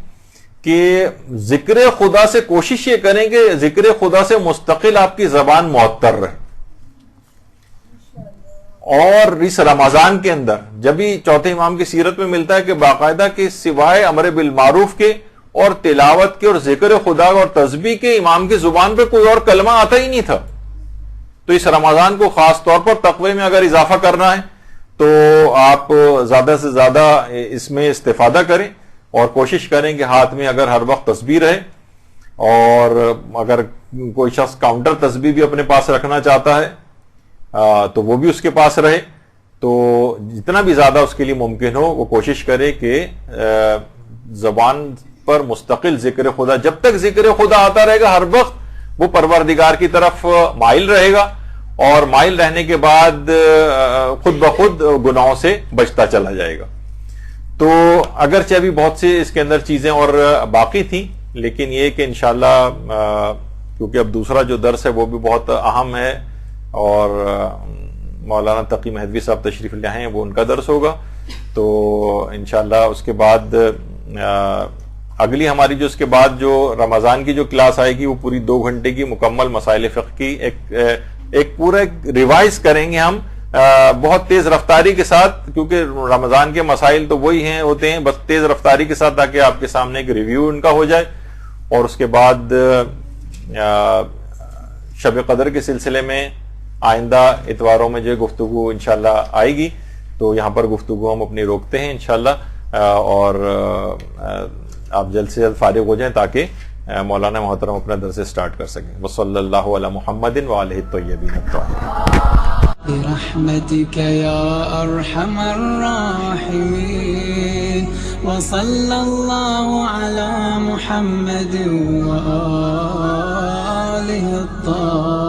کہ ذکر خدا سے کوشش یہ کریں کہ ذکر خدا سے مستقل آپ کی زبان معطر رہے. اور اس رمضان کے اندر جب بھی چوتھے امام کی سیرت میں ملتا ہے کہ باقاعدہ کہ سوائے امر بالمعروف کے اور تلاوت کے اور ذکر خدا اور تسبیح کے امام کی زبان پہ کوئی اور کلمہ آتا ہی نہیں تھا. تو اس رمضان کو خاص طور پر تقوی میں اگر اضافہ کرنا ہے تو آپ زیادہ سے زیادہ اس میں استفادہ کریں, اور کوشش کریں کہ ہاتھ میں اگر ہر وقت تسبیح رہے, اور اگر کوئی شخص کاؤنٹر تسبیح بھی اپنے پاس رکھنا چاہتا ہے تو وہ بھی اس کے پاس رہے. تو جتنا بھی زیادہ اس کے لیے ممکن ہو وہ کوشش کرے کہ زبان پر مستقل ذکر خدا, جب تک ذکر خدا آتا رہے گا ہر وقت وہ پروردگار کی طرف مائل رہے گا, اور مائل رہنے کے بعد خود بخود گناہوں سے بچتا چلا جائے گا. تو اگرچہ ابھی بہت سے اس کے اندر چیزیں اور باقی تھیں, لیکن یہ کہ انشاءاللہ کیونکہ اب دوسرا جو درس ہے وہ بھی بہت اہم ہے, اور مولانا تقی مہدوی صاحب تشریف لائے ہیں, وہ ان کا درس ہوگا. تو انشاءاللہ اس کے بعد اگلی ہماری جو اس کے بعد جو رمضان کی جو کلاس آئے گی وہ پوری 2 گھنٹے کی مکمل مسائل فقہ کی ایک پورا ریوائز کریں گے ہم بہت تیز رفتاری کے ساتھ, کیونکہ رمضان کے مسائل تو وہی ہوتے ہیں, بس تیز رفتاری کے ساتھ, تاکہ آپ کے سامنے ایک ریویو ان کا ہو جائے. اور اس کے بعد شب قدر کے سلسلے میں آئندہ اتواروں میں جو گفتگو انشاءاللہ آئے گی, تو یہاں پر گفتگو ہم اپنی روکتے ہیں انشاءاللہ, اور آپ جلد سے جلد فارغ ہو جائیں تاکہ مولانا محترم اپنا درس سٹارٹ کر سکیں. وصلی اللہ علی محمد وآلہ الطیبین الطاہرین. برحمتك يا أرحم الراحمين وصلى الله على محمد وآله الطاهرين.